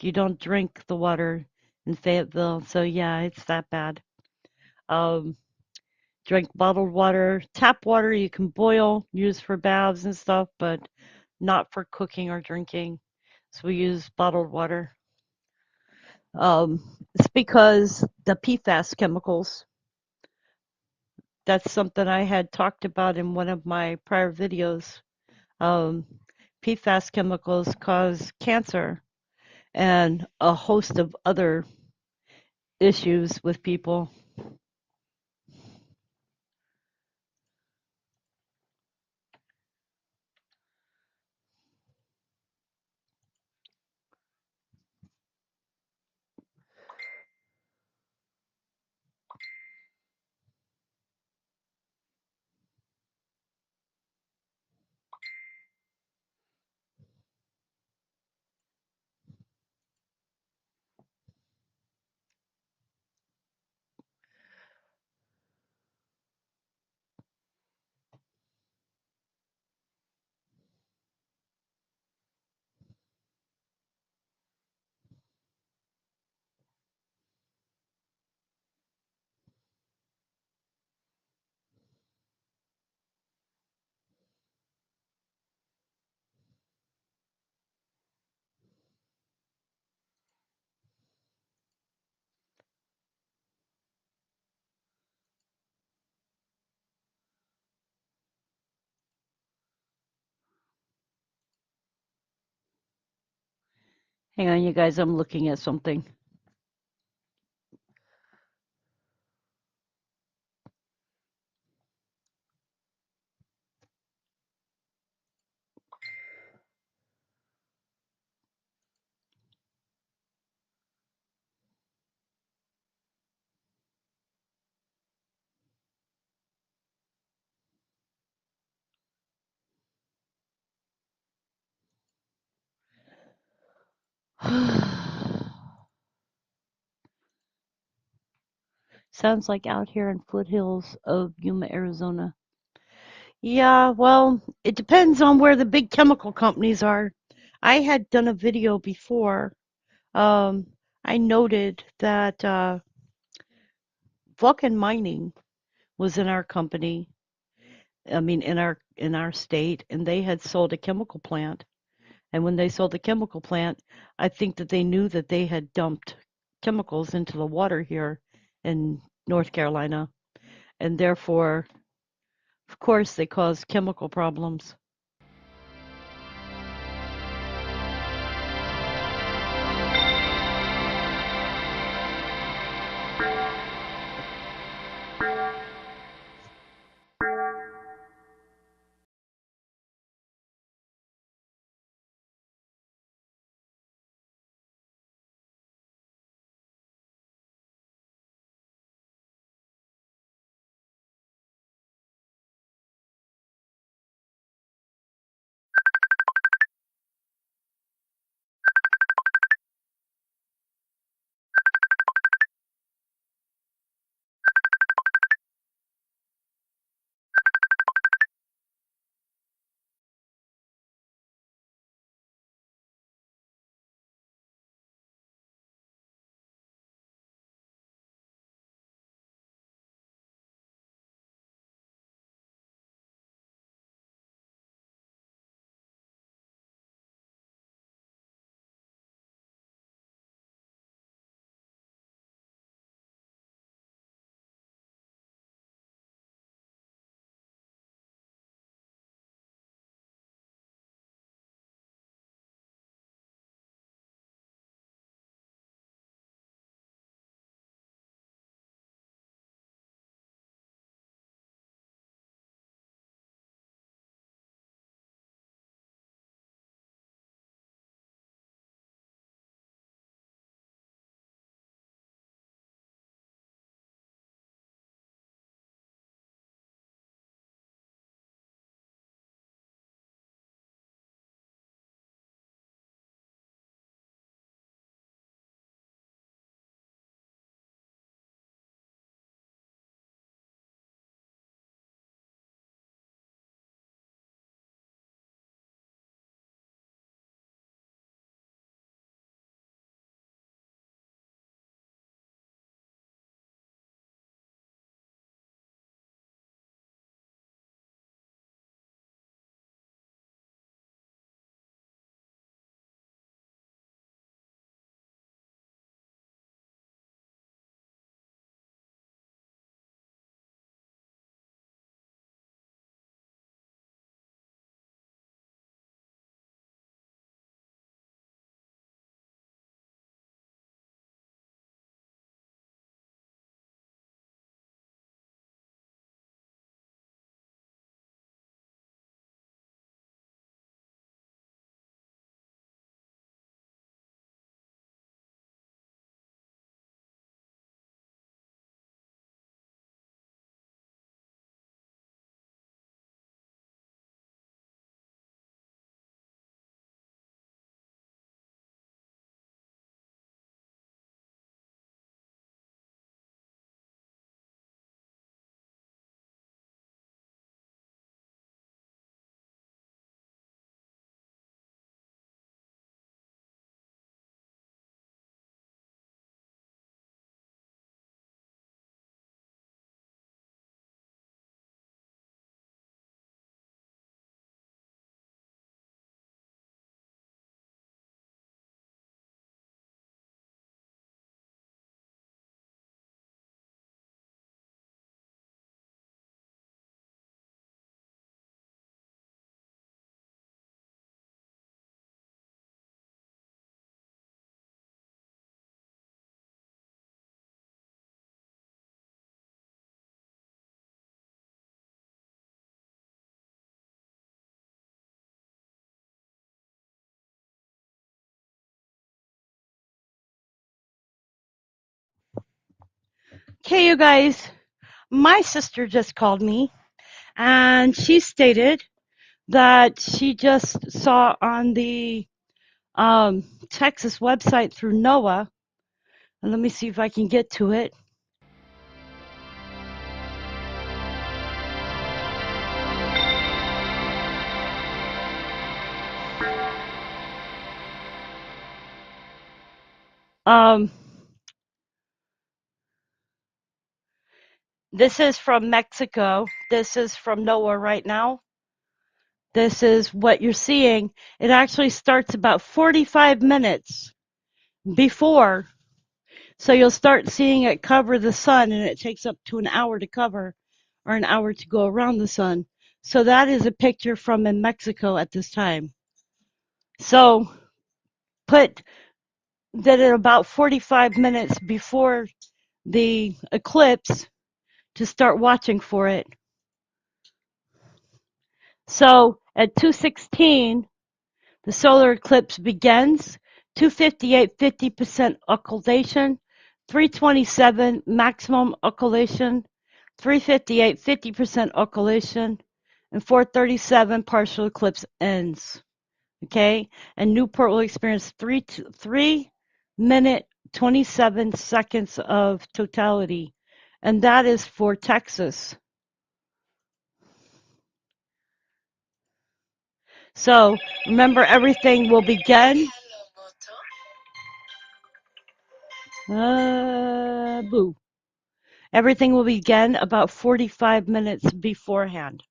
you don't drink the water in Fayetteville. So yeah, it's that bad. Um, Drink bottled water, tap water you can boil, use for baths and stuff, but not for cooking or drinking. So we use bottled water. It's because the PFAS chemicals. That's something I had talked about in one of my prior videos. Um, PFAS chemicals cause cancer and a host of other issues with people. Hang on, you guys, I'm looking at something. Sounds like out here in foothills of Yuma, Arizona. Yeah, well, it depends on where the big chemical companies are. I had done a video before. Um, I noted that Vulcan Mining was in our company. I mean, in our state, and they had sold a chemical plant. And when they sold the chemical plant, I think that they knew that they had dumped chemicals into the water here in North Carolina, and therefore, of course, they caused chemical problems. Okay, you guys, my sister just called me and she stated that she just saw on the Texas website through NOAA, and let me see if I can get to it. Um, this is from Mexico. This is from NOAA right now. This is what you're seeing. It actually starts about 45 minutes before. So you'll start seeing it cover the sun, and it takes up to an hour to cover or an hour to go around the sun. So that is a picture from in Mexico at this time. So put that at about 45 minutes before the eclipse to start watching for it. So at 2:16, the solar eclipse begins. 2:58, 50% occultation. 3:27, maximum occultation. 3:58, 50% occultation. And 4:37, partial eclipse ends. Okay? And Newport will experience 3 minute 27 seconds of totality. And that is for Texas. So remember, everything will begin. Boo. Everything will begin about 45 minutes beforehand.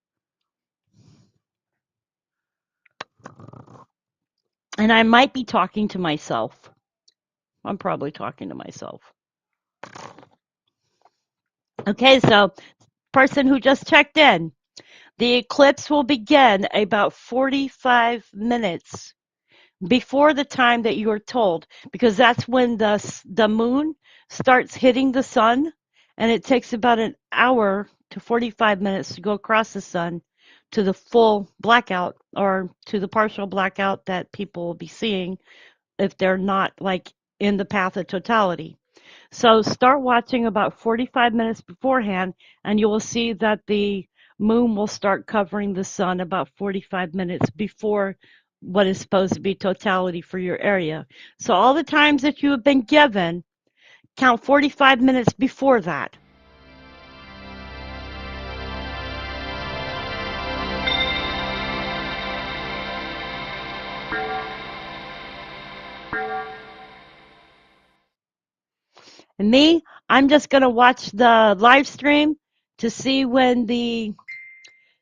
And I might be talking to myself. I'm probably talking to myself. Okay, so person who just checked in, the eclipse will begin about 45 minutes before the time that you are told, because that's when the moon starts hitting the sun, and it takes about an hour to 45 minutes to go across the sun to the full blackout or to the partial blackout that people will be seeing if they're not like in the path of totality. So start watching about 45 minutes beforehand, and you will see that the moon will start covering the sun about 45 minutes before what is supposed to be totality for your area. So all the times that you have been given, count 45 minutes before that. And me, I'm just going to watch the live stream to see when the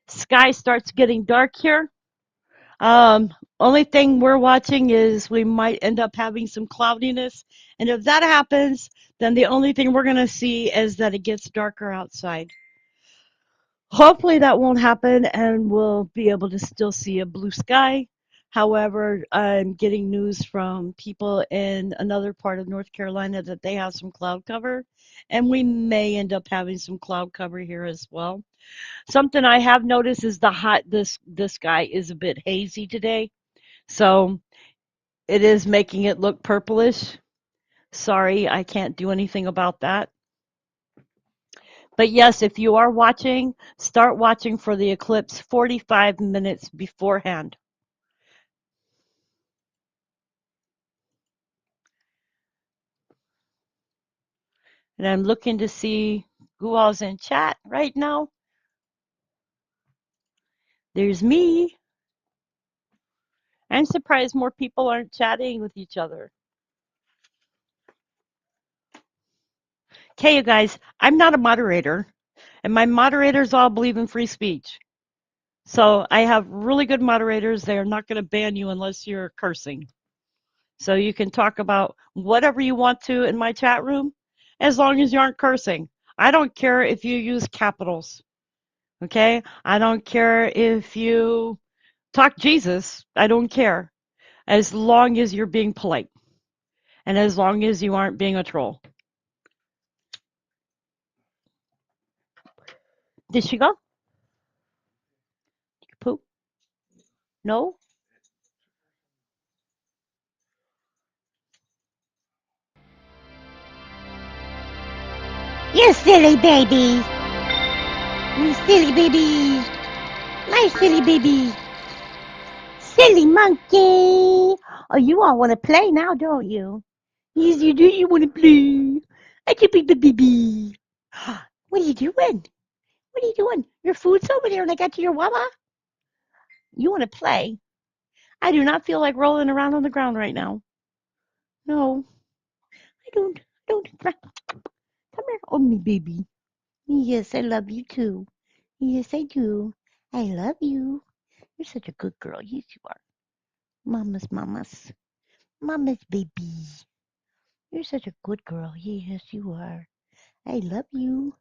sky starts getting dark here. Only thing we're watching is we might end up having some cloudiness. And if that happens, then the only thing we're going to see is that it gets darker outside. Hopefully that won't happen and we'll be able to still see a blue sky. However, I'm getting news from people in another part of North Carolina that they have some cloud cover, and we may end up having some cloud cover here as well. Something I have noticed is this sky is a bit hazy today. So it is making it look purplish. Sorry, I can't do anything about that. But yes, if you are watching, start watching for the eclipse 45 minutes beforehand. And I'm looking to see who all's in chat right now. There's me. I'm surprised more people aren't chatting with each other. Okay, you guys, I'm not a moderator, and my moderators all believe in free speech. So I have really good moderators. They are not going to ban you unless you're cursing. So you can talk about whatever you want to in my chat room, as long as you aren't cursing. I don't care if you use capitals. Okay? I don't care if you talk Jesus. I don't care. As long as you're being polite. And as long as you aren't being a troll. Did she go? Poop? No? You silly baby. You silly baby. My silly baby. Silly monkey. Oh, you all want to play now, don't you? Yes, you do. You want to play. I can be baby. What are you doing? What are you doing? Your food's over there and I got you your wawa. You want to play? I do not feel like rolling around on the ground right now. No, I don't. I don't. Come here. Oh, me baby. Yes, I love you too. Yes, I do. I love you. You're such a good girl. Yes, you are. Mama's. Mama's baby. You're such a good girl. Yes, you are. I love you.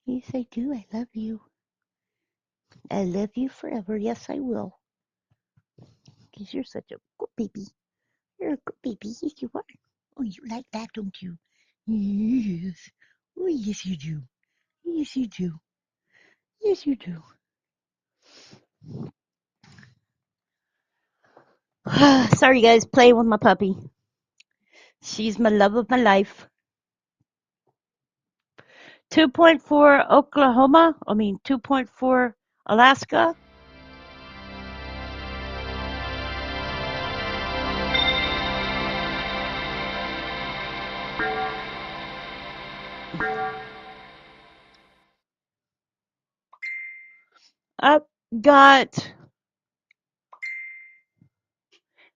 Yes, I do. I love you. I love you forever. Yes, I will. Because you're such a good baby. You're a good baby. Yes, you are. Oh, you like that, don't you? Yes. Oh, yes, you do. Yes, you do. Yes, you do. Sorry, guys. Playing with my puppy. She's my love of my life. 2.4 Oklahoma. 2.4 Alaska. Up got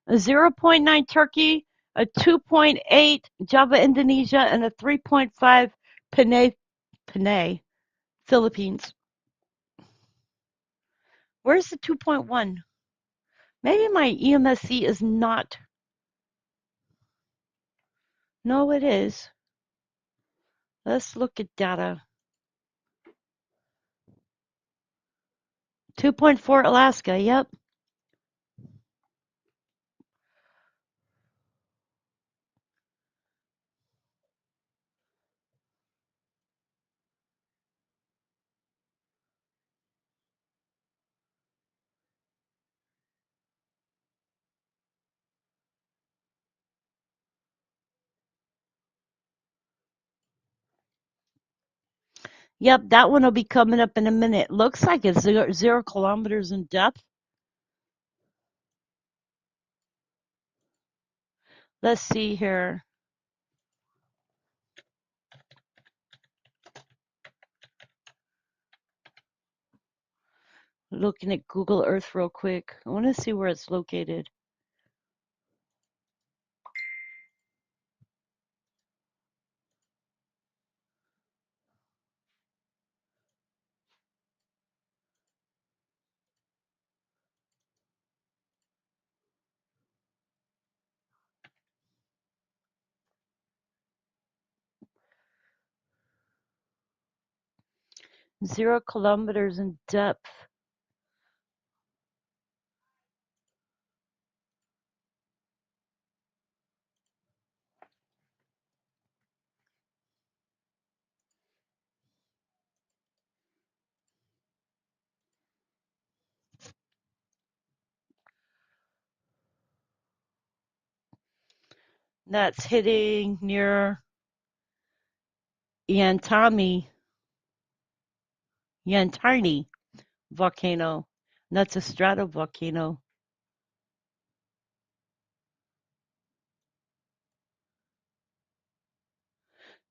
a zero point 0.9 Turkey, a 2.8 Java, Indonesia, and a 3.5 Panay, Philippines. Where's the 2.1? Maybe my EMSC is not. No, it is. Let's look at data. 2.4 Alaska, yep. Yep, that one will be coming up in a minute. Looks like it's 0 kilometers in depth. Let's see here. Looking at Google Earth real quick. I want to see where it's located. Zero kilometers in depth. That's hitting near Yantarni volcano. That's a stratovolcano.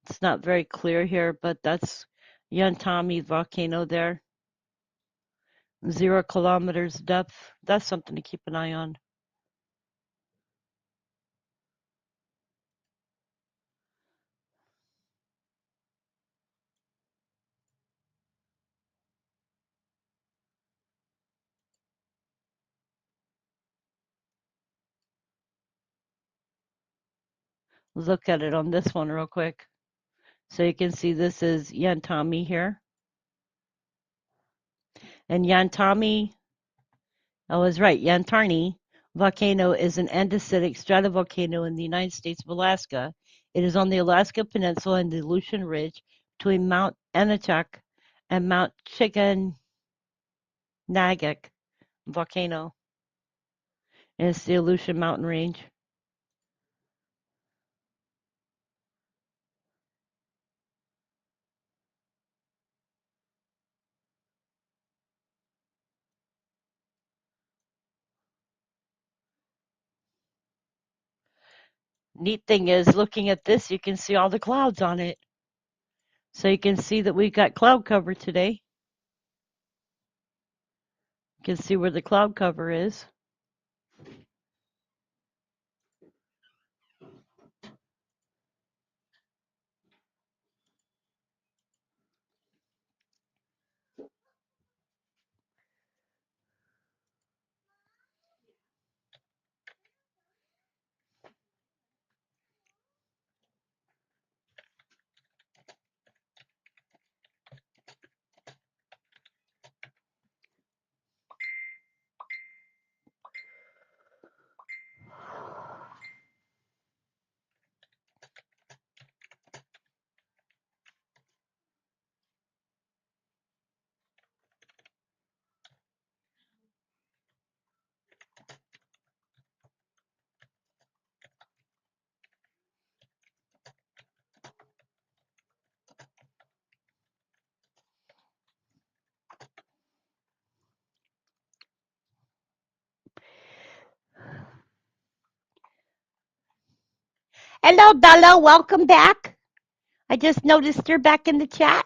It's not very clear here, but that's Yantami volcano there. 0 kilometers depth. That's something to keep an eye on. Look at it on this one real quick. So you can see this is Yantami here. And Yantami, I was right, Yantarni volcano is an andesitic stratovolcano in the United States of Alaska. It is on the Alaska Peninsula and the Aleutian Ridge between Mount Aniakchak and Mount Chiganagik volcano. And it's the Aleutian Mountain Range. Neat thing is, looking at this, you can see all the clouds on it. So you can see that we got cloud cover today. You can see where the cloud cover is. Hello, Bella. Welcome back. I just noticed you're back in the chat.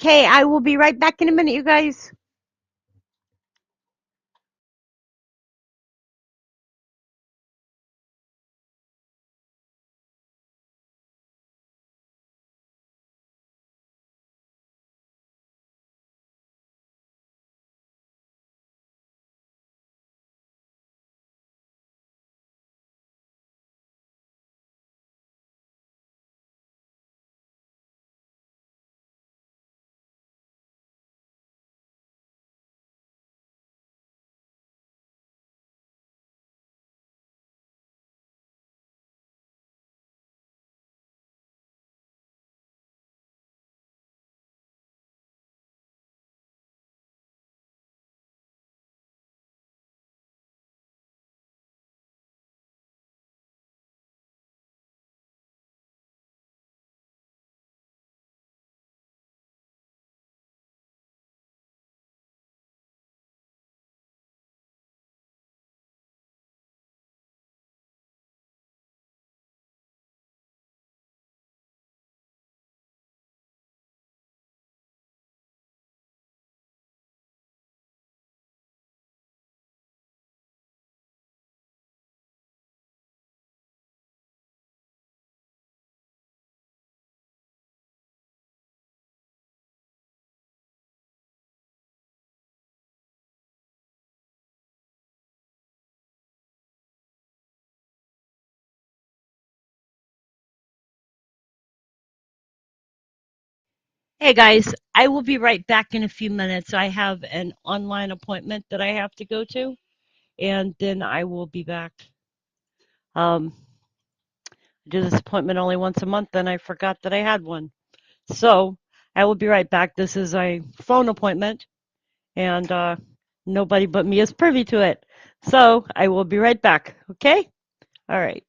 Okay, I will be right back in a minute, you guys. Hey guys, I will be right back in a few minutes. I have an online appointment that I have to go to, and then I will be back. I do this appointment only once a month, and I forgot that I had one. So I will be right back. This is a phone appointment, and nobody but me is privy to it. So I will be right back. Okay? All right.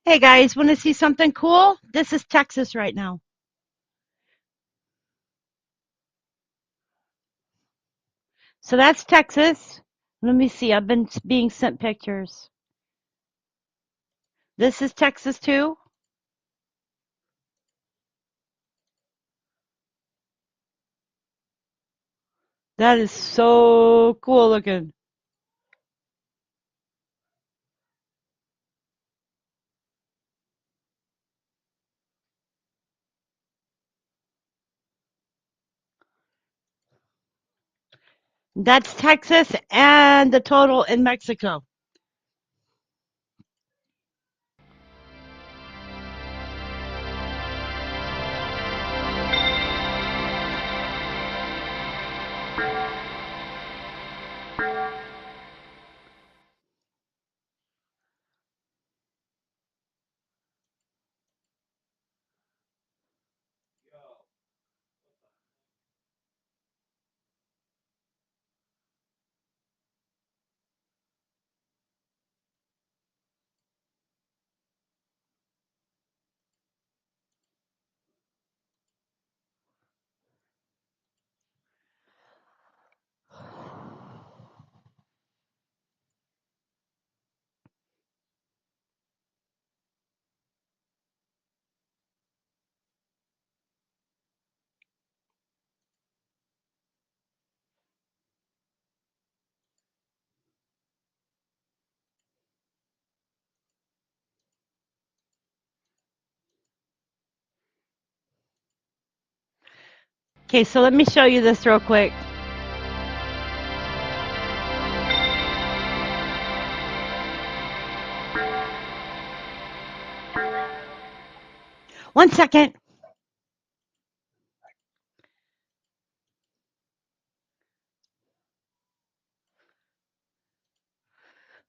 Hey guys, want to see something cool? This is Texas right now. So that's Texas. Let me see. I've been being sent pictures. This is Texas too. That is so cool looking. That's Texas and the total in Mexico. Okay, so let me show you this real quick. One second.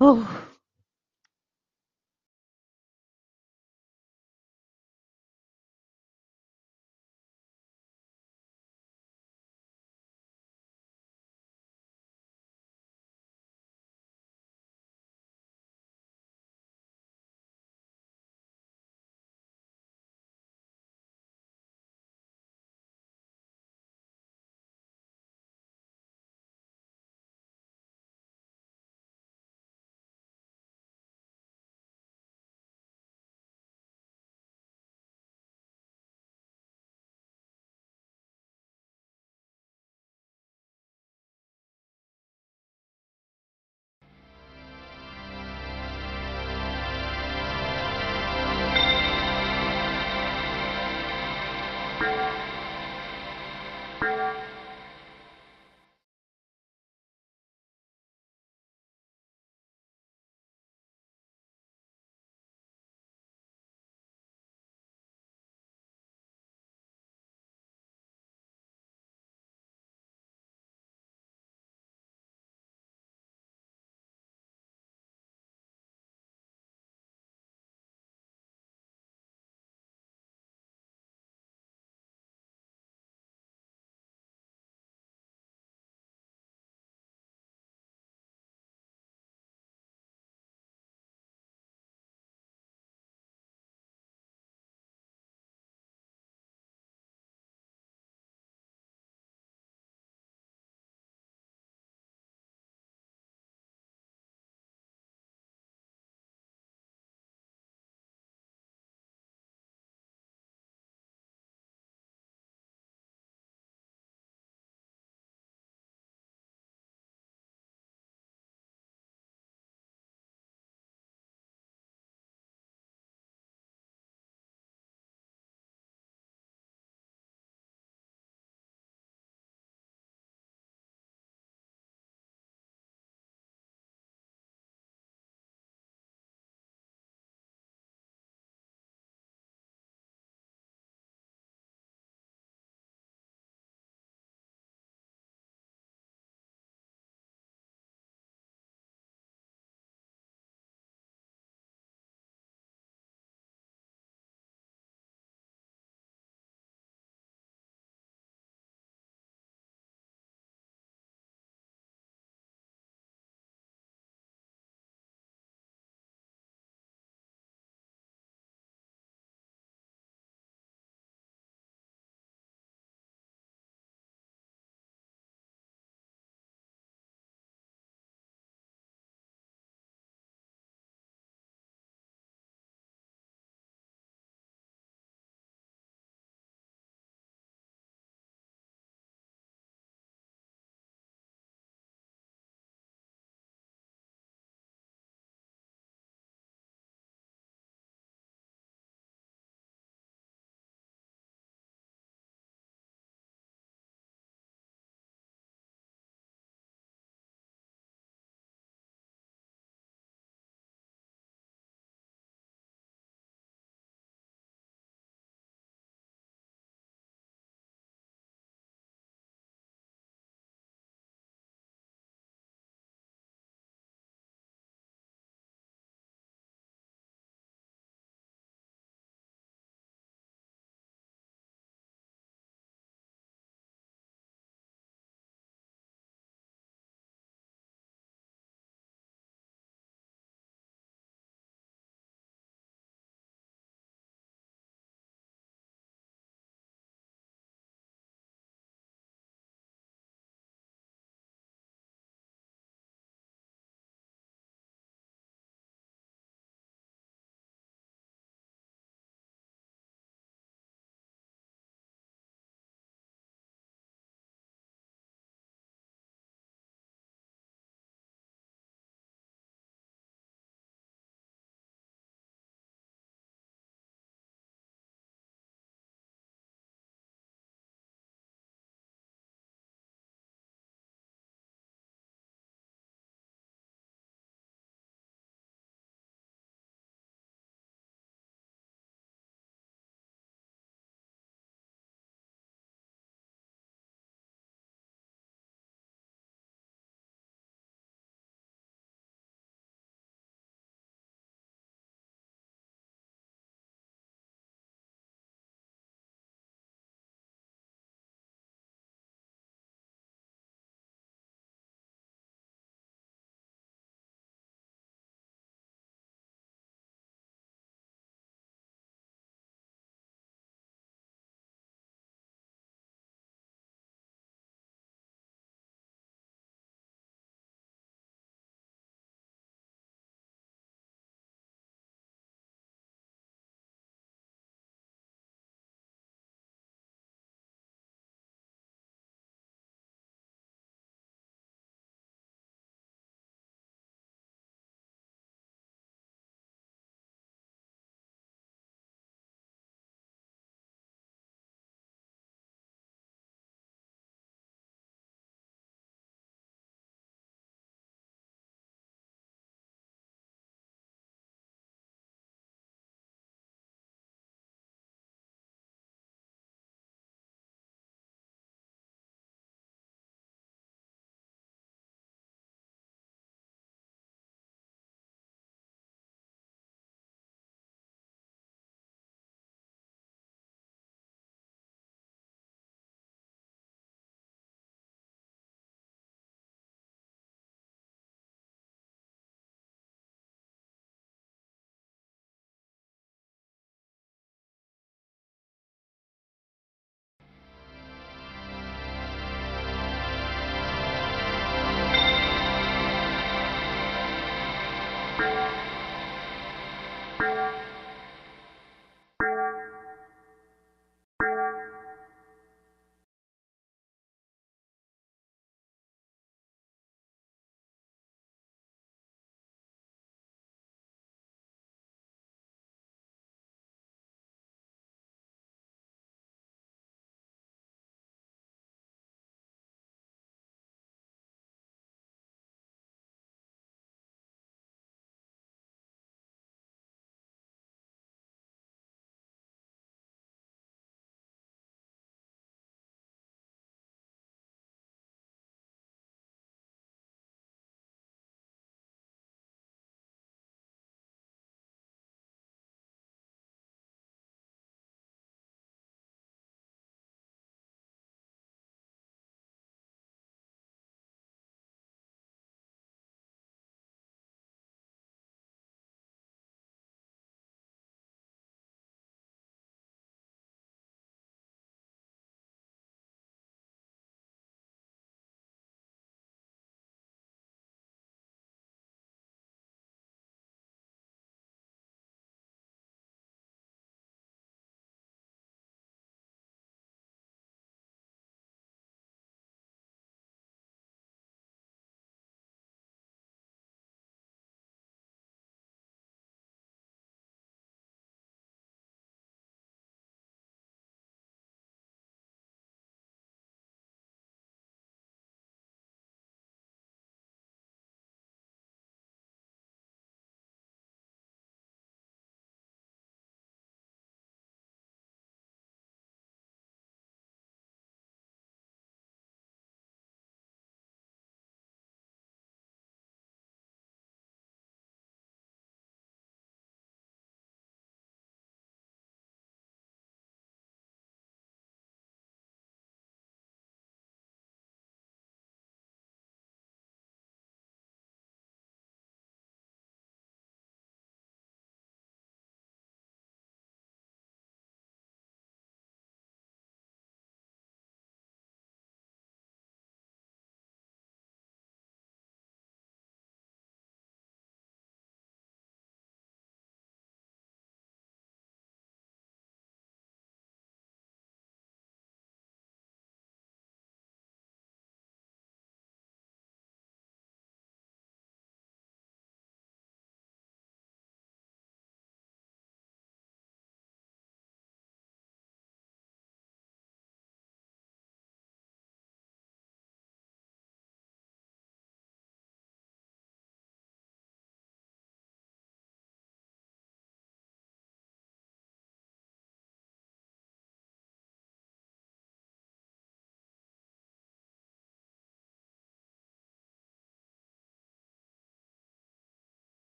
Oh,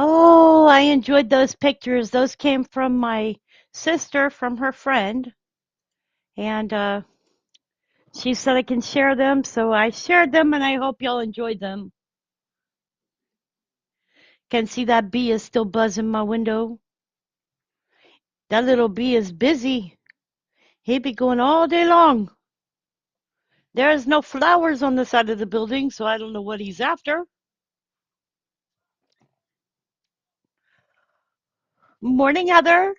Oh, I enjoyed those pictures. Those came from my sister, from her friend, and she said I can share them, so I shared them, and I hope y'all enjoyed them. Can see that bee is still buzzing my window. That little bee is busy. He be going all day long. There's no flowers on the side of the building, so I don't know what he's after. Morning, Heather.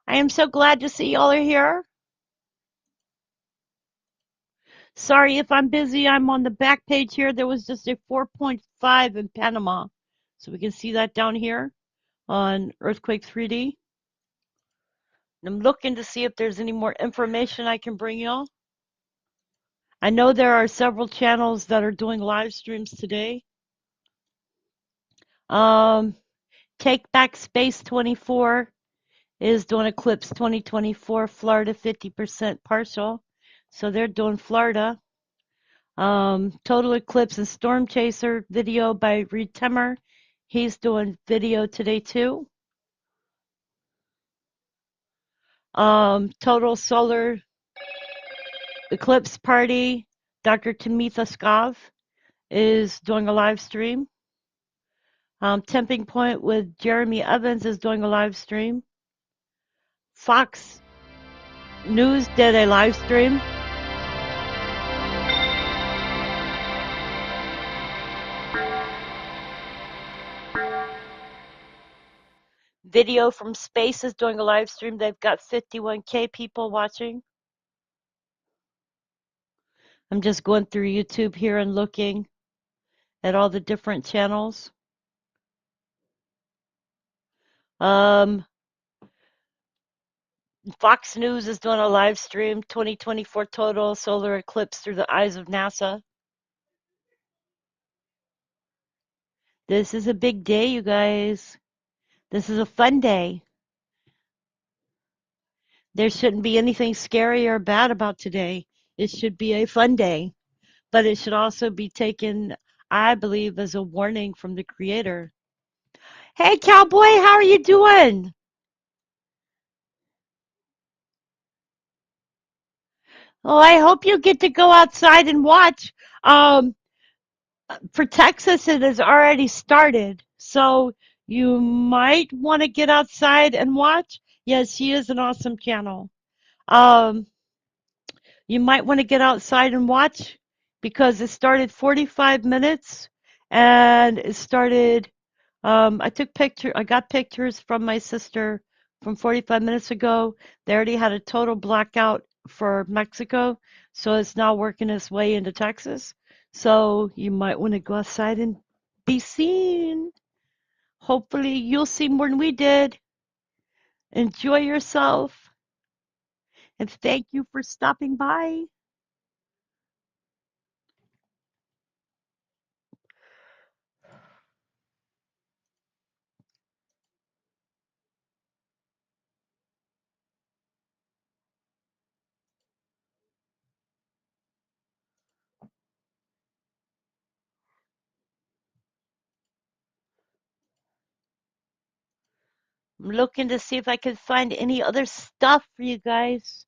I am so glad to see y'all are here. Sorry if I'm busy. I'm on the back page here. There was just a 4.5 in Panama. So we can see that down here on Earthquake 3D. I'm looking to see if there's any more information I can bring y'all. I know there are several channels that are doing live streams today. Um, Take Back Space 24 is doing Eclipse 2024, Florida 50% partial. So they're doing Florida. Total Eclipse and Storm Chaser video by Reed Temmer. He's doing video today too. Total Solar Eclipse Party, Dr. Tamitha Skov is doing a live stream. Temping Point with Jeremy Evans is doing a live stream. Fox News did a live stream. Video from Space is doing a live stream. They've got 51K people watching. I'm just going through YouTube here and looking at all the different channels. Um, Fox News is doing a live stream, 2024 total solar eclipse through the eyes of NASA. This is a big day, you guys. This is a fun day. There shouldn't be anything scary or bad about today. It should be a fun day, but it should also be taken, I believe, as a warning from the Creator. Hey, Cowboy, how are you doing? Oh, I hope you get to go outside and watch. Um, for Texas, it has already started, so you might want to get outside and watch. Yes, she is an awesome channel. Um, you might want to get outside and watch because it started 45 minutes and it started I got pictures from my sister from 45 minutes ago. They already had a total blackout for Mexico, so it's now working its way into Texas. So you might want to go outside and be seen. Hopefully you'll see more than we did. Enjoy yourself and thank you for stopping by. I'm looking to see if I can find any other stuff for you guys.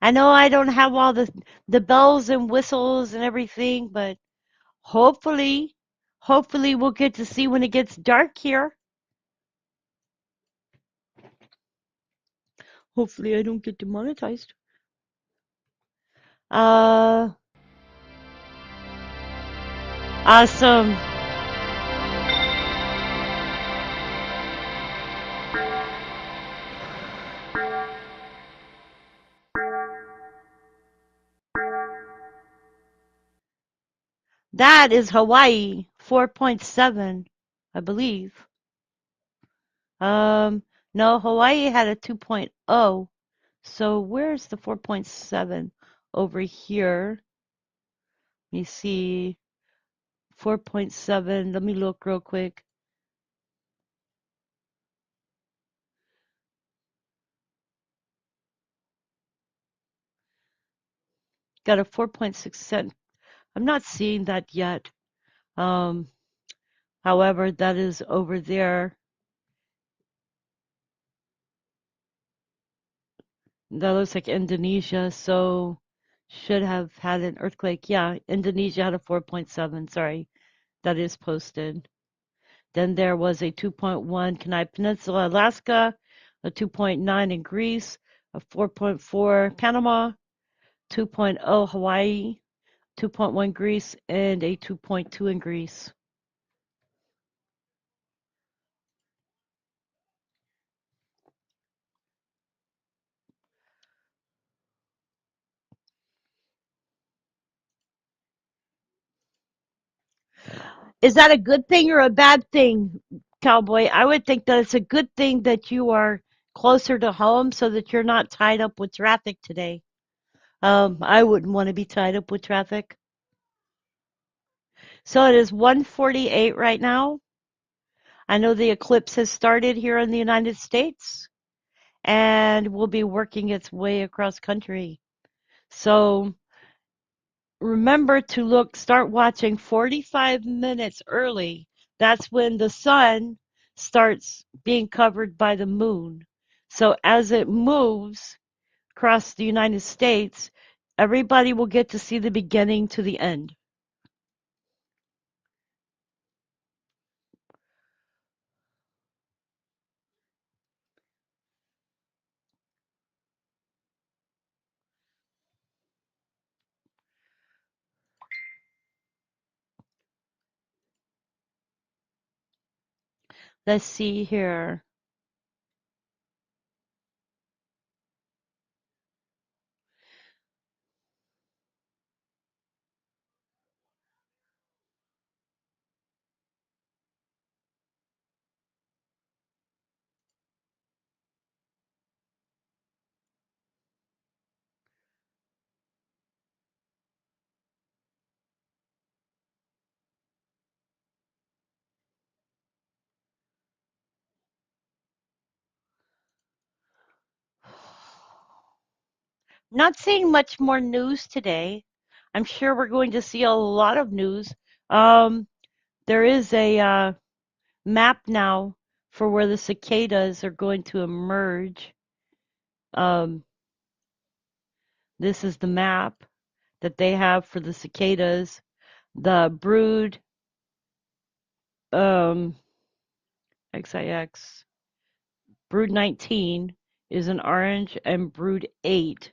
I know I don't have all the bells and whistles and everything, but hopefully, hopefully we'll get to see when it gets dark here. Hopefully I don't get demonetized. Uh, awesome. That is Hawaii, 4.7, I believe. Um, no, Hawaii had a 2.0. So where's the 4.7? Over here. Let me see. 4.7. Let me look real quick. Got a 4.6 cent. I'm not seeing that yet. Um, However, that is over there. That looks like Indonesia, so should have had an earthquake. Yeah, Indonesia had a 4.7. Sorry, that is posted. Then there was a 2.1 Kenai Peninsula, Alaska, a 2.9 in Greece, a 4.4 Panama, 2.0 Hawaii, 2.1 Greece, and a 2.2 in Greece. Is that a good thing or a bad thing, Cowboy? I would think that it's a good thing that you are closer to home so that you're not tied up with traffic today. I wouldn't want to be tied up with traffic. So it is 1:48 right now. I know the eclipse has started here in the United States and will be working its way across country. So remember to start watching 45 minutes early. That's when the sun starts being covered by the moon. So as it moves across the United States, everybody will get to see the beginning to the end. Let's see here. Not seeing much more news today. I'm sure we're going to see a lot of news. Um, there is a map now for where the cicadas are going to emerge. Um, this is the map that they have for the cicadas. The brood um, XIX brood 19 is in orange and brood 8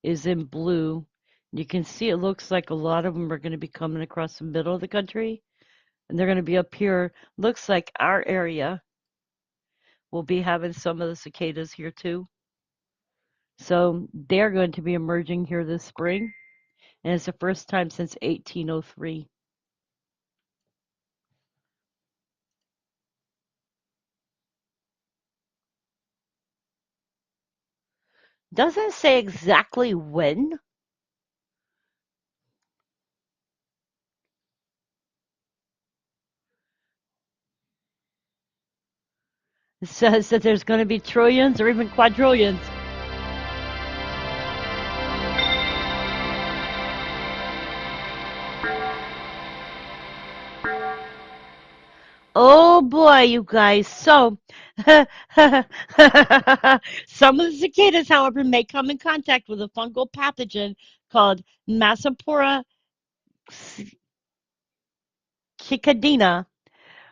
is in blue. You can see it looks like a lot of them are going to be coming across the middle of the country and they're going to be up here. Looks like our area will be having some of the cicadas here too. So they're going to be emerging here this spring, and it's the first time since 1803. Doesn't say exactly when. It says that there's going to be trillions or even quadrillions. Oh boy, you guys. So, some of the cicadas, however, may come in contact with a fungal pathogen called Massapora cicadina,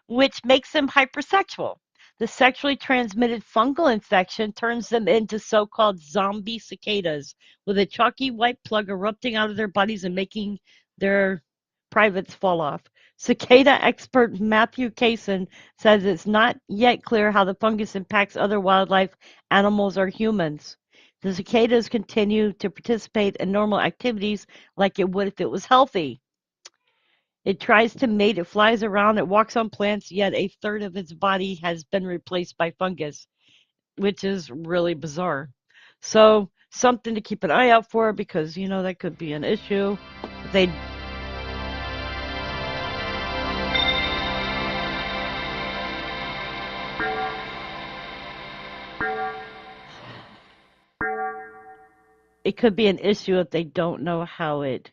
which makes them hypersexual. The sexually transmitted fungal infection turns them into so-called zombie cicadas, with a chalky white plug erupting out of their bodies and making their privates fall off. Cicada expert Matthew Kaysen says it's not yet clear how the fungus impacts other wildlife, animals, or humans. The cicadas continue to participate in normal activities like it would if it was healthy. It tries to mate, it flies around, it walks on plants, yet a third of its body has been replaced by fungus, which is really bizarre. So, something to keep an eye out for because, that could be an issue. They it could be an issue if they don't know how it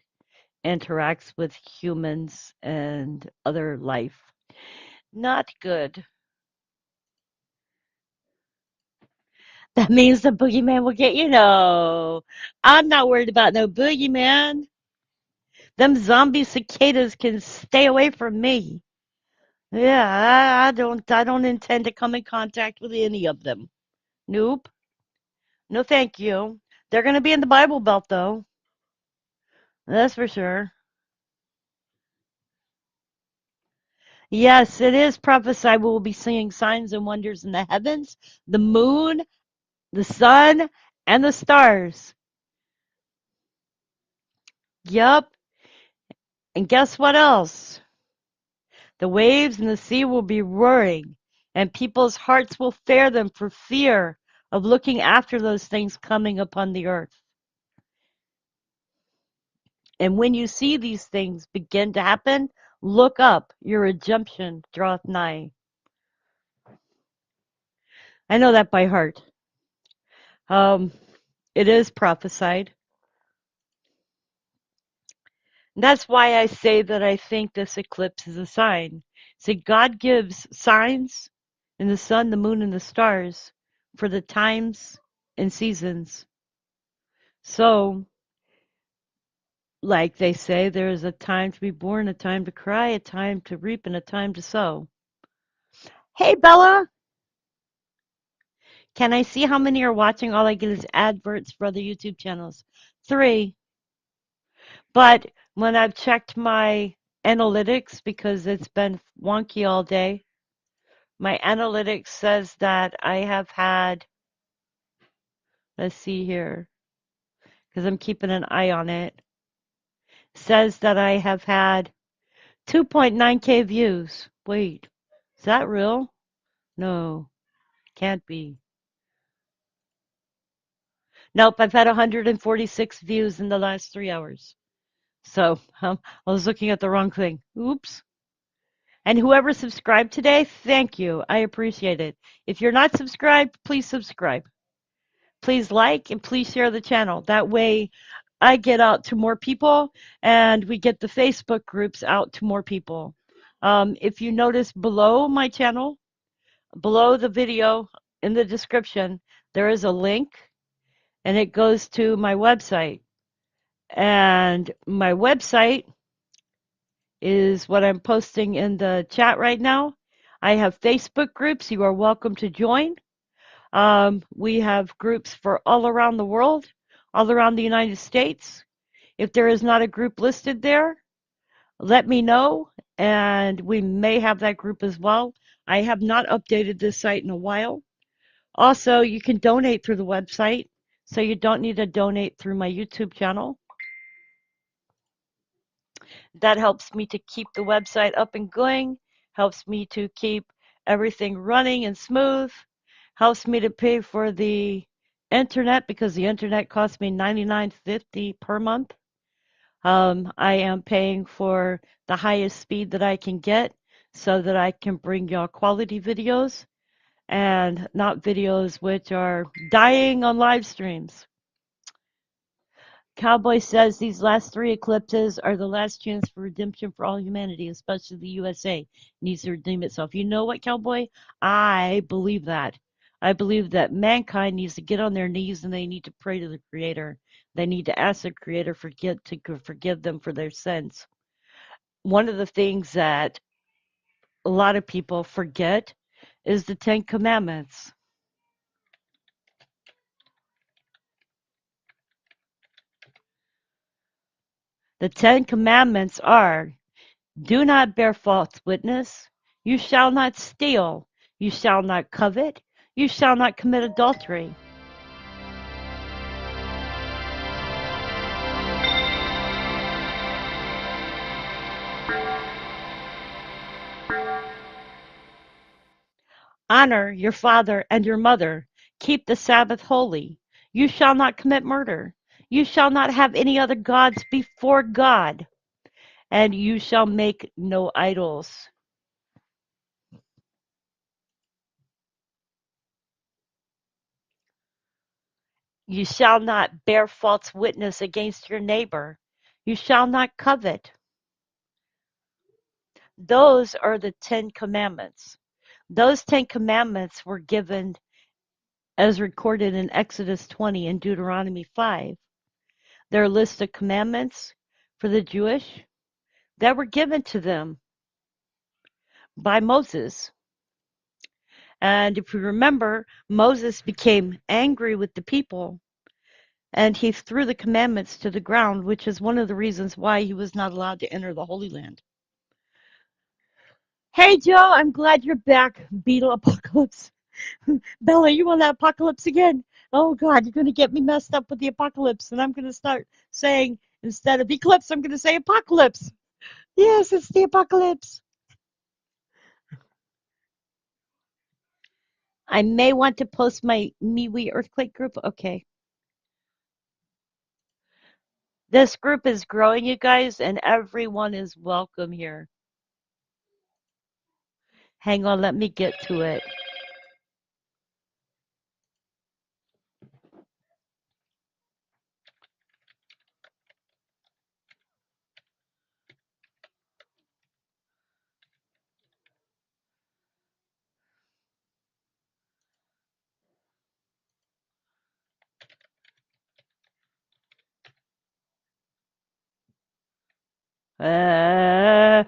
interacts with humans and other life. Not good. That means the boogeyman will get you. No, I'm not worried about no boogeyman. Them zombie cicadas can stay away from me. Yeah, I don't intend to come in contact with any of them. Nope. No, thank you. They're going to be in the Bible Belt, though. That's for sure. Yes, it is prophesied we will be seeing signs and wonders in the heavens, the moon, the sun, and the stars. Yup. And guess what else? The waves and the sea will be roaring, and people's hearts will fail them for fear of looking after those things coming upon the earth. And when you see these things begin to happen, look up, your redemption draweth nigh. I know that by heart. Um, it is prophesied. That's why I say that I think this eclipse is a sign. See, God gives signs in the sun, the moon, and the stars for the times and seasons. So, like they say, there is a time to be born, a time to cry, a time to reap, and a time to sow. Hey, Bella, can I see how many are watching? All I get is adverts for other YouTube channels. 3. But when I've checked my analytics, because it's been wonky all day, my analytics says that I have had, let's see here, because I'm keeping an eye on it, says that I have had 2.9K views. Wait, is that real? No, can't be. Nope, I've had 146 views in the last 3 hours. So I was looking at the wrong thing. Oops. And whoever subscribed today, thank you. I appreciate it. If you're not subscribed, please subscribe. Please like and please share the channel. That way I get out to more people and we get the Facebook groups out to more people. If you notice below my channel, below the video in the description, there is a link and it goes to my website. And my website is what I'm posting in the chat right now. I have Facebook groups. You are welcome to join. We have groups for all around the world, all around the United States. If there is not a group listed there, let me know, and we may have that group as well. I have not updated this site in a while. Also, you can donate through the website, so you don't need to donate through my YouTube channel. That helps me to keep the website up and going, helps me to keep everything running and smooth, helps me to pay for the internet because the internet costs me $99.50 per month. I am paying for the highest speed that I can get so that I can bring y'all quality videos and not videos which are dying on live streams. Cowboy says these last 3 eclipses are the last chance for redemption for all humanity, especially the USA needs to redeem itself. You know what, Cowboy? I believe that. I believe that mankind needs to get on their knees and they need to pray to the Creator. They need to ask the Creator to forgive them for their sins. One of the things that a lot of people forget is the 10 Commandments. The 10 Commandments are: do not bear false witness. You shall not steal. You shall not covet. You shall not commit adultery. Honor your father and your mother. Keep the Sabbath holy. You shall not commit murder. You shall not have any other gods before God. And you shall make no idols. You shall not bear false witness against your neighbor. You shall not covet. Those are the 10 commandments. Those 10 commandments were given as recorded in Exodus 20 and Deuteronomy 5. They're a list of commandments for the Jewish that were given to them by Moses. And if you remember, Moses became angry with the people and he threw the commandments to the ground, which is one of the reasons why he was not allowed to enter the Holy Land. Hey, Joe, I'm glad you're back, Beetle Apocalypse. Bella, you want that apocalypse again? Oh, God, you're going to get me messed up with the apocalypse. And I'm going to start saying, instead of eclipse, I'm going to say apocalypse. Yes, it's the apocalypse. I may want to post my MeWe earthquake group. Okay. This group is growing, you guys, and everyone is welcome here. Hang on, let me get to it. Uh,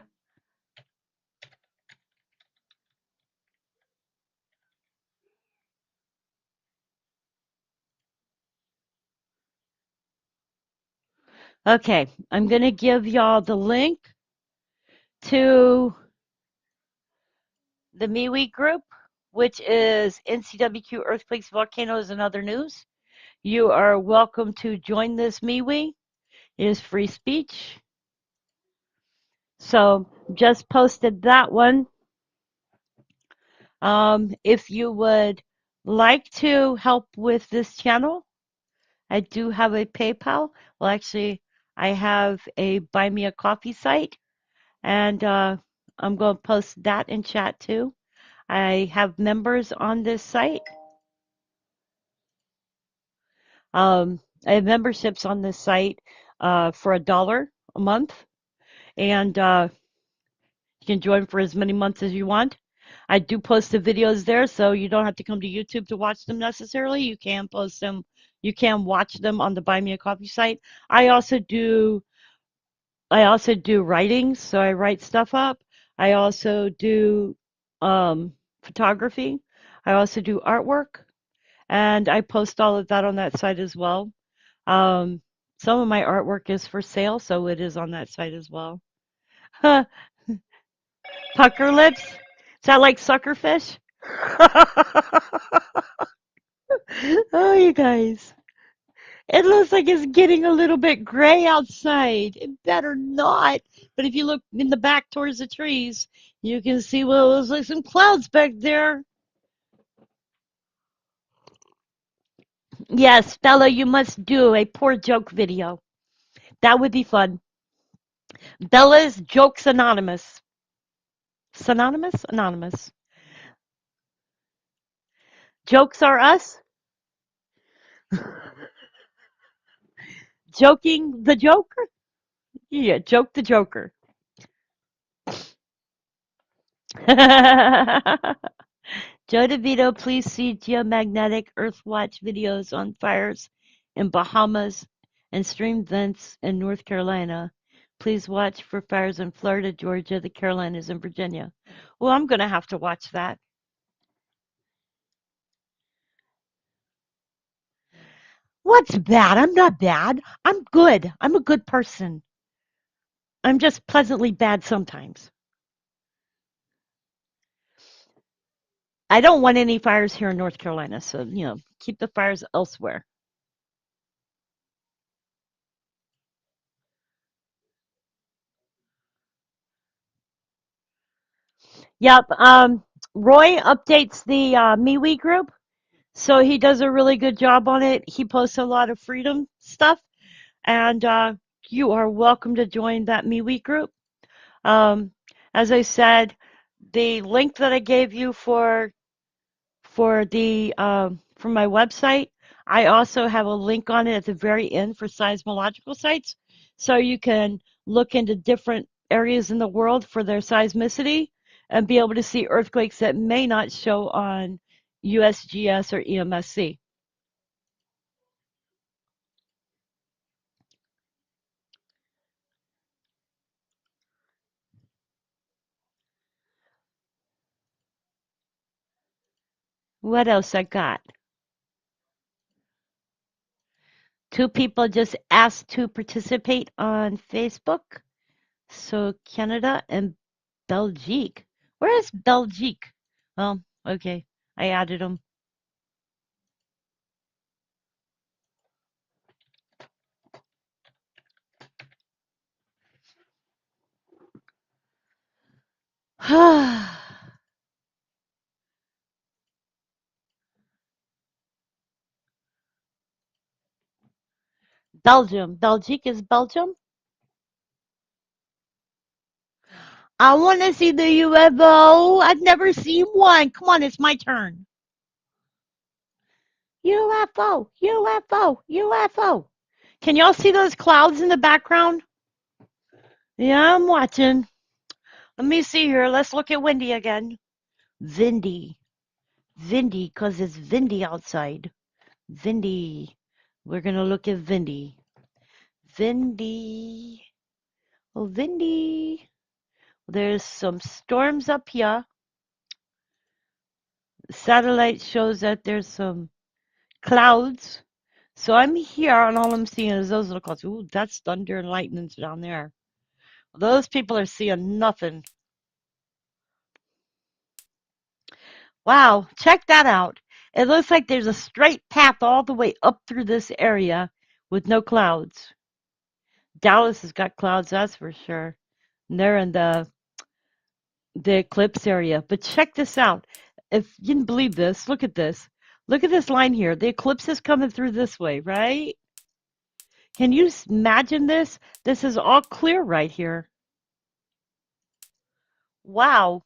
okay, I'm going to give y'all the link to the MeWe group, which is NCWQ Earthquakes, Volcanoes, and Other News. You are welcome to join this MeWe. It is free speech. So just posted that one. If you would like to help with this channel, I do have a PayPal. Well, actually, I have a Buy Me a Coffee site, and I'm going to post that in chat too. I have members on this site. I have memberships on this site for $1 a month, and you can join for as many months as you want. I do post the videos there, so you don't have to come to YouTube to watch them necessarily. You can post them. You can watch them on the Buy Me a Coffee site. I also do writings, so I write stuff up. I also do photography. I also do artwork, and I post all of that on that site as well. Um, some of my artwork is for sale, so it is on that site as well. Pucker lips? Is that like suckerfish? Oh, you guys. It looks like it's getting a little bit gray outside. It better not. But if you look in the back towards the trees, you can see, well, it looks like some clouds back there. Yes, Bella, you must do a poor joke video. That would be fun. Bella's Jokes Anonymous. Synonymous? Anonymous. Jokes are us? Joking the Joker? Yeah, joke the Joker. Joe DeVito, please see geomagnetic Earthwatch videos on fires in Bahamas and stream vents in North Carolina. Please watch for fires in Florida, Georgia, the Carolinas, and Virginia. Well, I'm going to have to watch that. What's bad? I'm not bad. I'm good. I'm a good person. I'm just pleasantly bad sometimes. I don't want any fires here in North Carolina, so, keep the fires elsewhere. Yep. Roy updates the MeWe group, so he does a really good job on it. He posts a lot of freedom stuff, and you are welcome to join that MeWe group. Um, as I said, the link that I gave you for my website, I also have a link on it at the very end for seismological sites. so you can look into different areas in the world for their seismicity and be able to see earthquakes that may not show on USGS or EMSC. What else I got? Two people just asked to participate on Facebook. So Canada and Belgique. Where is Belgique? Well, okay. I added them. Belgium. Belgique is Belgium? I want to see the UFO. I've never seen one. Come on, it's my turn. UFO, UFO, UFO. Can y'all see those clouds in the background? Yeah, I'm watching. Let me see here. Let's look at windy again. Windy. Windy, because it's windy outside. Windy. We're going to look at windy. Windy. Oh, windy. There's some storms up here. Satellite shows that there's some clouds. So I'm here, and all I'm seeing is those little clouds. Ooh, that's thunder and lightning down there. Those people are seeing nothing. Wow, check that out. It looks like there's a straight path all the way up through this area with no clouds. Dallas has got clouds, that's for sure. And they're in the eclipse area. But check this out. If you didn't believe this, look at this. Look at this line here. The eclipse is coming through this way, right? Can you imagine this? This is all clear right here. Wow.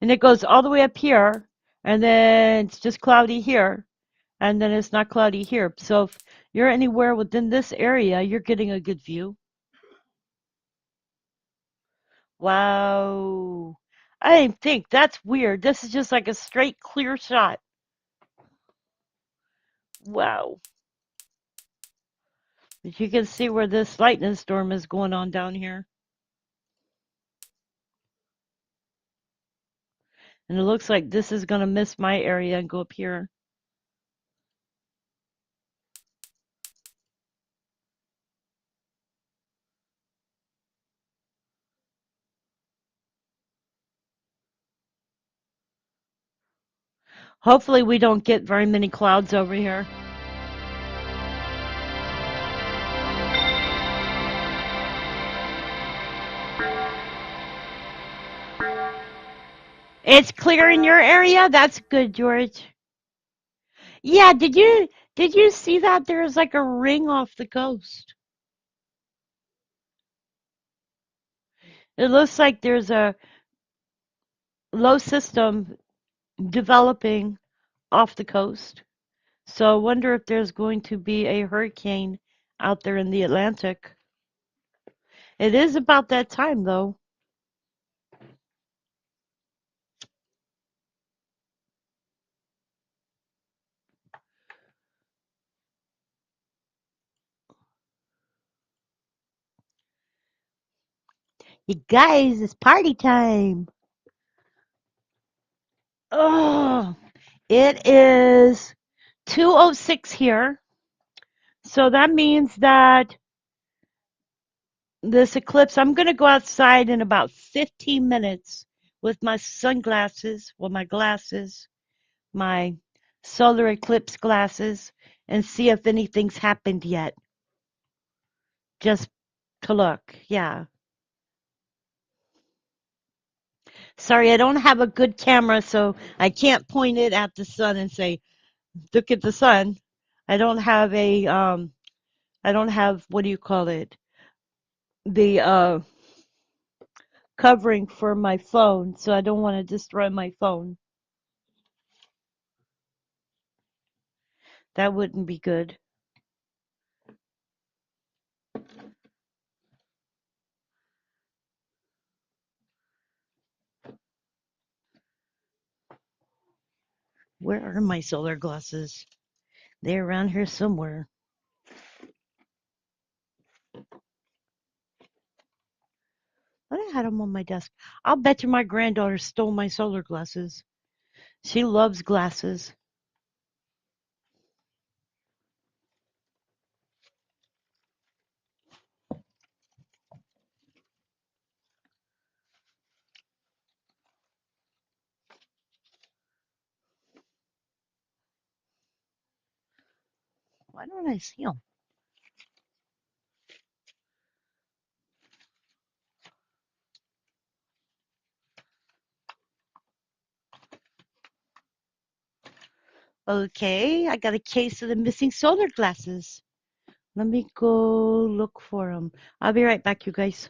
And it goes all the way up here, and then it's just cloudy here, and then it's not cloudy here. So if you're anywhere within this area, you're getting a good view. Wow. I didn't think that's weird. This is just like a straight clear shot. Wow. But you can see where this lightning storm is going on down here. And it looks like this is going to miss my area and go up here. Hopefully we don't get very many clouds over here. It's clear in your area? That's good, George. Yeah, did you see that there's like a ring off the coast? It looks like there's a low system developing off the coast. So I wonder if there's going to be a hurricane out there in the Atlantic. It is about that time though. You guys, it's party time. Oh, it is 2:06 here. So that means that this eclipse, I'm going to go outside in about 15 minutes with my sunglasses, well, my glasses, my solar eclipse glasses, and see if anything's happened yet. Just to look, yeah. Sorry, I don't have a good camera, so I can't point it at the sun and say, look at the sun. I don't have I don't have, what do you call it? The covering for my phone, so I don't want to destroy my phone. That wouldn't be good. Where are my solar glasses? They're around here somewhere. But I had them on my desk. I'll bet you my granddaughter stole my solar glasses. She loves glasses. Why don't I see them? Okay, I got a case of the missing solar glasses. Let me go look for them. I'll be right back, you guys.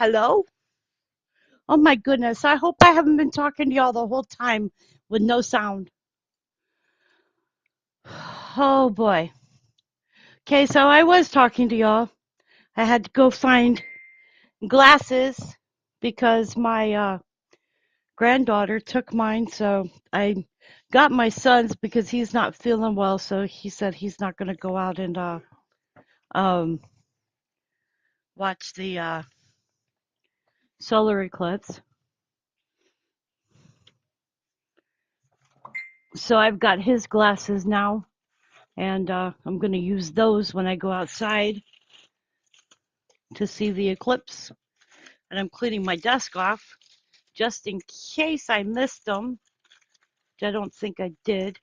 Hello? Oh my goodness. I hope I haven't been talking to y'all the whole time with no sound. Oh boy. Okay, so I was talking to y'all. I had to go find glasses because my granddaughter took mine. So I got my son's because he's not feeling well. So he said he's not going to go out and um, watch the solar eclipse. So I've got his glasses now, and I'm going to use those when I go outside to see the eclipse. And I'm cleaning my desk off just in case I missed them, which I don't think I did.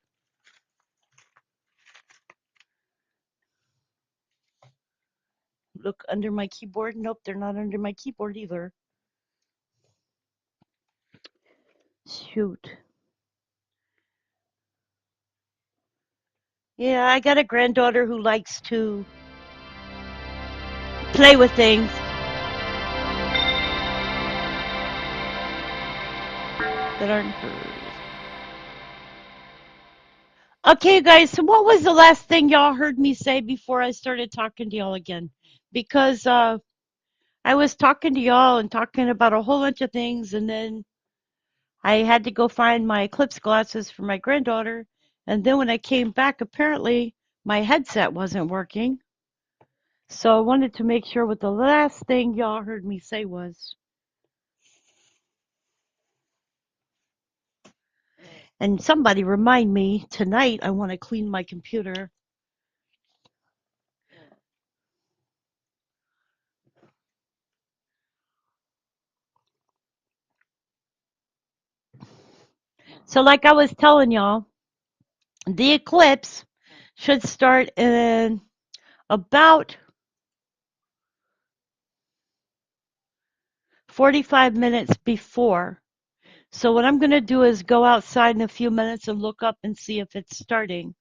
Look under my keyboard. Nope, they're not under my keyboard either. Shoot. Yeah, I got a granddaughter who likes to play with things that aren't hers. Okay, guys, so what was the last thing y'all heard me say before I started talking to y'all again? Because I was talking to y'all and talking about a whole bunch of things, and then I had to go find my Eclipse glasses for my granddaughter. And then when I came back, apparently my headset wasn't working. So I wanted to make sure what the last thing y'all heard me say was. And somebody remind me tonight I want to clean my computer. So, like I was telling y'all, the eclipse should start in about 45 minutes before. So, what I'm going to do is go outside in a few minutes and look up and see if it's starting.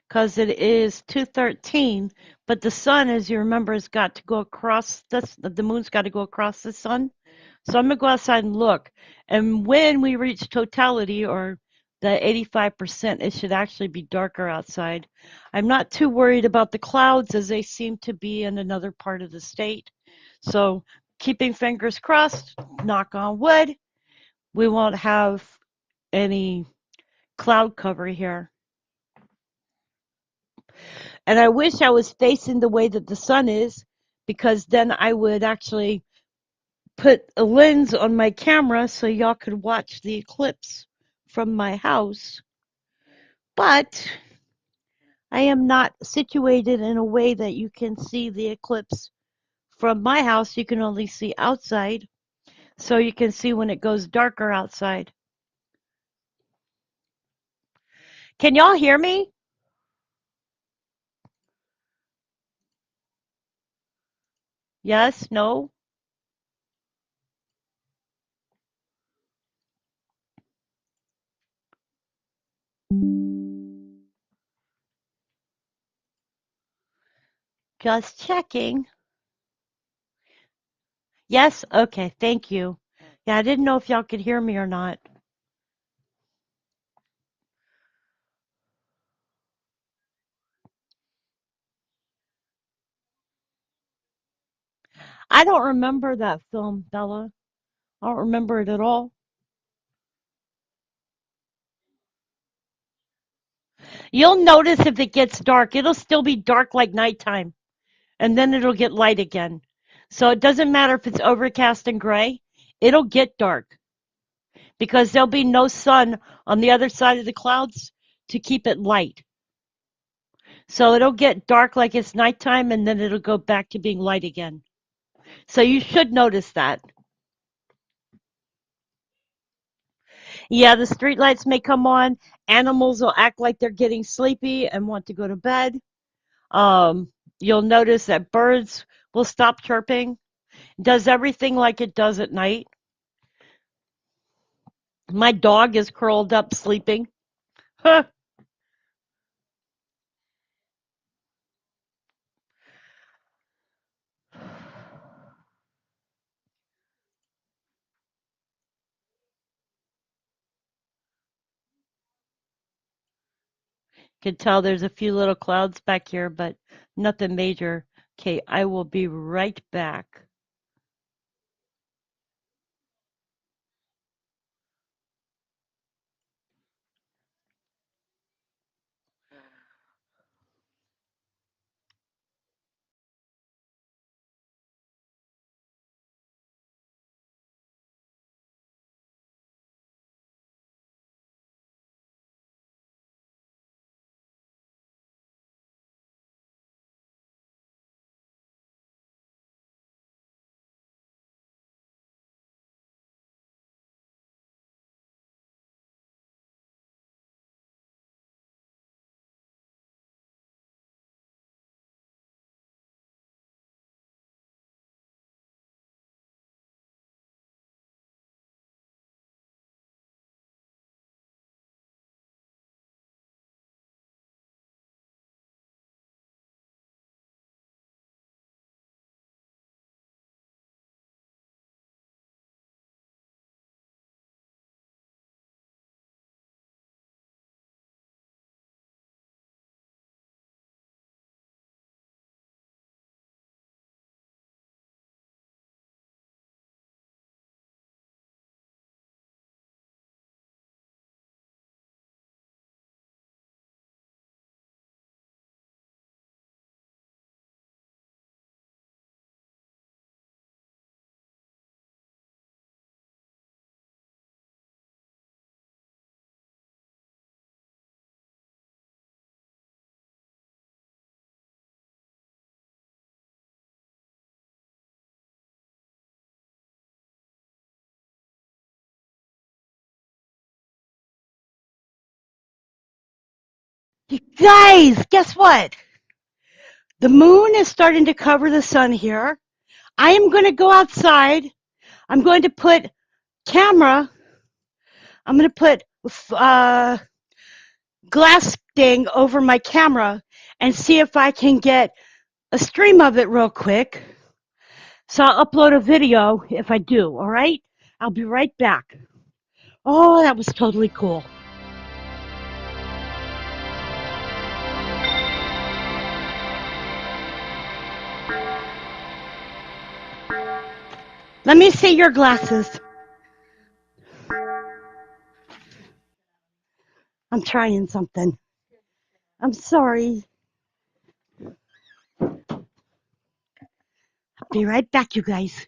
Because it is 2:13, but the sun, as you remember, has got to go across the moon's got to go across the sun. So I'm gonna go outside and look. And when we reach totality or the 85%, it should actually be darker outside. I'm not too worried about the clouds as they seem to be in another part of the state. So keeping fingers crossed, knock on wood, we won't have any cloud cover here. And I wish I was facing the way that the sun is, because then I would actually put a lens on my camera so y'all could watch the eclipse from my house. But I am not situated in a way that you can see the eclipse from my house. You can only see outside, so you can see when it goes darker outside. Can y'all hear me? Yes? No? Just checking. Yes? Okay, thank you. Yeah, I didn't know if y'all could hear me or not. I don't remember that film, Bella. I don't remember it at all. You'll notice if it gets dark, it'll still be dark like nighttime, and then it'll get light again. So it doesn't matter if it's overcast and gray, it'll get dark because there'll be no sun on the other side of the clouds to keep it light. So it'll get dark like it's nighttime, and then it'll go back to being light again. So you should notice that. Yeah, the street lights may come on. Animals will act like they're getting sleepy and want to go to bed. You'll notice that birds will stop chirping. Does everything like it does at night. My dog is curled up sleeping. Huh. Can tell there's a few little clouds back here, but nothing major. Okay, I will be right back. You guys, guess what? The moon is starting to cover the sun here. I am going to go outside. I'm going to put camera. I'm going to put glass thing over my camera and see if I can get a stream of it real quick. So I'll upload a video if I do, all right? I'll be right back. Oh, that was totally cool. Let me see your glasses. I'm trying something. I'm sorry. I'll be right back, you guys.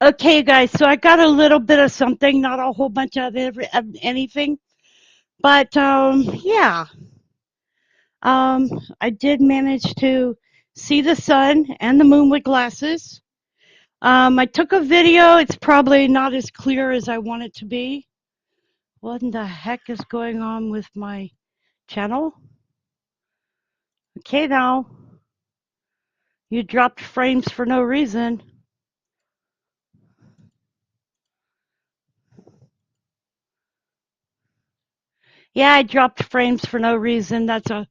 Okay, guys, so I got a little bit of something, not a whole bunch of anything, but yeah, I did manage to see the sun and the moon with glasses. I took a video. It's probably not as clear as I want it to be. What in the heck is going on with my channel? Okay, now you dropped frames for no reason. Yeah, I dropped frames for no reason. That's a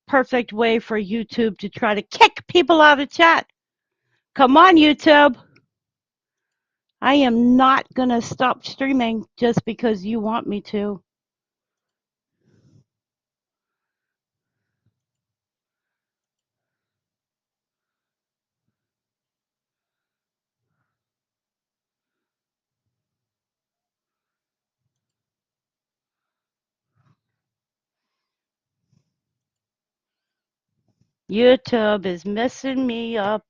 perfect way for YouTube to try to kick people out of chat. Come on, YouTube. I am not going to stop streaming just because you want me to. YouTube is messing me up.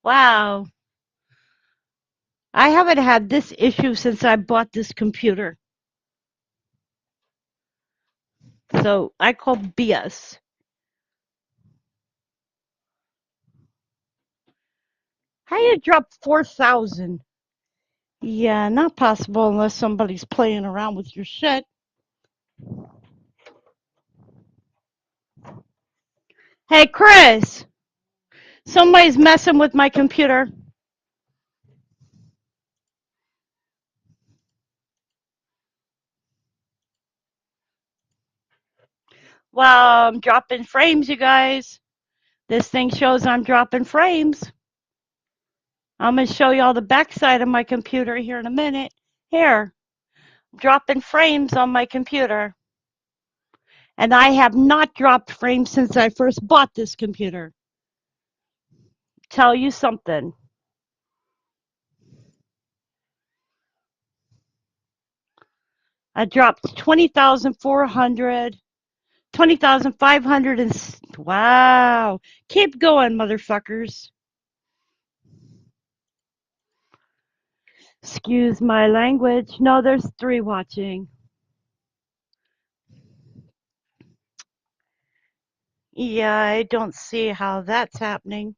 Wow. I haven't had this issue since I bought this computer. So I call BS. How you drop 4,000? Yeah, not possible unless somebody's playing around with your shit. Hey, Chris, somebody's messing with my computer. Well, I'm dropping frames, you guys. This thing shows I'm dropping frames. I'm going to show you all the backside of my computer here in a minute. Here, dropping frames on my computer. And I have not dropped frames since I first bought this computer. Tell you something. I dropped 20,400, 20,500, and wow. Keep going, motherfuckers. Excuse my language. No, there's 3 watching. Yeah, I don't see how that's happening.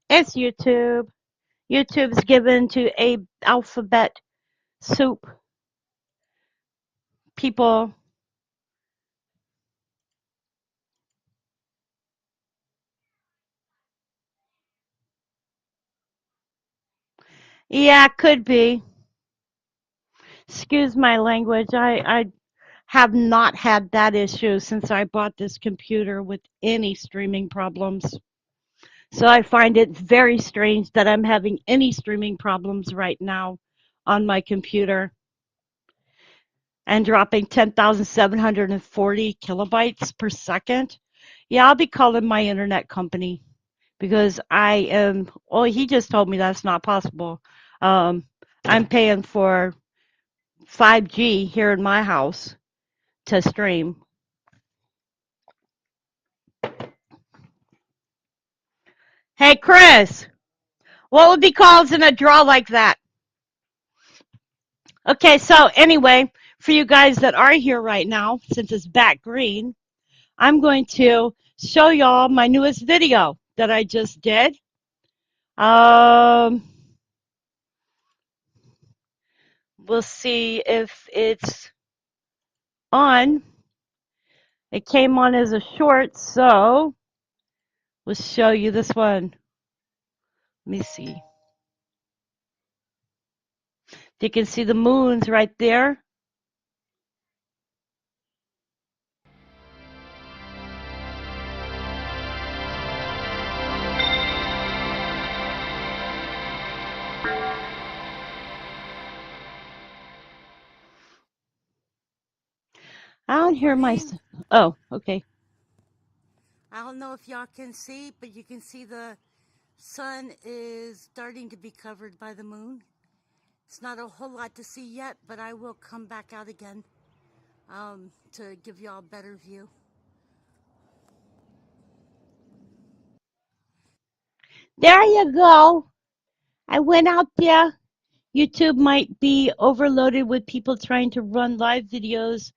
It's YouTube. YouTube's given to a alphabet soup people. Yeah, could be. Excuse my language. I have not had that issue since I bought this computer with any streaming problems. So I find it very strange that I'm having any streaming problems right now on my computer and dropping 10,740 kilobytes per second. Yeah, I'll be calling my internet company because I am, oh, he just told me that's not possible. Um, I'm paying for 5G here in my house to stream. Hey, Chris, what would be called in a draw like that? Okay, so anyway, for you guys that are here right now, since it's back green, I'm going to show y'all my newest video that I just did. Um, we'll see if it's on. It came on as a short, so we'll show you this one. Let me see. You can see the moons right there. I don't hear my. Morning. Oh, okay. I don't know if y'all can see, but you can see the sun is starting to be covered by the moon. It's not a whole lot to see yet, but I will come back out again to give y'all a better view. There you go. I went out there. YouTube might be overloaded with people trying to run live videos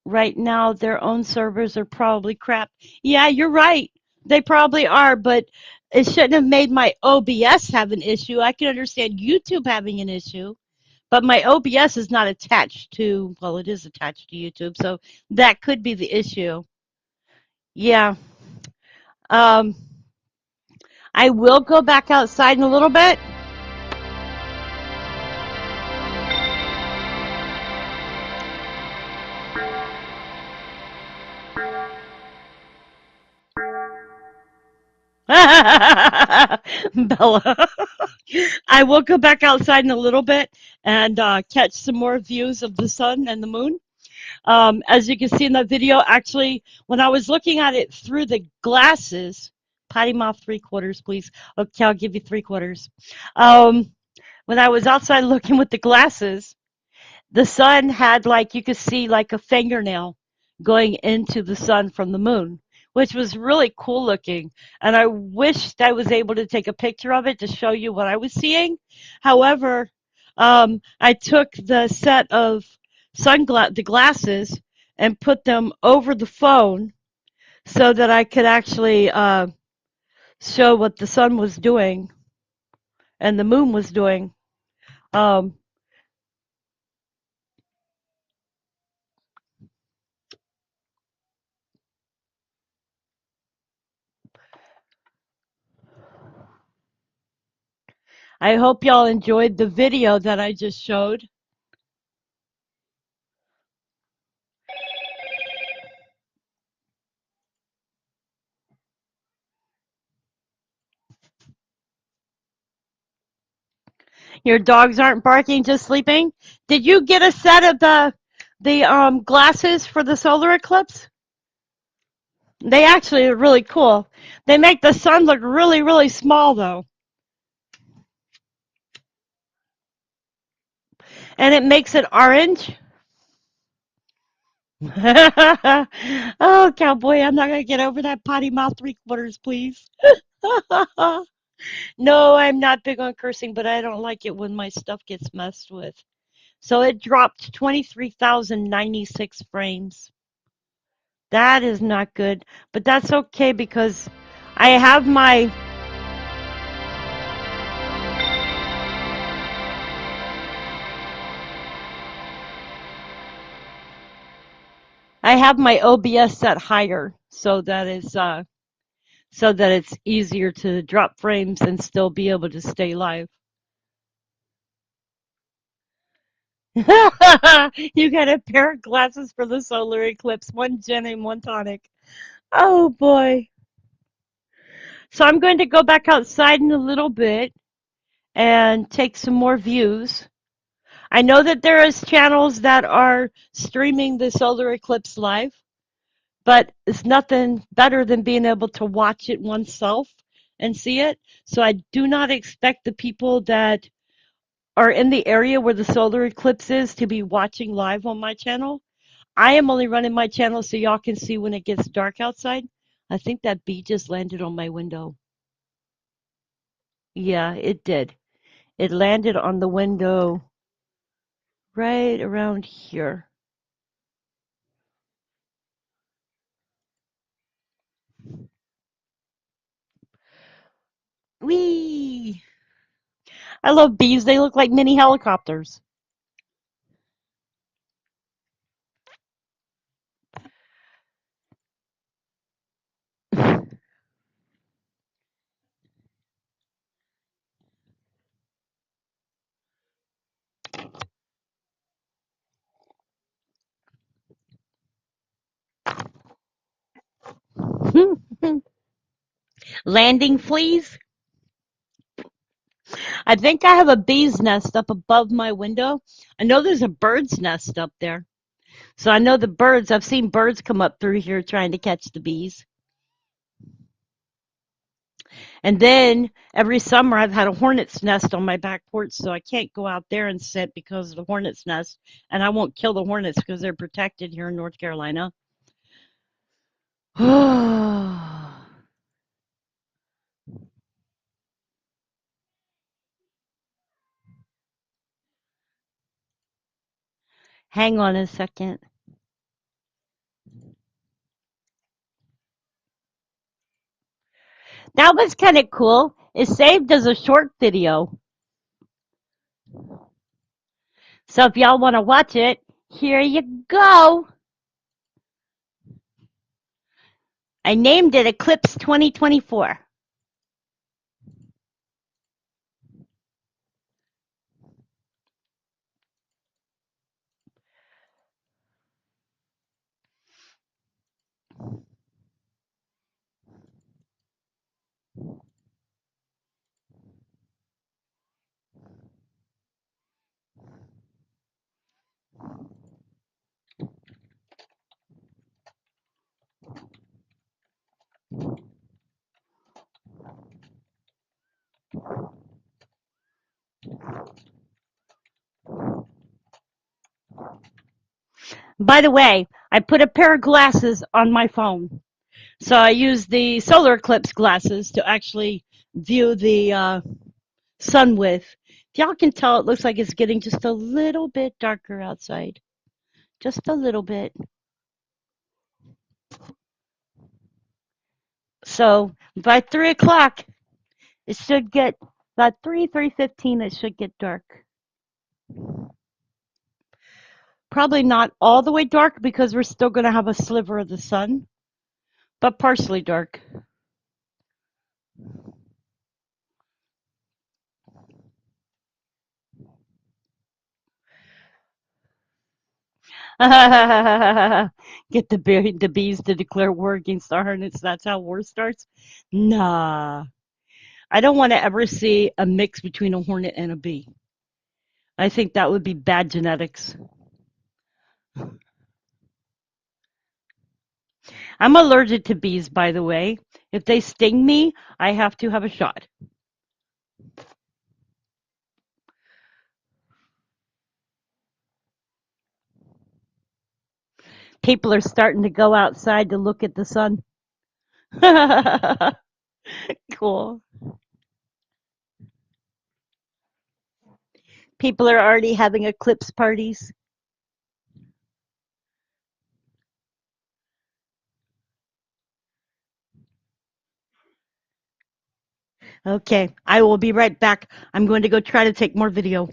right now. Their own servers are probably crap. Yeah, you're right. They probably are, but it shouldn't have made my OBS have an issue. I can understand YouTube having an issue, but my OBS is not attached to, well, it is attached to YouTube, so that could be the issue. Yeah. Um, I will go back outside in a little bit. Bella. I will go back outside in a little bit and catch some more views of the sun and the moon. As you can see in the video, actually, when I was looking at it through the glasses, potty mouth 3/4, please. Okay, I'll give you 3/4. When I was outside looking with the glasses, the sun had like you could see like a fingernail going into the sun from the moon, which was really cool looking. And I wished I was able to take a picture of it to show you what I was seeing. However, I took the set of the glasses and put them over the phone so that I could actually show what the sun was doing and the moon was doing. Um, I hope y'all enjoyed the video that I just showed. Your dogs aren't barking, just sleeping. Did you get a set of the glasses for the solar eclipse? They actually are really cool. They make the sun look really, really small though. And it makes it orange. Oh, cowboy, I'm not gonna get over that potty mouth 3/4, please. No, I'm not big on cursing, but I don't like it when my stuff gets messed with. So it dropped 23,096 frames. That is not good, but that's okay because I have my I have my OBS set higher so that it's easier to drop frames and still be able to stay live. You got a pair of glasses for the solar eclipse, one gin and one tonic. Oh boy. So I'm going to go back outside in a little bit and take some more views. I know that there is channels that are streaming the solar eclipse live, but it's nothing better than being able to watch it oneself and see it. So I do not expect the people that are in the area where the solar eclipse is to be watching live on my channel. I am only running my channel so y'all can see when it gets dark outside. I think that bee just landed on my window. Yeah, it did. It landed on the window right around here. Whee! I love bees. They look like mini helicopters. Landing fleas. I think I have a bee's nest up above my window. I know there's a bird's nest up there. So I know the birds, I've seen birds come up through here trying to catch the bees. And then every summer I've had a hornet's nest on my back porch, so I can't go out there and sit because of the hornet's nest. And I won't kill the hornets because they're protected here in North Carolina. Hang on a second. That was kind of cool. It's saved as a short video. So if y'all want to watch it, here you go. I named it Eclipse 2024. By the way, I put a pair of glasses on my phone. So I use the solar eclipse glasses to actually view the sun with. If y'all can tell, it looks like it's getting just a little bit darker outside. Just a little bit. So by 3 o'clock, it should get, about 3:15, it should get dark. Probably not all the way dark because we're still going to have a sliver of the sun, but partially dark. Get the bees to declare war against the hornets. That's how war starts. Nah, I don't want to ever see a mix between a hornet and a bee. I think that would be bad genetics. I'm allergic to bees, by the way. If they sting me, I have to have a shot. People are starting to go outside to look at the sun. Cool. People are already having eclipse parties. Okay, I will be right back. I'm going to go try to take more video.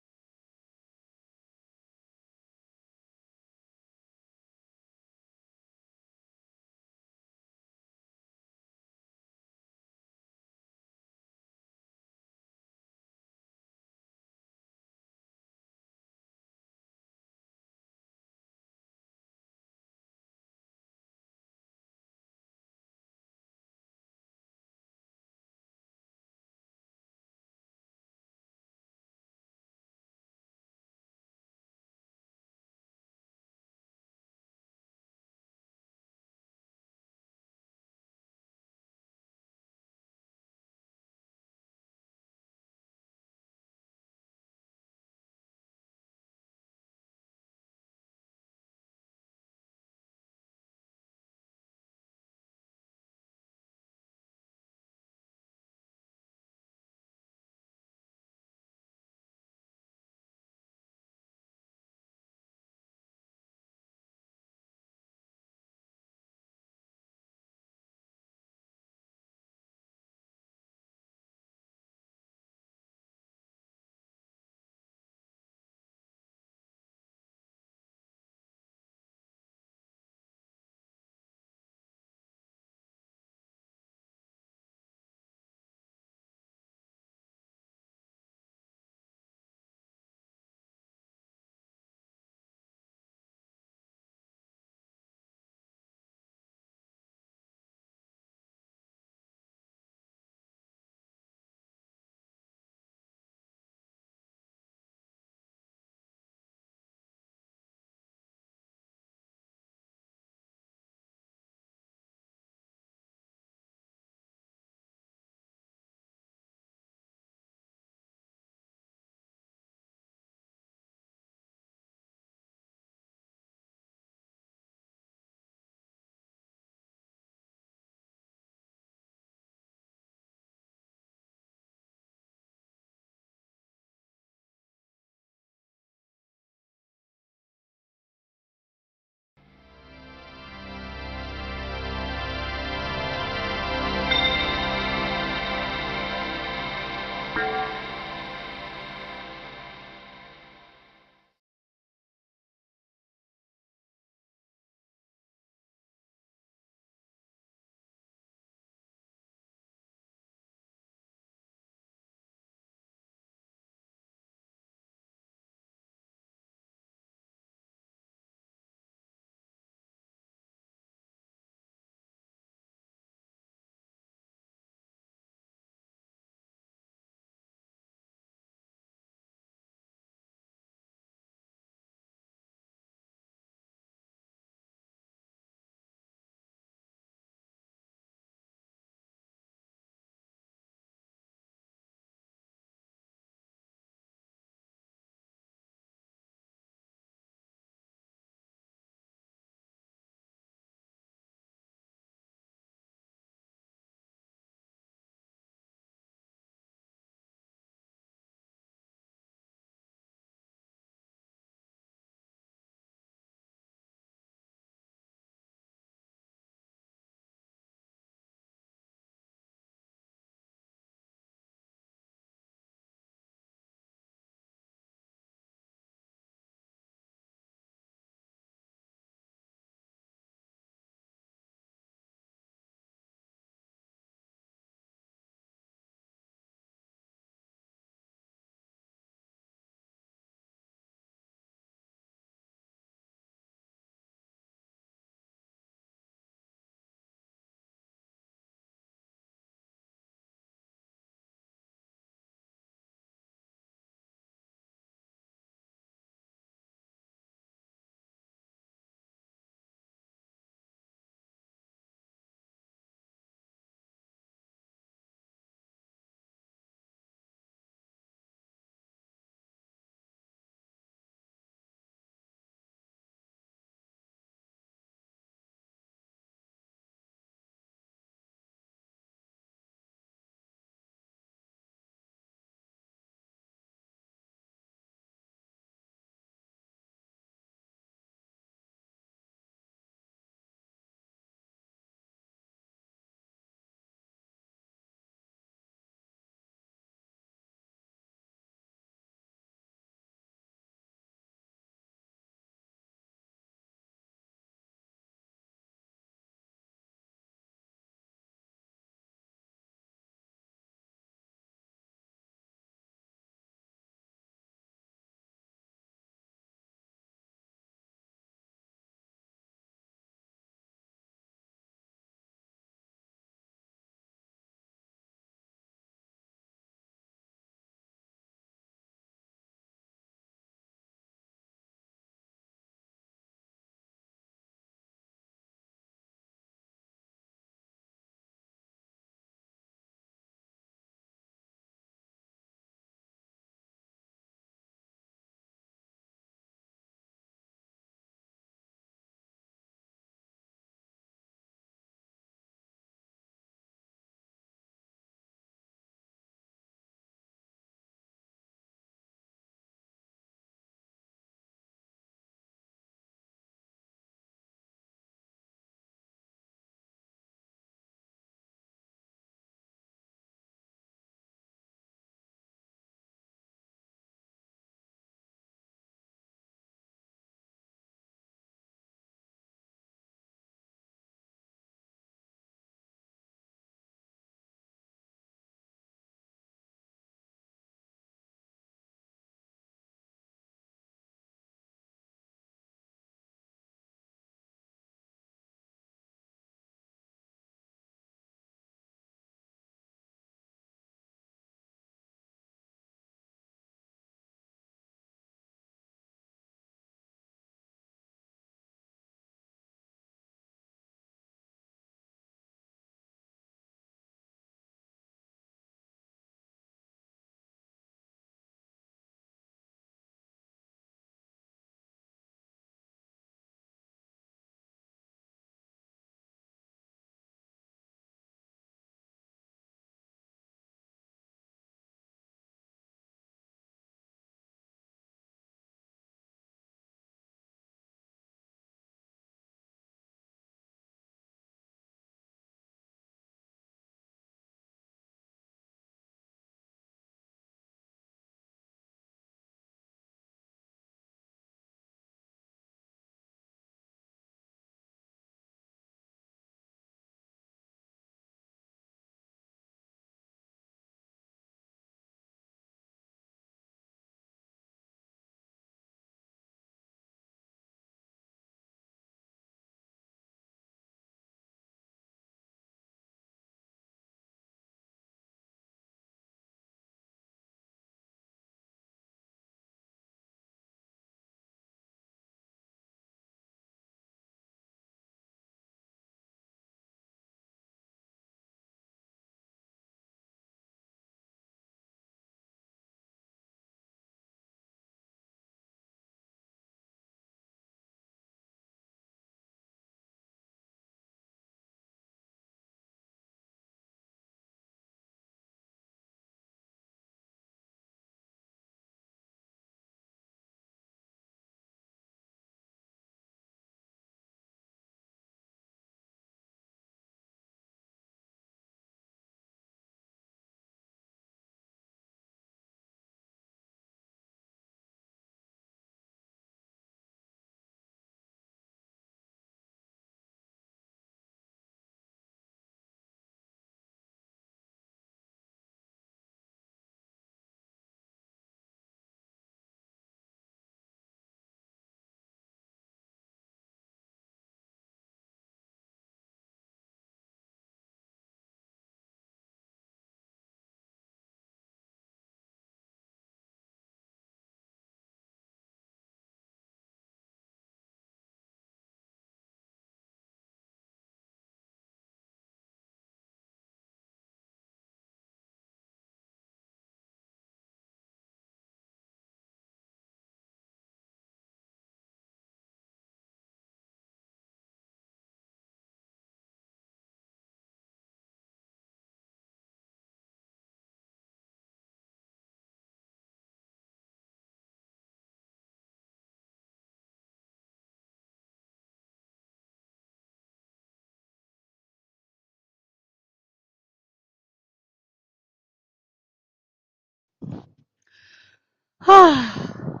I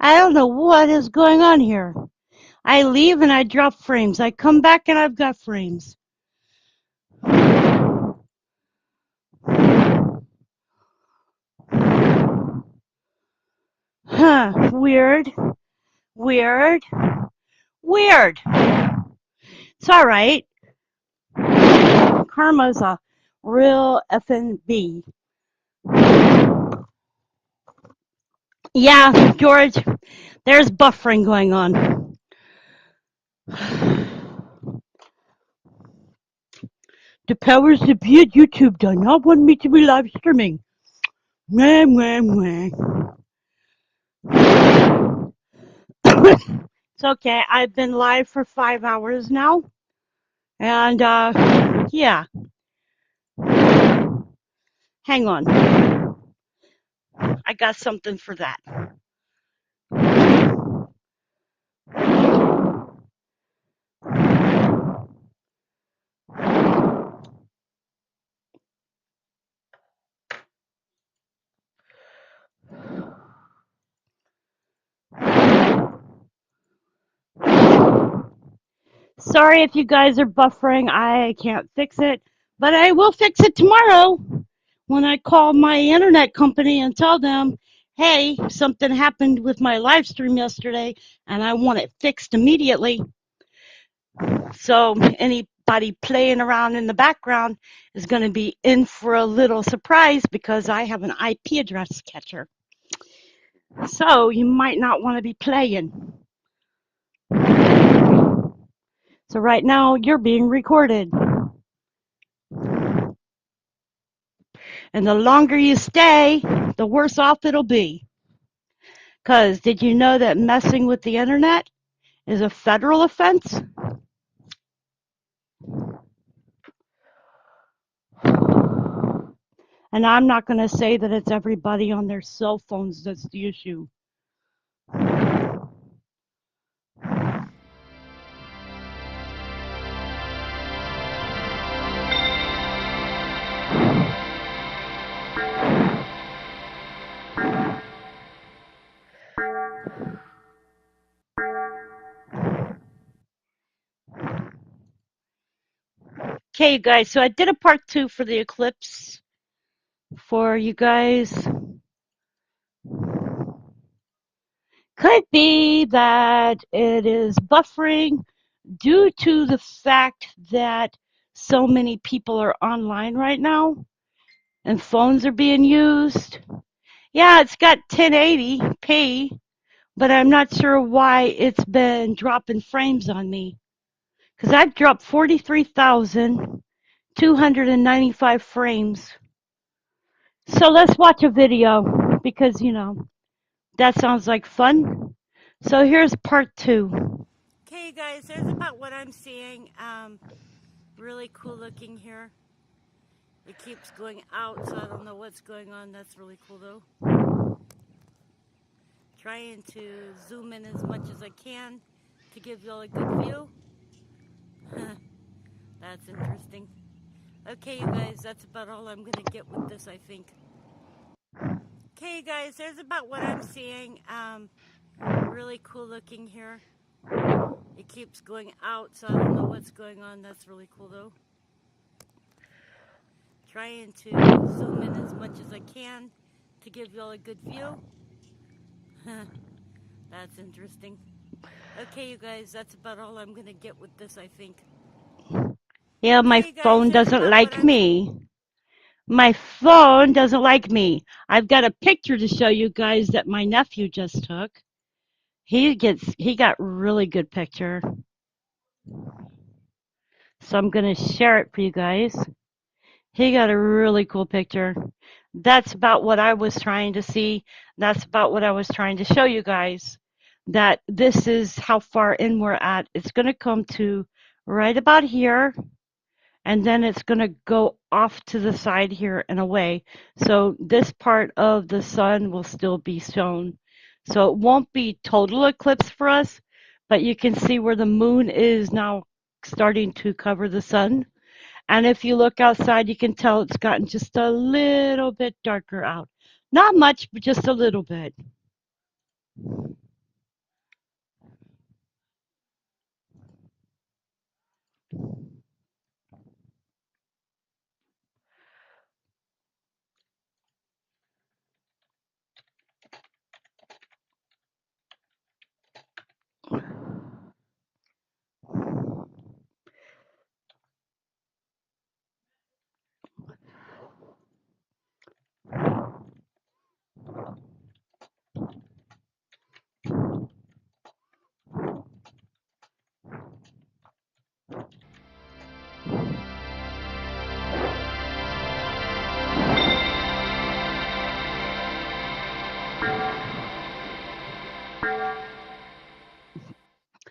don't know what is going on here. I leave and I drop frames. I come back and I've got frames. Huh. Weird. Weird. Weird. It's all right. Karma's a real effing bee. Yeah, George, there's buffering going on. The powers that be at YouTube do not want me to be live streaming. Mwah, mwah, mwah. It's okay. I've been live for 5 hours now. And, yeah. Hang on. I got something for that. Sorry if you guys are buffering. I can't fix it, but I will fix it tomorrow when I call my internet company and tell them, hey, something happened with my live stream yesterday and I want it fixed immediately. So anybody playing around in the background is going to be in for a little surprise because I have an IP address catcher. So you might not want to be playing. So right now you're being recorded. And the longer you stay, the worse off it'll be. Because did you know that messing with the internet is a federal offense? And I'm not going to say that it's everybody on their cell phones that's the issue. Okay, you guys, so I did a part 2 for the eclipse for you guys. Could be that it is buffering due to the fact that so many people are online right now and phones are being used. Yeah, it's got 1080p, but I'm not sure why it's been dropping frames on me. Because I've dropped 43,295 frames. So let's watch a video because, that sounds like fun. So here's part 2. Okay, guys, there's about what I'm seeing. Really cool looking here. It keeps going out, so I don't know what's going on. That's really cool, though. Trying to zoom in as much as I can to give you all a good view. That's interesting. Okay, you guys, that's about all I'm going to get with this, I think. Okay, guys, there's about what I'm seeing. Really cool looking here. It keeps going out, so I don't know what's going on. That's really cool, though. Trying to zoom in as much as I can to give you all a good view. That's interesting. Okay, you guys, that's about all I'm going to get with this, I think. Yeah, my phone doesn't like me. My phone doesn't like me. I've got a picture to show you guys that my nephew just took. He got really good picture. So I'm going to share it for you guys. He got a really cool picture. That's about what I was trying to see. That's about what I was trying to show you guys. That this is how far in we're at. It's going to come to right about here. And then it's going to go off to the side here and away. So this part of the sun will still be shown. So it won't be total eclipse for us, but you can see where the moon is now starting to cover the sun. And if you look outside, you can tell it's gotten just a little bit darker out. Not much, but just a little bit.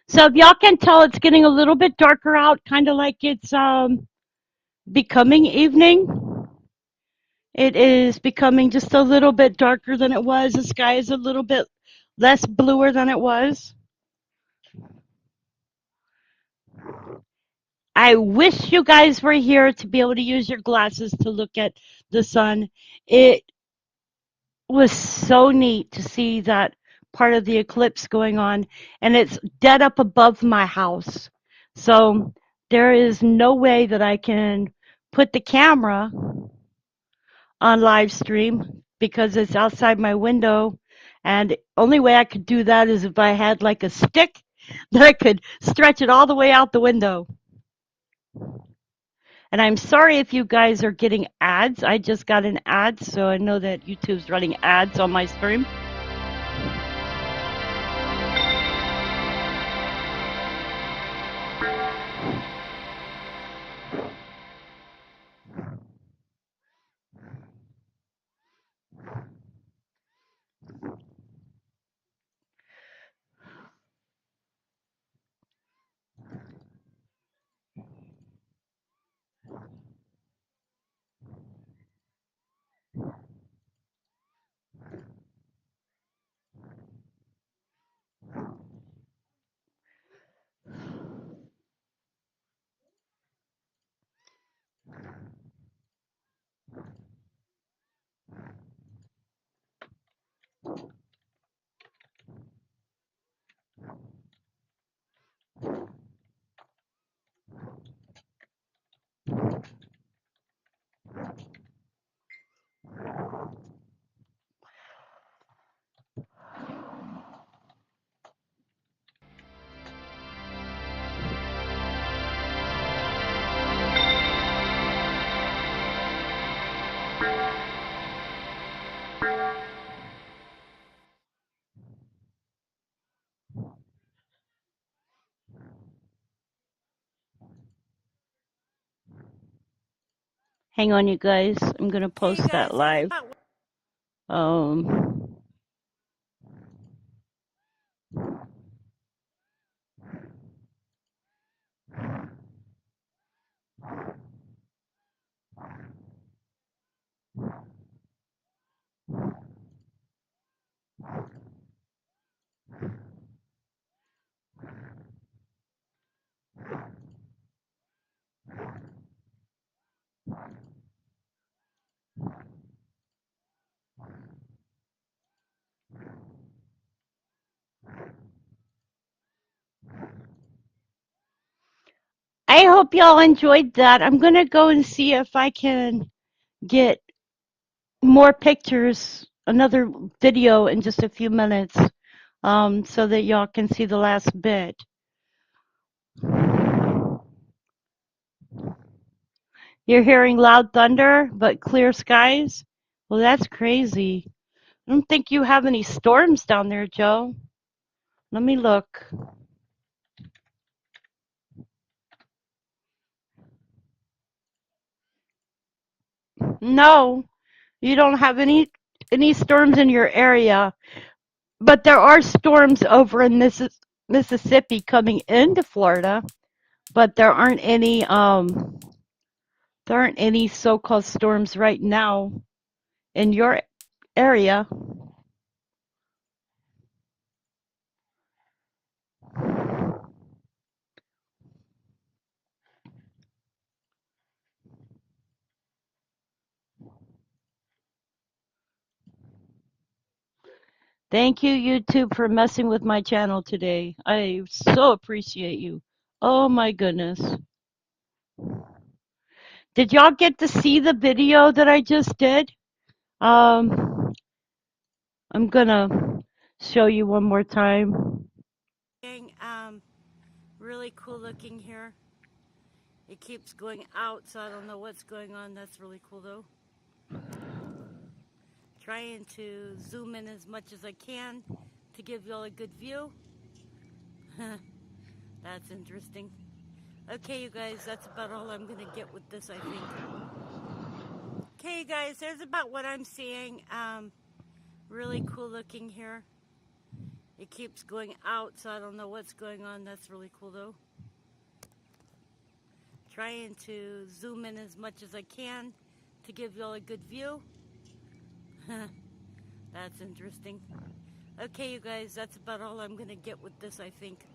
So if y'all can tell, it's getting a little bit darker out, kind of like it's becoming evening. It is becoming just a little bit darker than it was. The sky is a little bit less bluer than it was. I wish you guys were here to be able to use your glasses to look at the sun. It was so neat to see that part of the eclipse going on, and it's dead up above my house. So there is no way that I can put the camera on live stream because it's outside my window. And only way I could do that is if I had like a stick that I could stretch it all the way out the window. And I'm sorry if you guys are getting ads. I just got an ad, so I know that YouTube's running ads on my stream. Hang on, you guys. I'm going to Okay, post guys, that that's live. about Um, I hope y'all enjoyed that. I'm going to go and see if I can get more pictures, another video in just a few minutes, so that y'all can see the last bit. You're hearing loud thunder, but clear skies? Well, that's crazy. I don't think you have any storms down there, Joe. Let me look. No, you don't have any storms in your area, but there are storms over in Mississippi coming into Florida, but there aren't any so-called storms right now in your area. Thank you, YouTube, for messing with my channel today. I so appreciate you. Oh my goodness. Did y'all get to see the video that I just did? Um, I'm gonna show you one more time. Really cool looking here. It keeps going out, so I don't know what's going on. That's really cool though. Trying to zoom in as much as I can to give y'all a good view. That's interesting. Okay, you guys, that's about all I'm gonna get with this, I think. Okay, you guys, there's about what I'm seeing. Really cool looking here. It keeps going out, so I don't know what's going on. That's really cool though. Trying to zoom in as much as I can to give y'all a good view. That's interesting. Okay, you guys, that's about all I'm gonna get with this, I think.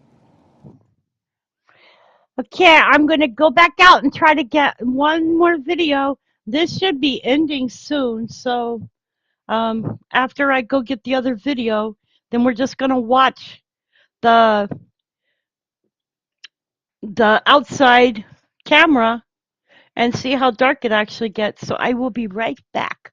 Okay, I'm gonna go back out and try to get one more video. This should be ending soon, so after I go get the other video, then we're just gonna watch the outside camera and see how dark it actually gets. So I will be right back.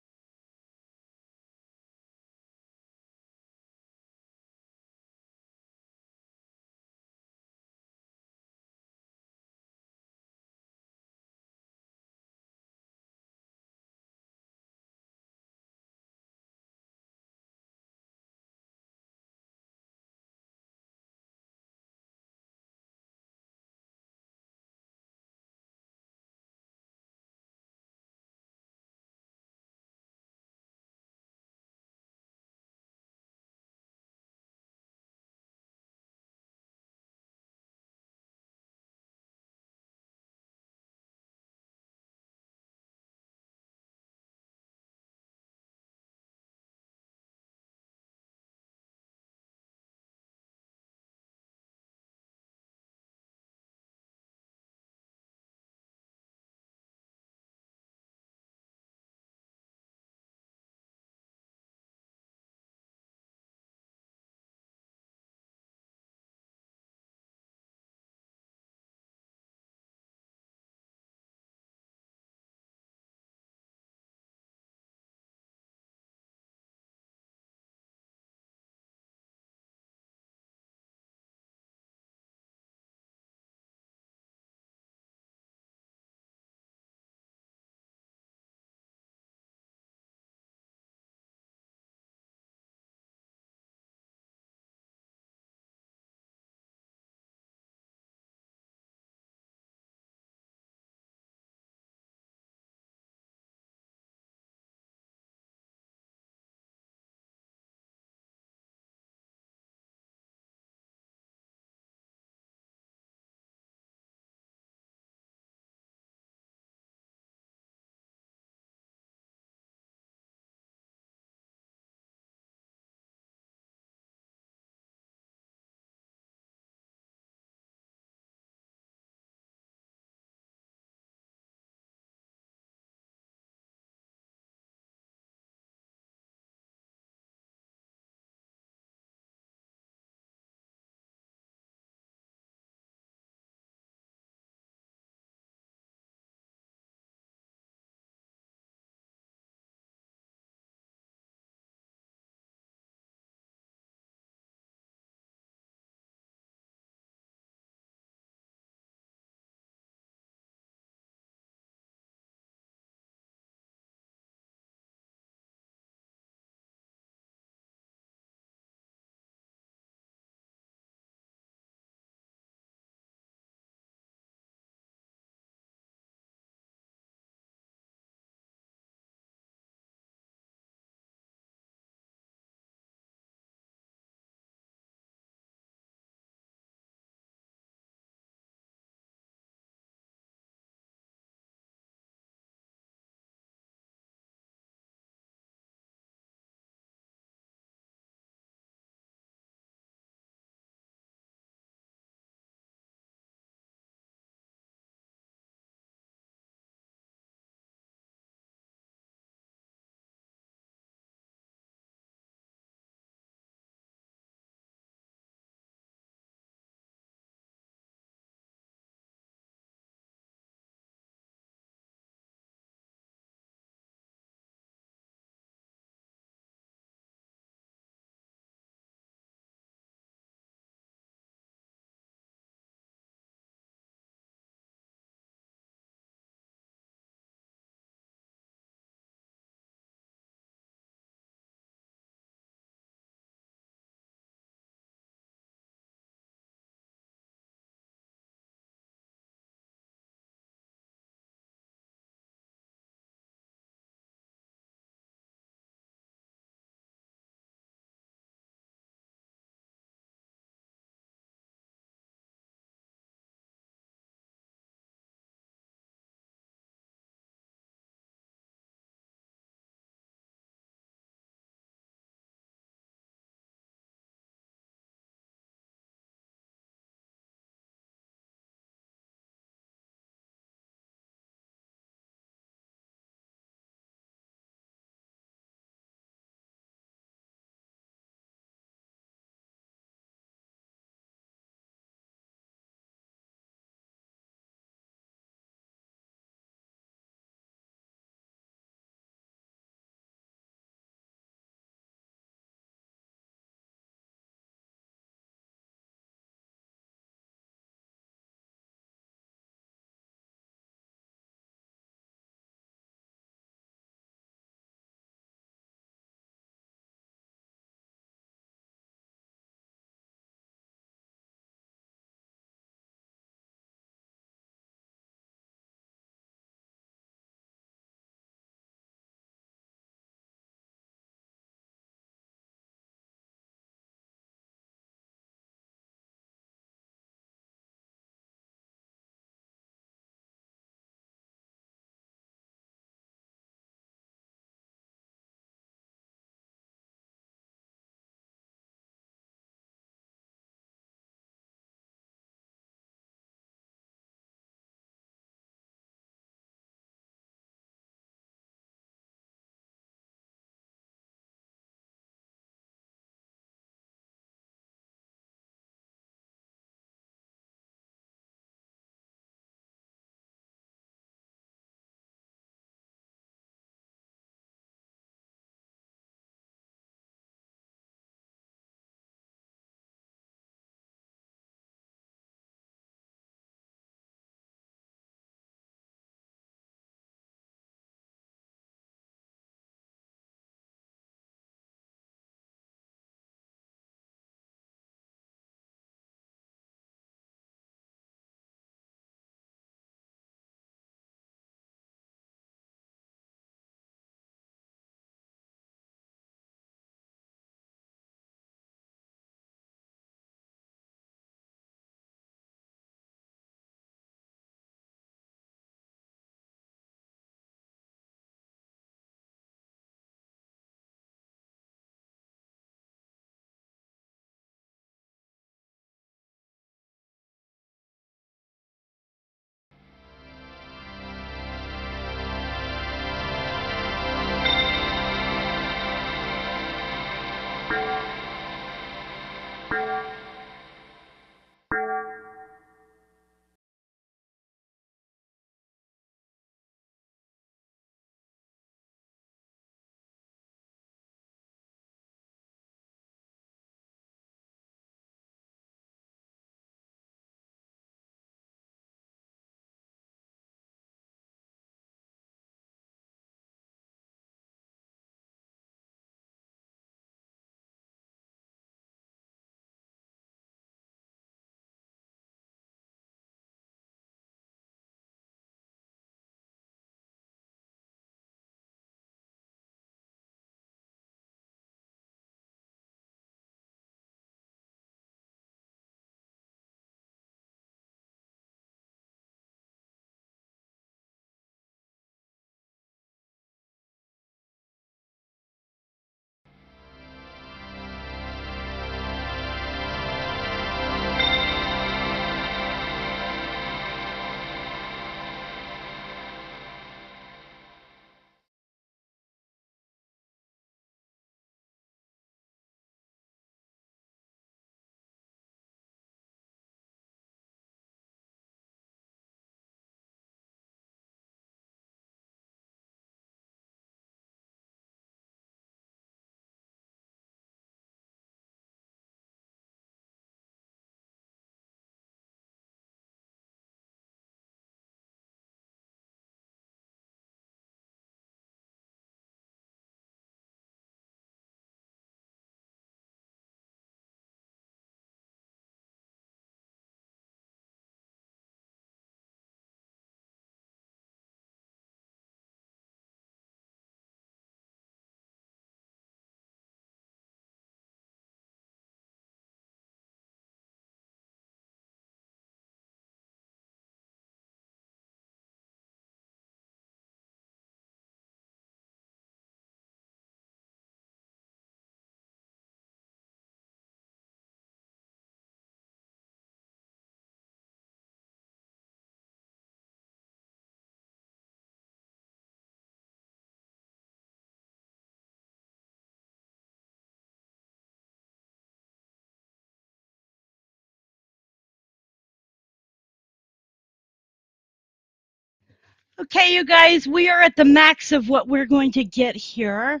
Okay, you guys, we are at the max of what we're going to get here.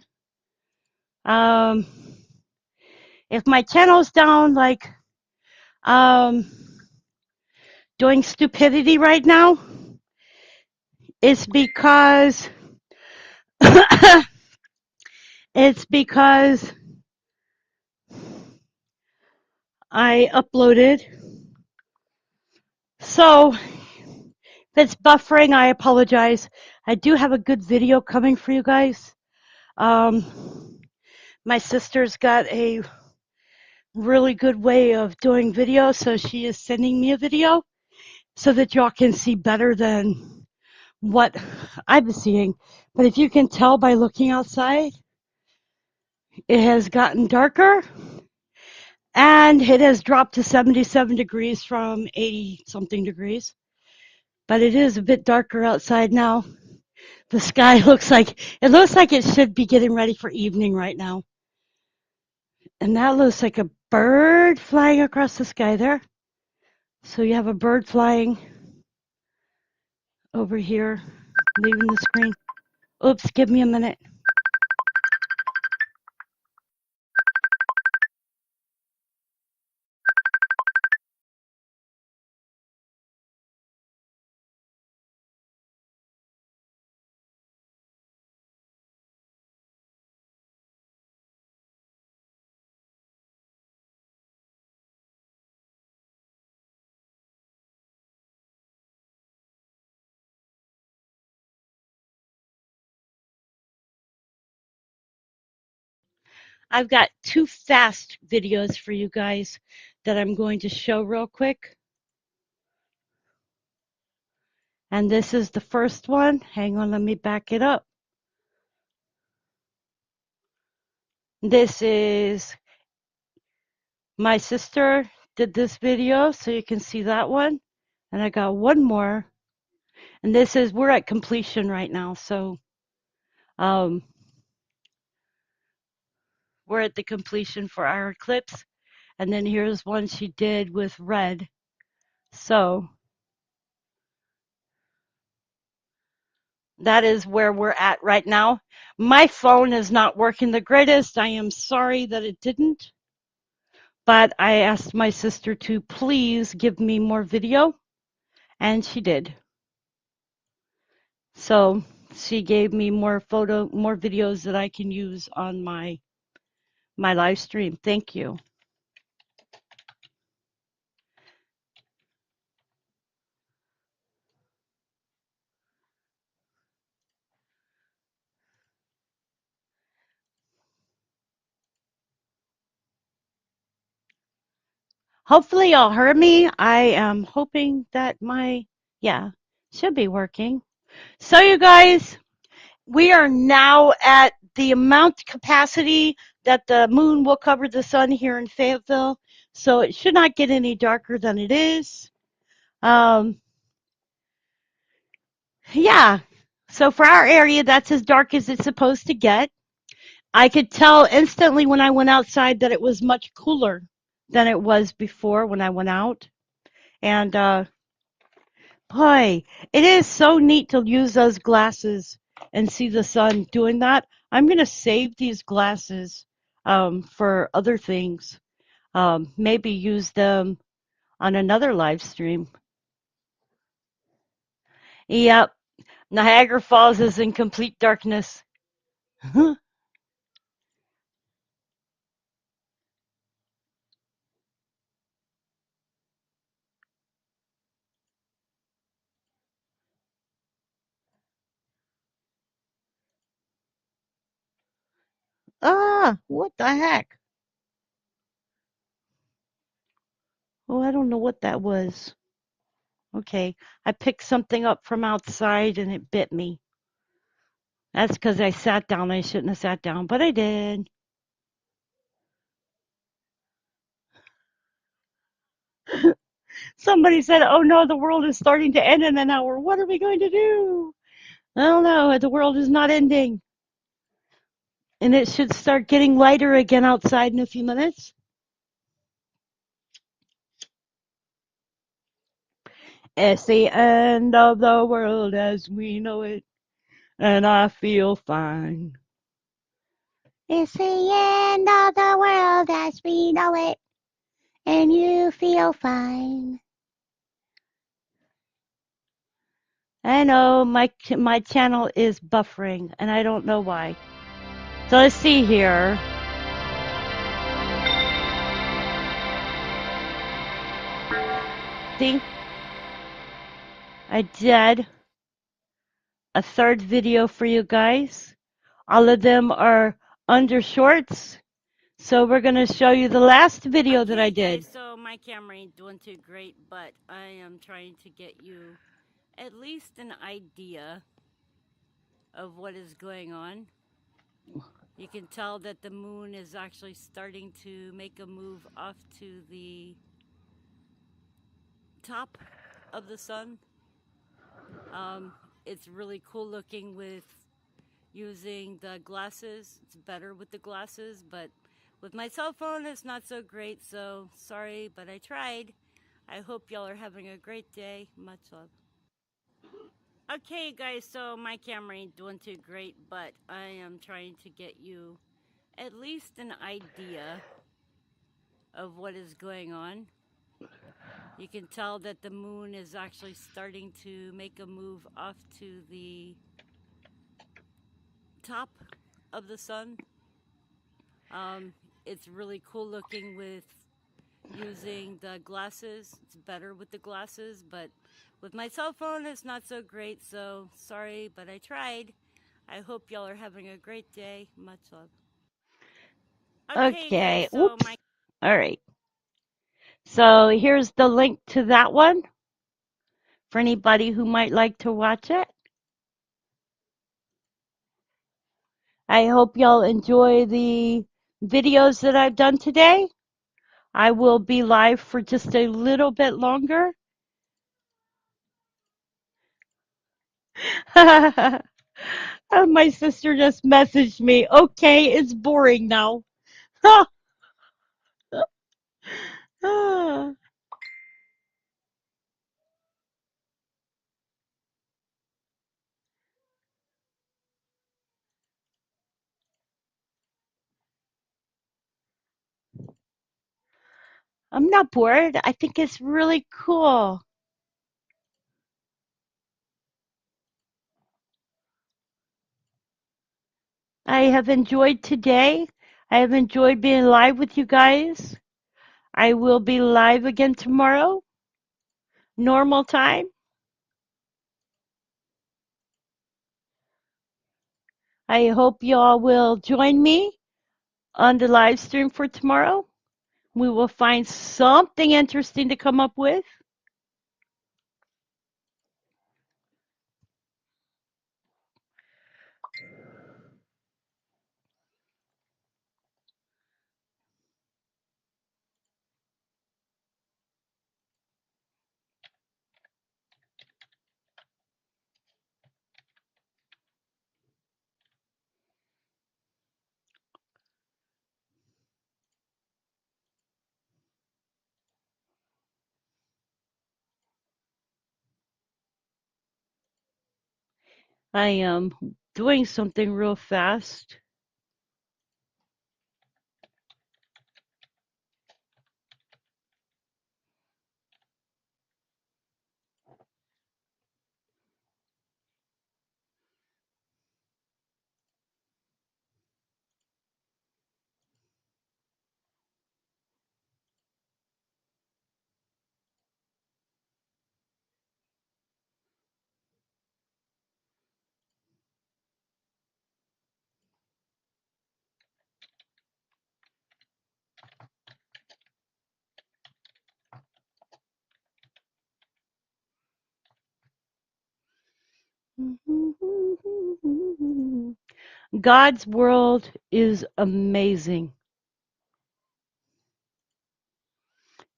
Um, if my channel's down, like um, doing stupidity right now, it's because it's because I uploaded. So if it's buffering, I apologize. I do have a good video coming for you guys. My sister's got a really good way of doing video, so she is sending me a video so that y'all can see better than what I've been seeing. But if you can tell by looking outside, it has gotten darker and it has dropped to 77 degrees from 80 something degrees. But it is a bit darker outside now. The sky looks like it should be getting ready for evening right now. And that looks like a bird flying across the sky there. So you have a bird flying over here, leaving the screen. Oops, give me a minute. I've got two fast videos for you guys that I'm going to show real quick. And this is the first one. Hang on, let me back it up. This is my sister did this video, so you can see that one. And I got one more. And this is, we're at completion right now. So we're at the completion for our Eclipse. And then here's one she did with red. So that is where we're at right now. My phone is not working the greatest. I am sorry that it didn't, but I asked my sister to please give me more video, and she did. So she gave me more videos that I can use on my live stream. Thank you. Hopefully y'all heard me. I am hoping that yeah, should be working. So you guys, we are now at the amount capacity that the moon will cover the sun here in Fayetteville. So it should not get any darker than it is. Um, yeah. So for our area, that's as dark as it's supposed to get. I could tell instantly when I went outside that it was much cooler than it was before when I went out. And boy, it is so neat to use those glasses and see the sun doing that. I'm going to save these glasses for other things. Maybe use them on another live stream. Yep, Niagara Falls is in complete darkness. What the heck? Oh, I don't know what that was. Okay, I picked something up from outside and it bit me. That's because I sat down. I shouldn't have sat down, but I did. Somebody said, "Oh no, the world is starting to end in an hour. What are we going to do?" I don't know. The world is not ending. And it should start getting lighter again outside in a few minutes. It's the end of the world as we know it, and I feel fine. It's the end of the world as we know it, and you feel fine. I know my channel is buffering, and I don't know why. So let's see here. See, I did a third video for you guys. All of them are under shorts. So we're going to show you the last video that I did. Guys, so my camera ain't doing too great, but I am trying to get you at least an idea of what is going on. You can tell that the moon is actually starting to make a move off to the top of the sun. It's really cool looking with using the glasses. It's better with the glasses, but with my cell phone it's not so great, so sorry, but I tried. I hope y'all are having a great day. Much love. Okay guys, so my camera ain't doing too great, but I am trying to get you at least an idea of what is going on. You can tell that the moon is actually starting to make a move off to the top of the sun. It's really cool looking with using the glasses. It's better with the glasses, but with my cell phone it's not so great, so sorry, but I tried. I hope y'all are having a great day. Much love. Okay, guys, so oops. All right. So here's the link to that one for anybody who might like to watch it. I hope y'all enjoy the videos that I've done today. I will be live for just a little bit longer. My sister just messaged me. Okay, it's boring now. Ah, I'm not bored. I think it's really cool. I have enjoyed today. I have enjoyed being live with you guys. I will be live again tomorrow, normal time. I hope you all will join me on the live stream for tomorrow. We will find something interesting to come up with. I am doing something real fast. God's world is amazing.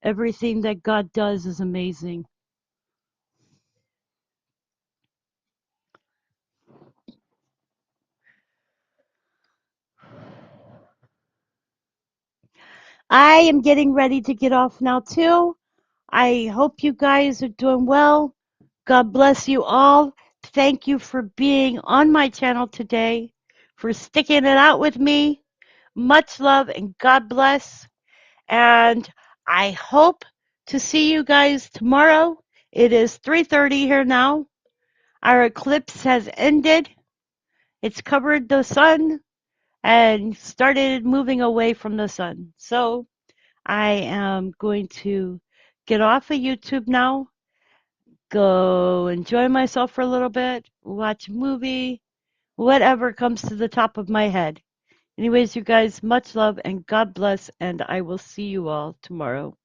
Everything that God does is amazing. I am getting ready to get off now, too. I hope you guys are doing well. God bless you all. Thank you for being on my channel today, for sticking it out with me. Much love and God bless. And I hope to see you guys tomorrow. It is 3:30 here now. Our eclipse has ended. It's covered the sun and started moving away from the sun. So I am going to get off of YouTube now, go enjoy myself for a little bit, watch a movie, whatever comes to the top of my head. Anyways, you guys, much love and God bless, and I will see you all tomorrow.